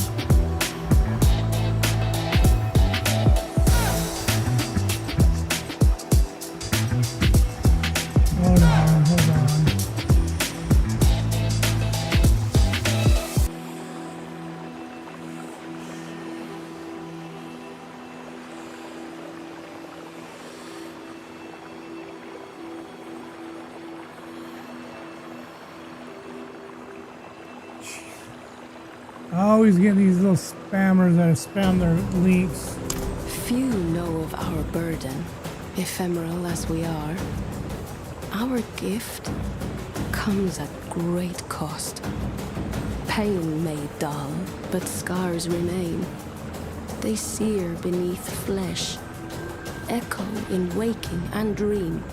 Hold on. I always get these little spammers that spam their links. Few know of our burden, ephemeral as we are. Our gift comes at great cost. Pain may dull, but scars remain. They sear beneath flesh, echo in waking and dream.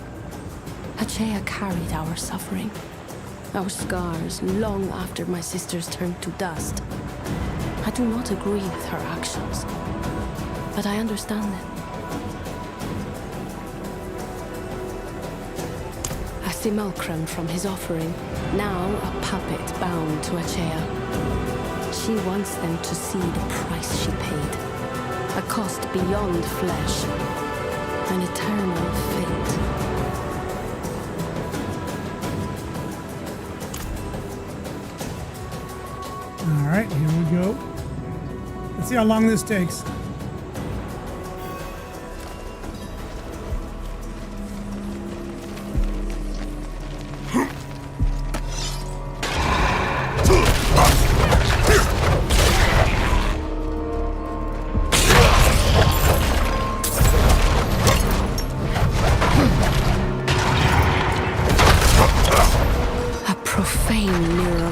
Achaea carried our suffering, our scars long after my sisters turned to dust. I do not agree with her actions, but I understand them. A simulacrum from his offering, now a puppet bound to Achaea. She wants them to see the price she paid. A cost beyond flesh. An eternal fate. All right, here we go. Let's see how long this takes.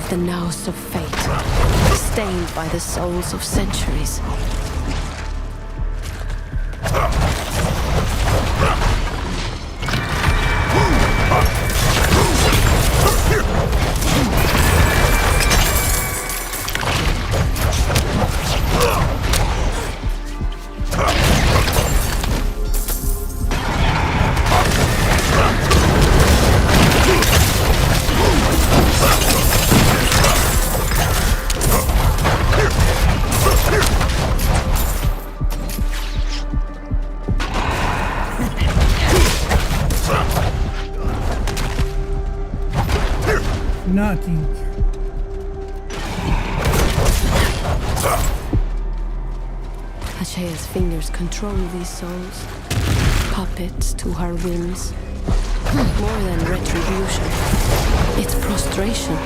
The nous of fate, stained by the souls of centuries. Nothing. Ashea's fingers control these souls, puppets to her whims. More than retribution, it's prostration.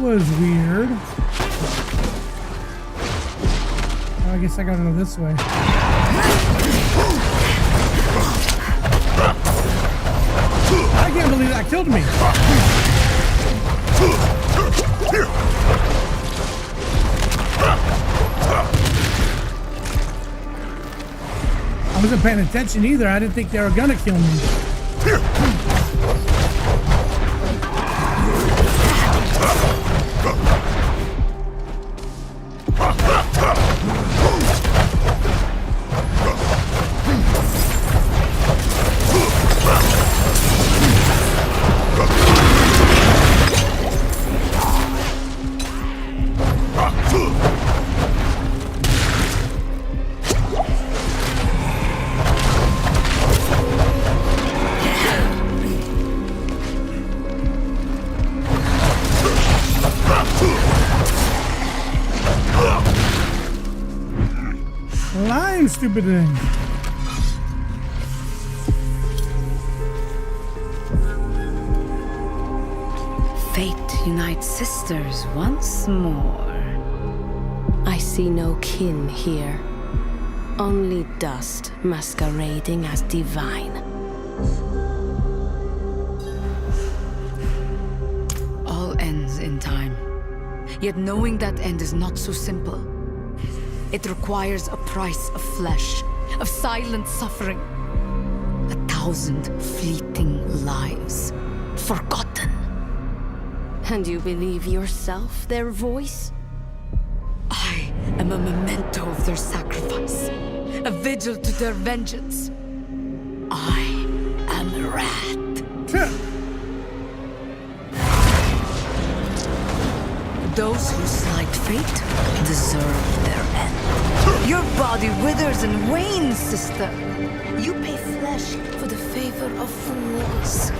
Was weird. Oh, I guess I gotta go this way. I can't believe that killed me. I wasn't paying attention either. I didn't think they were gonna kill me. Lying, stupid thing. Fate unites sisters once more. I see no kin here. Only dust masquerading as divine. All ends in time. Yet knowing that end is not so simple. It requires a price of flesh, of silent suffering. 1,000 fleeting lives. Forgotten. And you believe yourself their voice? I am a memento of their sacrifice. A vigil to their vengeance. I am a rat. Those who slight fate deserve their end. Your body withers and wanes, sister. You pay flesh for the favor of fools.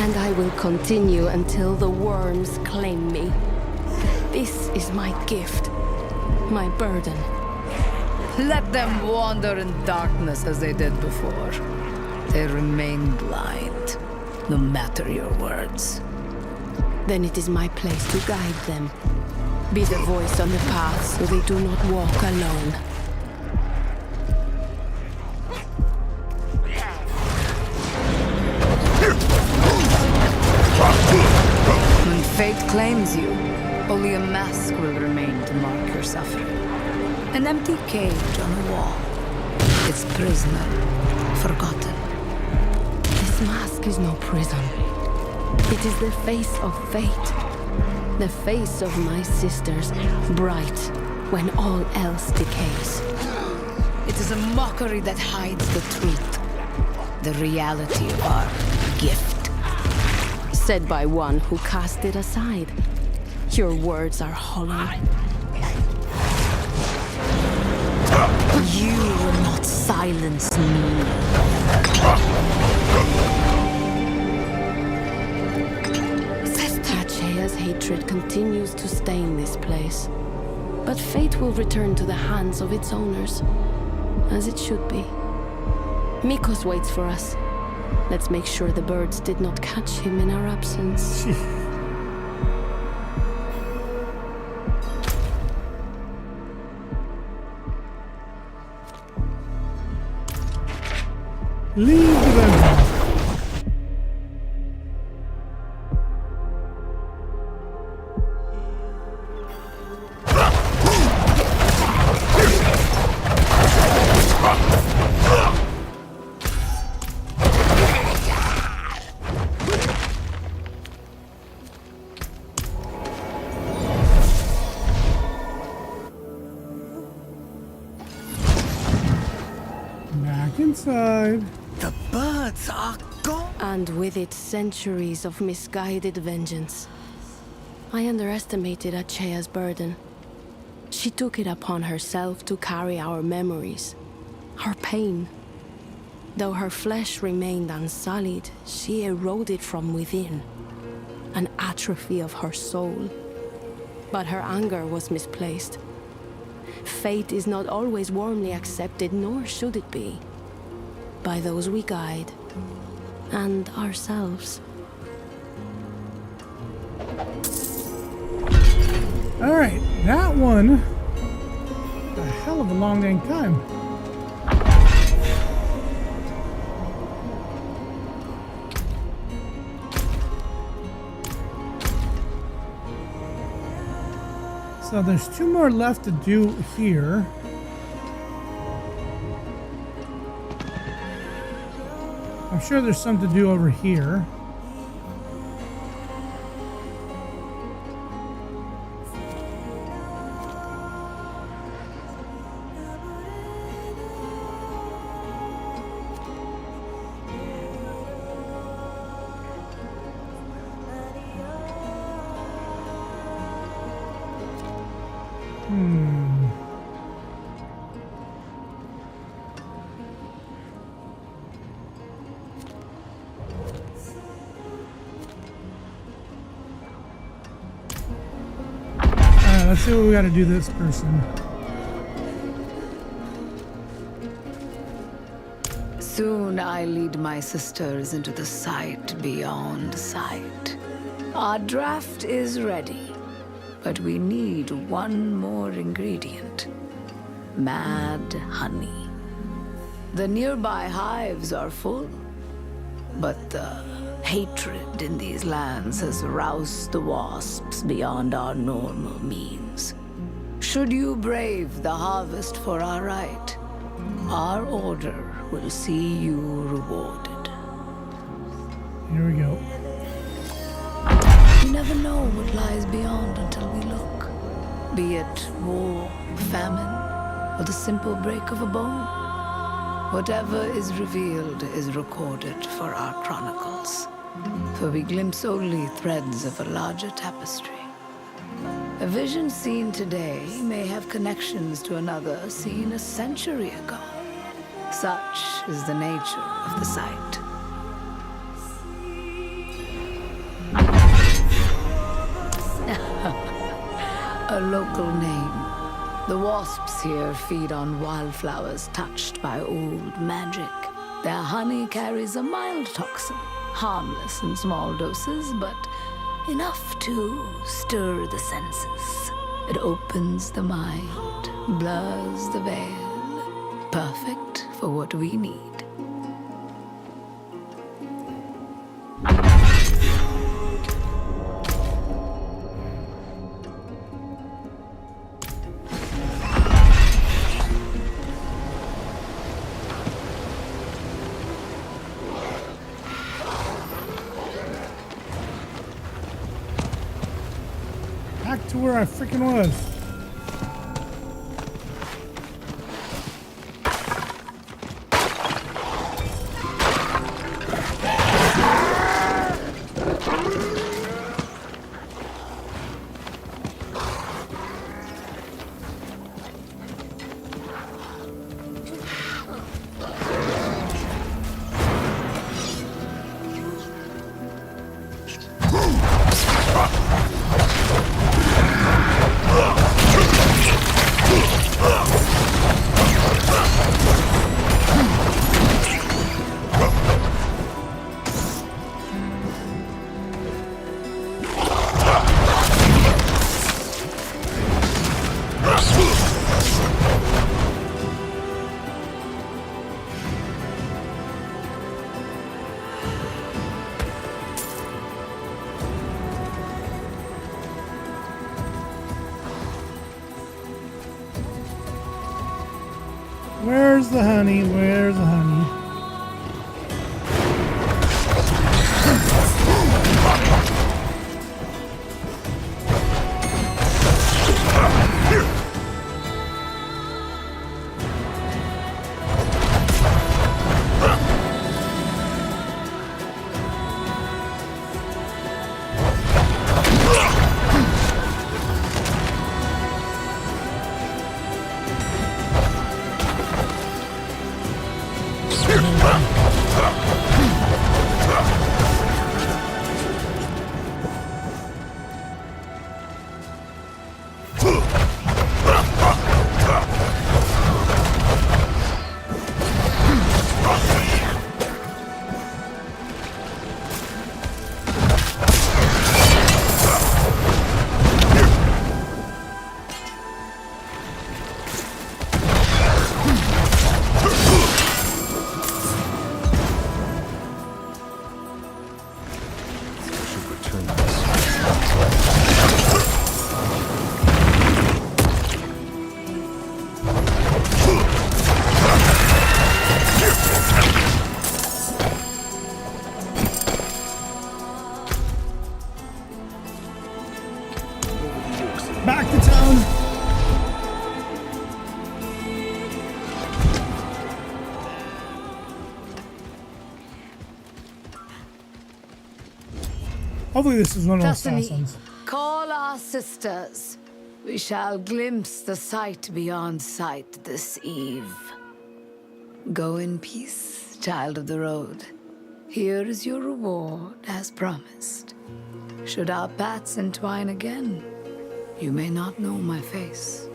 And I will continue until the worms claim me. This is my gift, my burden. Let them wander in darkness as they did before. They remain blind, no matter your words. Then it is my place to guide them. Be the voice on the path so they do not walk alone. When fate claims you, only a mask will remain to mark your suffering. An empty cage on a wall. Its prisoner, forgotten. This mask is no prison. It is the face of fate. The face of my sisters, bright when all else decays. It is a mockery that hides the truth. The reality of our gift. Said by one who cast it aside. Your words are hollow. You will not silence me. Achaea's hatred continues to stain this place. But fate will return to the hands of its owners. As it should be. Mikos waits for us. Let's make sure the birds did not catch him in our absence. Leave the dungeon. Back inside. The birds are gone. And with it, centuries of misguided vengeance. I underestimated Achaea's burden. She took it upon herself to carry our memories, our pain. Though her flesh remained unsullied, she eroded from within, an atrophy of her soul. But her anger was misplaced. Fate is not always warmly accepted, nor should it be, by those we guide, and ourselves. Alright, that one. A hell of a long dang time. So there's two more left to do here. I'm sure there's some to do over here. Let's see what we gotta do this person. Soon I lead my sisters into the sight beyond sight. Our draft is ready, but we need one more ingredient. Mad honey. The nearby hives are full, but the hatred in these lands has roused the wasps beyond our normal means. Should you brave the harvest for our right, our order will see you rewarded. Here we go. You never know what lies beyond until we look. Be it war, famine, or the simple break of a bone. Whatever is revealed is recorded for our chronicles. For we glimpse only threads of a larger tapestry. A vision seen today may have connections to another seen a century ago. Such is the nature of the sight. A local name. The wasps here feed on wildflowers touched by old magic. Their honey carries a mild toxin, harmless in small doses, but enough to stir the senses. It opens the mind, blurs the veil. Perfect for what we need. Back to where I freaking was. Where's the honey? Where's the honey? Back to town. Hopefully this is one of those fast ones. Call our sisters. We shall glimpse the sight beyond sight this eve. Go in peace, child of the road. Here is your reward, as promised. Should our paths entwine again, you may not know my face.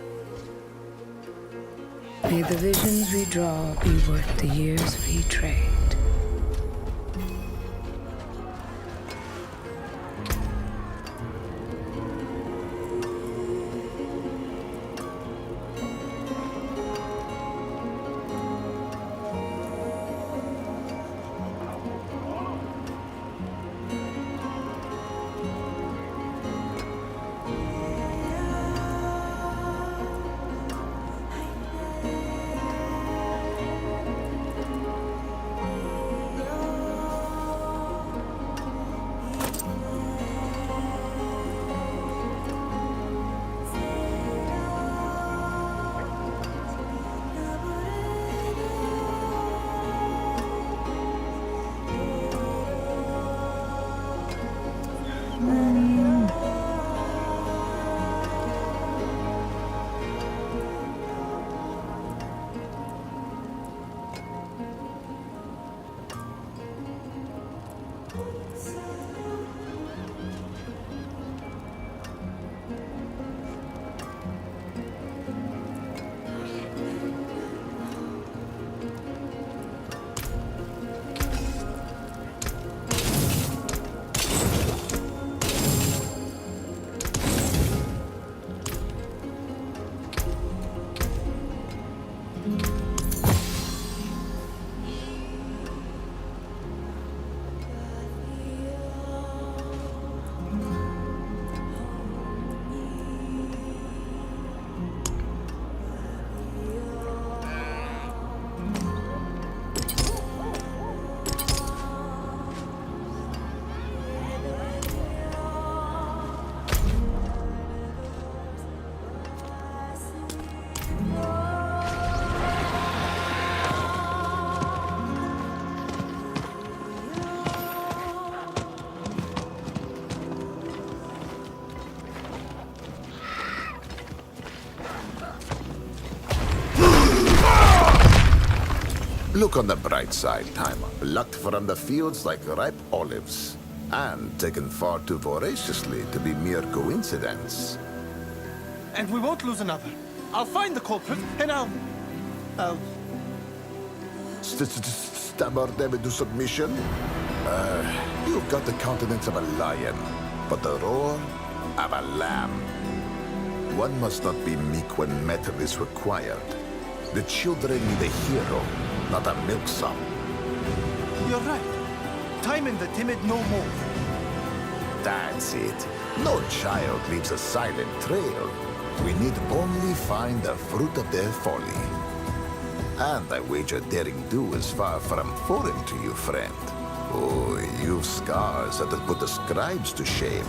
May the visions we draw be worth the years we trade. Look on the bright side, Timer. Plucked from the fields like ripe olives. And taken far too voraciously to be mere coincidence. And we won't lose another. I'll find the culprit, and I'll... Stammer them into submission? You've got the countenance of a lion, but the roar of a lamb. One must not be meek when metal is required. The children need a hero, not a milksop. You're right. Time and the timid no more. That's it. No child leaves a silent trail. We need only find the fruit of their folly. And I wager daring do is far from foreign to you, friend. Oh, you've scars that would put the scribes to shame.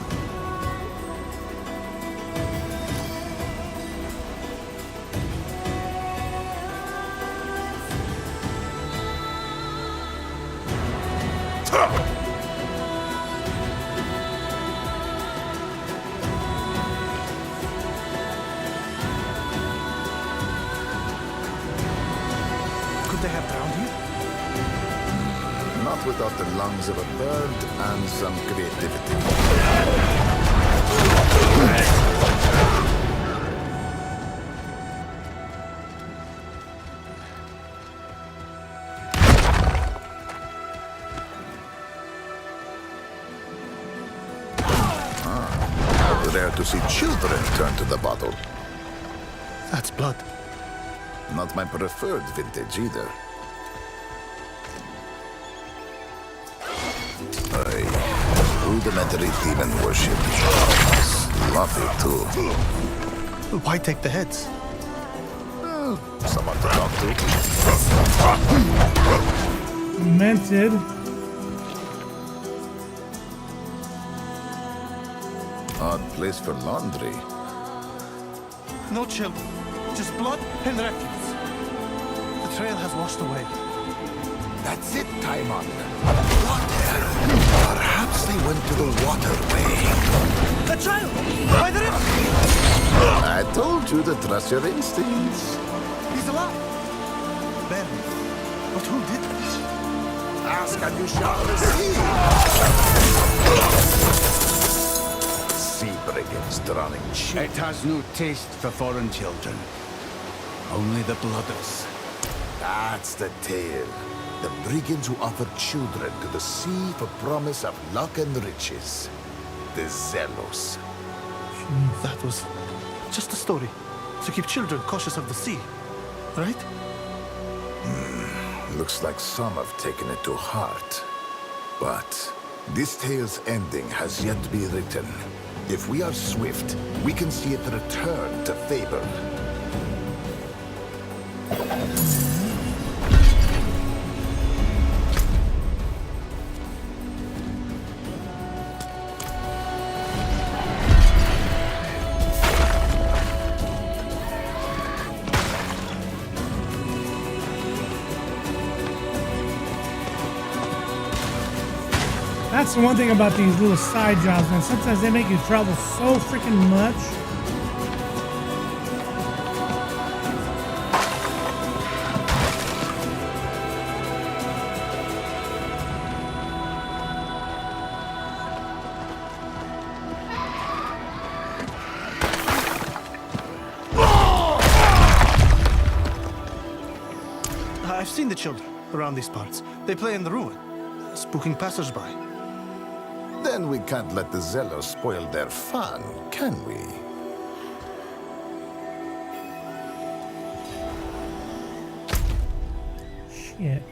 Could they have drowned you? Not without the lungs of a bird and some creativity. Rare to see children turn to the bottle. That's blood. Not my preferred vintage either. Rudimentary demon worship. Lovely too. Why take the heads? Someone to talk to. Demented. Odd place for laundry. No children. Just blood and refuse. The trail has washed away. That's it, Timon. Water. Perhaps they went to the waterway. The child! By the river! I told you to trust your instincts. He's alive. Ben, but who did this? Ask and you shall receive. Sea brigands drowning children. It has no taste for foreign children. Only the blooders. That's the tale. The brigands who offered children to the sea for promise of luck and riches. The Zealous. That was just a story. To keep children cautious of the sea. Right? Looks like some have taken it to heart. But this tale's ending has yet to be written. If we are swift, we can see it return to favor. That's the one thing about these little side jobs, man. Sometimes they make you travel so freaking much. I've seen the children around these parts. They play in the ruin, spooking passersby. Then we can't let the Zealous spoil their fun, can we? Shit.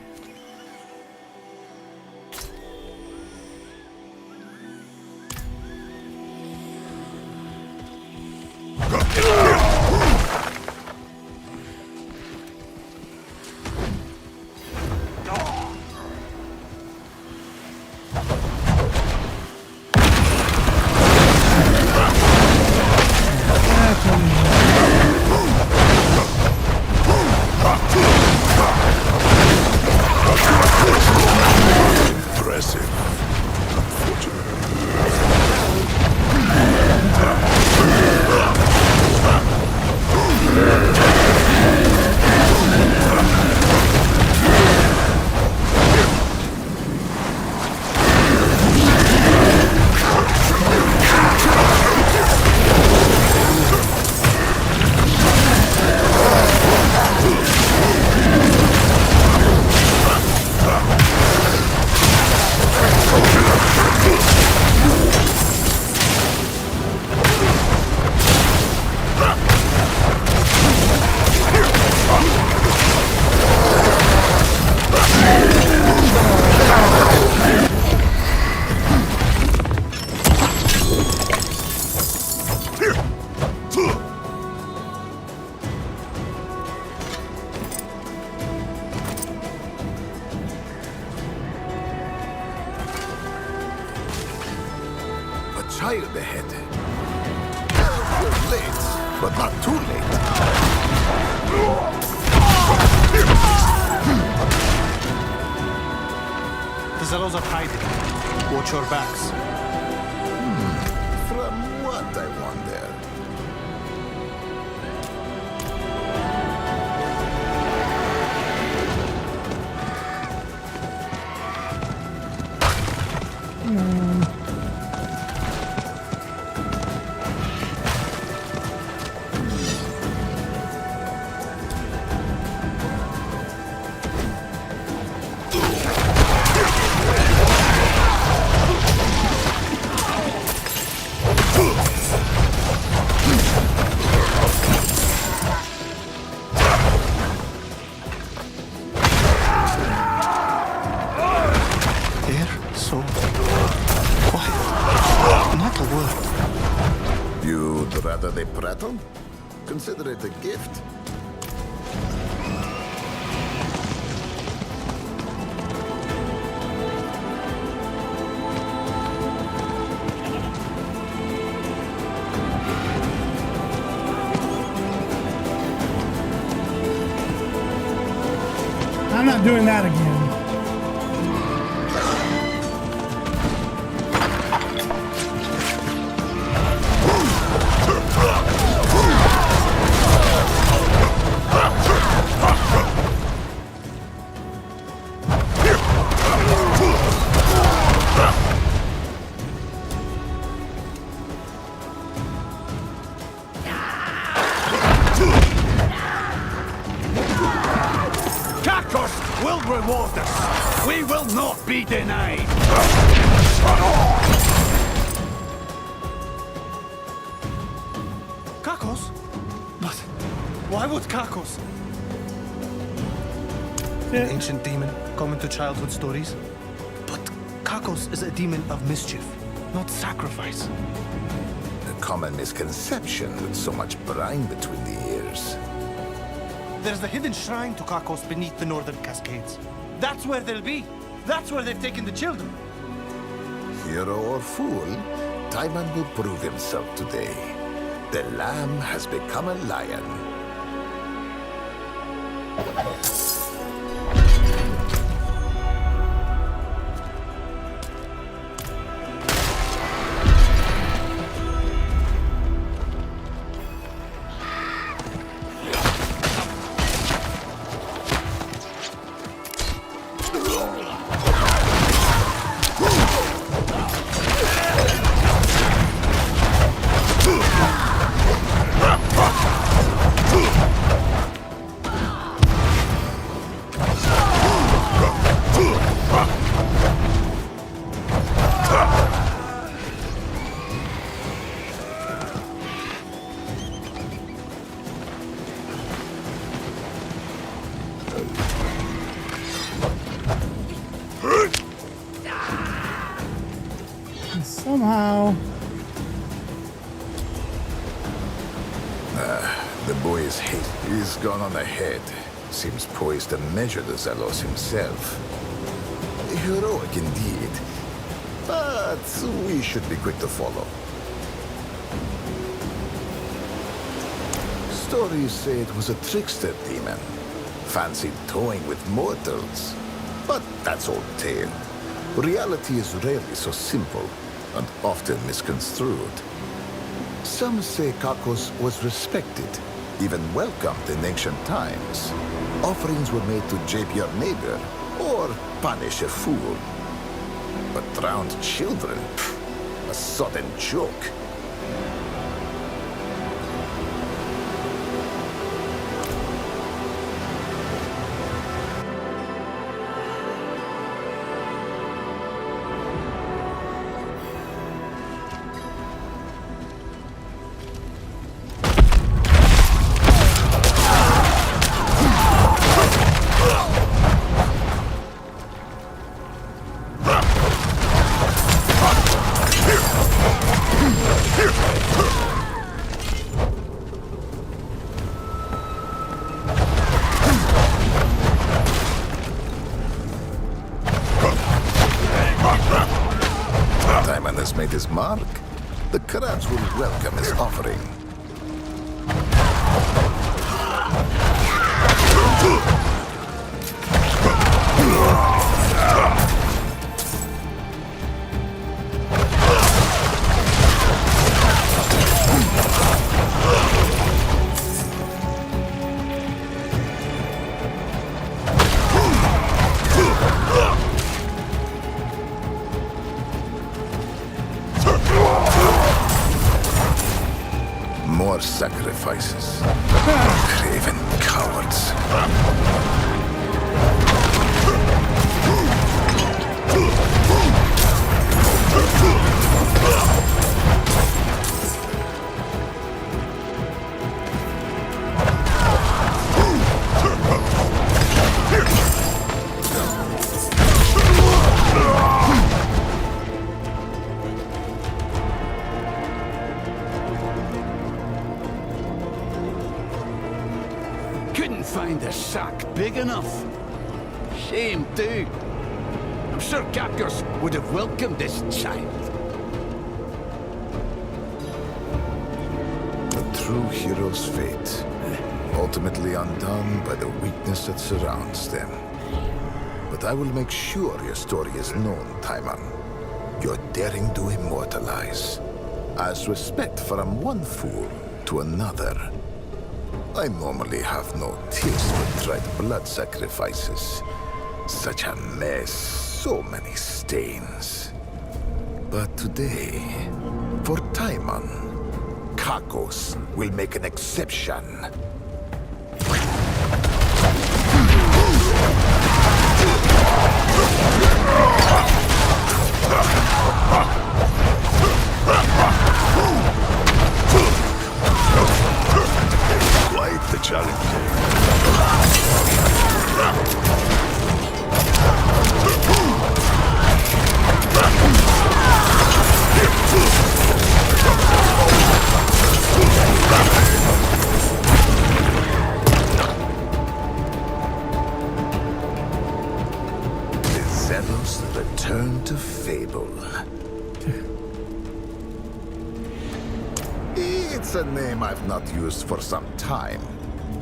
Child ahead. You're late, but not too late. The Zealous are hiding. Watch your backs. From what, I wonder? You'd rather they prattle? Consider it a gift. I'm not doing that again. waters. We will not be denied. Kakos? But why would Kakos? An ancient demon common to childhood stories. But Kakos is a demon of mischief, not sacrifice. A common misconception with so much brine between the ears. There's the hidden shrine to Kakos beneath the northern Cascades. That's where they'll be. That's where they've taken the children. Hero or fool, Taiman will prove himself today. The lamb has become a lion. Somehow. The boy's hate is gone on ahead. Seems poised to measure the Zelos himself. Heroic indeed. But we should be quick to follow. Stories say it was a trickster demon. Fancied toying with mortals. But that's old tale. Reality is rarely so simple, and often misconstrued. Some say Kakos was respected, even welcomed in ancient times. Offerings were made to jape your neighbor, or punish a fool. But drowned children? A sudden joke. Taiman has made his mark. The crowds will welcome his offering. More sacrifices. Craven cowards. Couldn't find a sack big enough. Shame too. I'm sure Kakos would have welcomed this child. A true hero's fate, ultimately undone by the weakness that surrounds them. But I will make sure your story is known, Taiman. Your daring to immortalize. As respect from one fool to another. I normally have no taste for tried blood sacrifices. Such a mess, so many stains. But today, for Taiman, Kakos will make an exception. shall it take? The Zeros return to fable. It's a name I've not used for some time.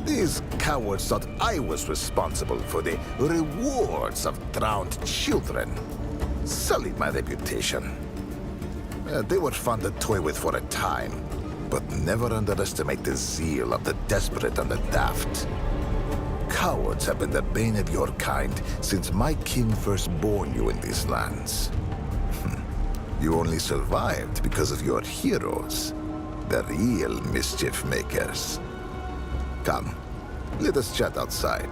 These cowards thought I was responsible for the rewards of drowned children. Sullied my reputation. They were fun to toy with for a time, but never underestimate the zeal of the desperate and the daft. Cowards have been the bane of your kind since my kin first born you in these lands. You only survived because of your heroes, the real mischief makers. Come, let us chat outside.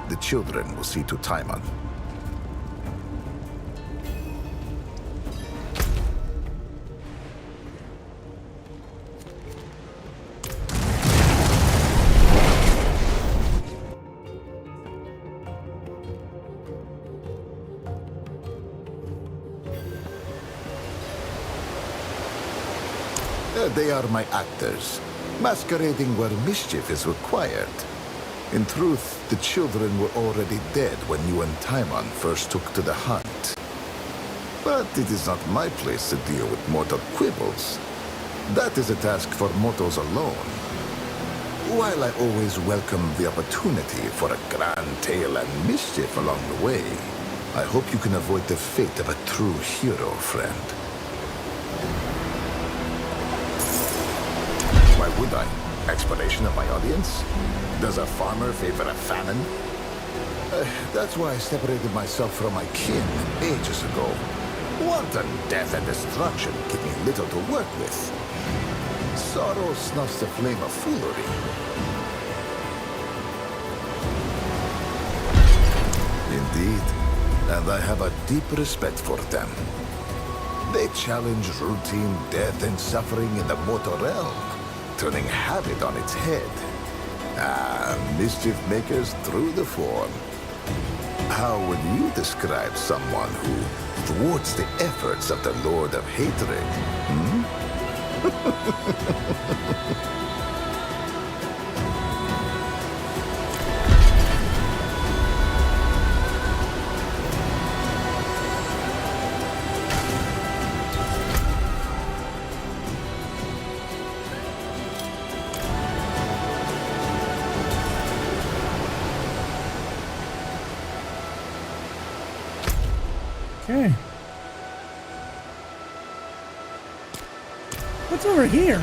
The children will see to Timon. They are my actors, masquerading where mischief is required. In truth, the children were already dead when you and Timon first took to the hunt. But it is not my place to deal with mortal quibbles. That is a task for mortals alone. While I always welcome the opportunity for a grand tale and mischief along the way, I hope you can avoid the fate of a true hero, friend. Why would I? Explanation of my audience? Does a farmer favor a famine? That's why I separated myself from my kin ages ago. Wanton death and destruction give me little to work with. Sorrow snuffs the flame of foolery. Indeed, and I have a deep respect for them. They challenge routine death and suffering in the mortal realm, turning habit on its head. Mischief makers through the form. How would you describe someone who thwarts the efforts of the Lord of Hatred? Okay. What's over here?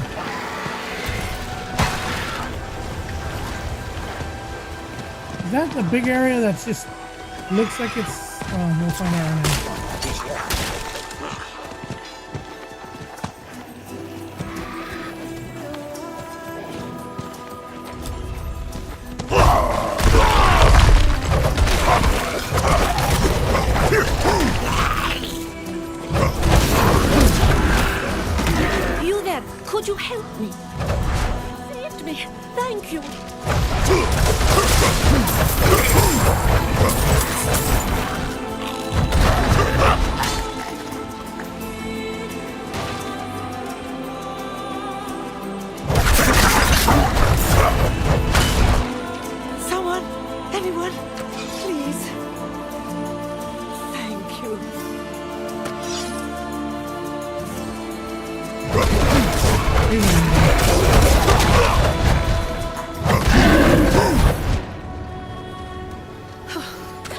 Is that the big area that's just looks like it's... Oh, we'll find out right now. You there, could you help me? Saved me, thank you. Someone, anyone, please. Thank you.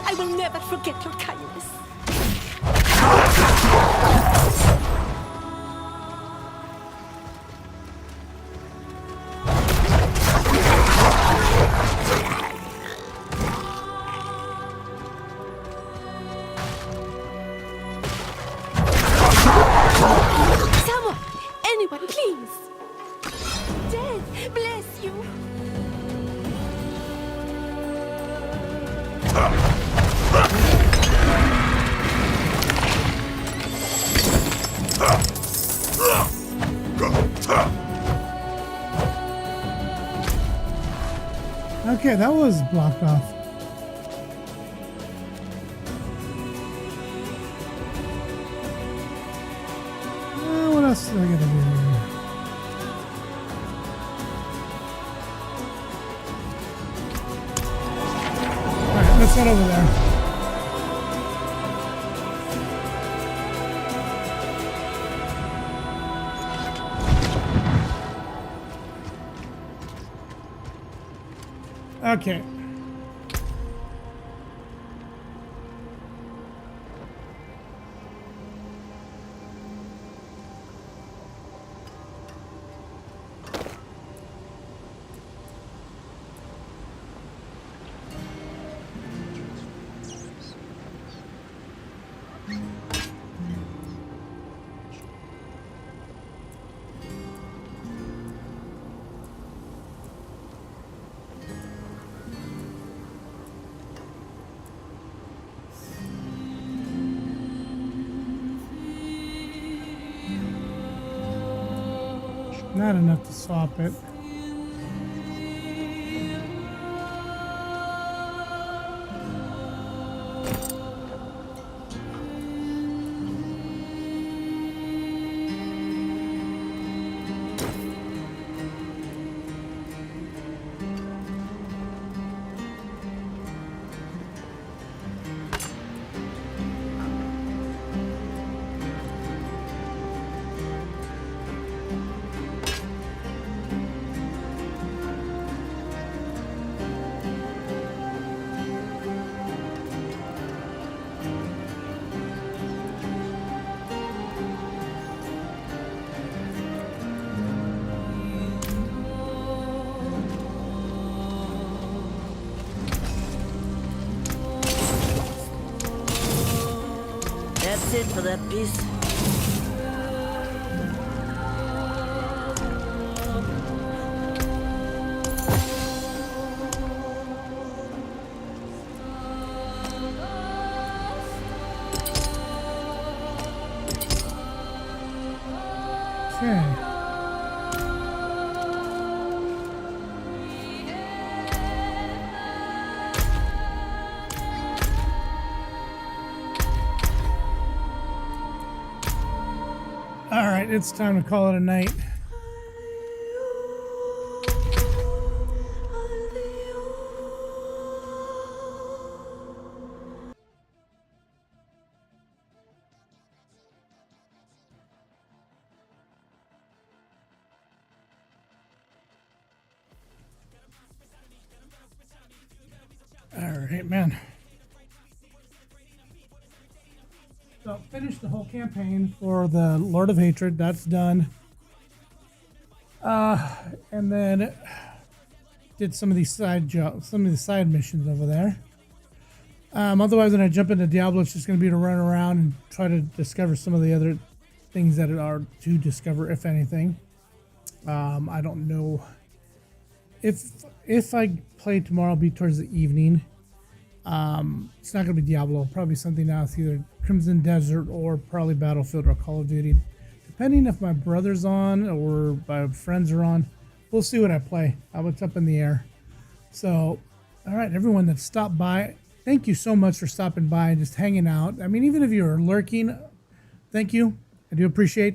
I will never forget your kindness. Someone, anyone, please. Death, bless you. Okay, that was blocked off. What else do I gotta do here? Alright, let's head over there. Okay. Not enough to swap it. That's it for that piece. Okay. All right, it's time to call it a night. All right, man. So finished the whole campaign for the Lord of Hatred. That's done. And then did some of these side jobs, some of the side missions over there. Otherwise, when I jump into Diablo, it's just going to be to run around and try to discover some of the other things that are to discover, if anything. I don't know if I play tomorrow. It'll be towards the evening. It's not going to be Diablo. Probably something else, either Crimson Desert or probably Battlefield or Call of Duty. Depending if my brother's on or my friends are on, we'll see what I play. It's up in the air. So, all right, everyone that stopped by, thank you so much for stopping by and just hanging out. I mean, even if you're lurking, thank you. I do appreciate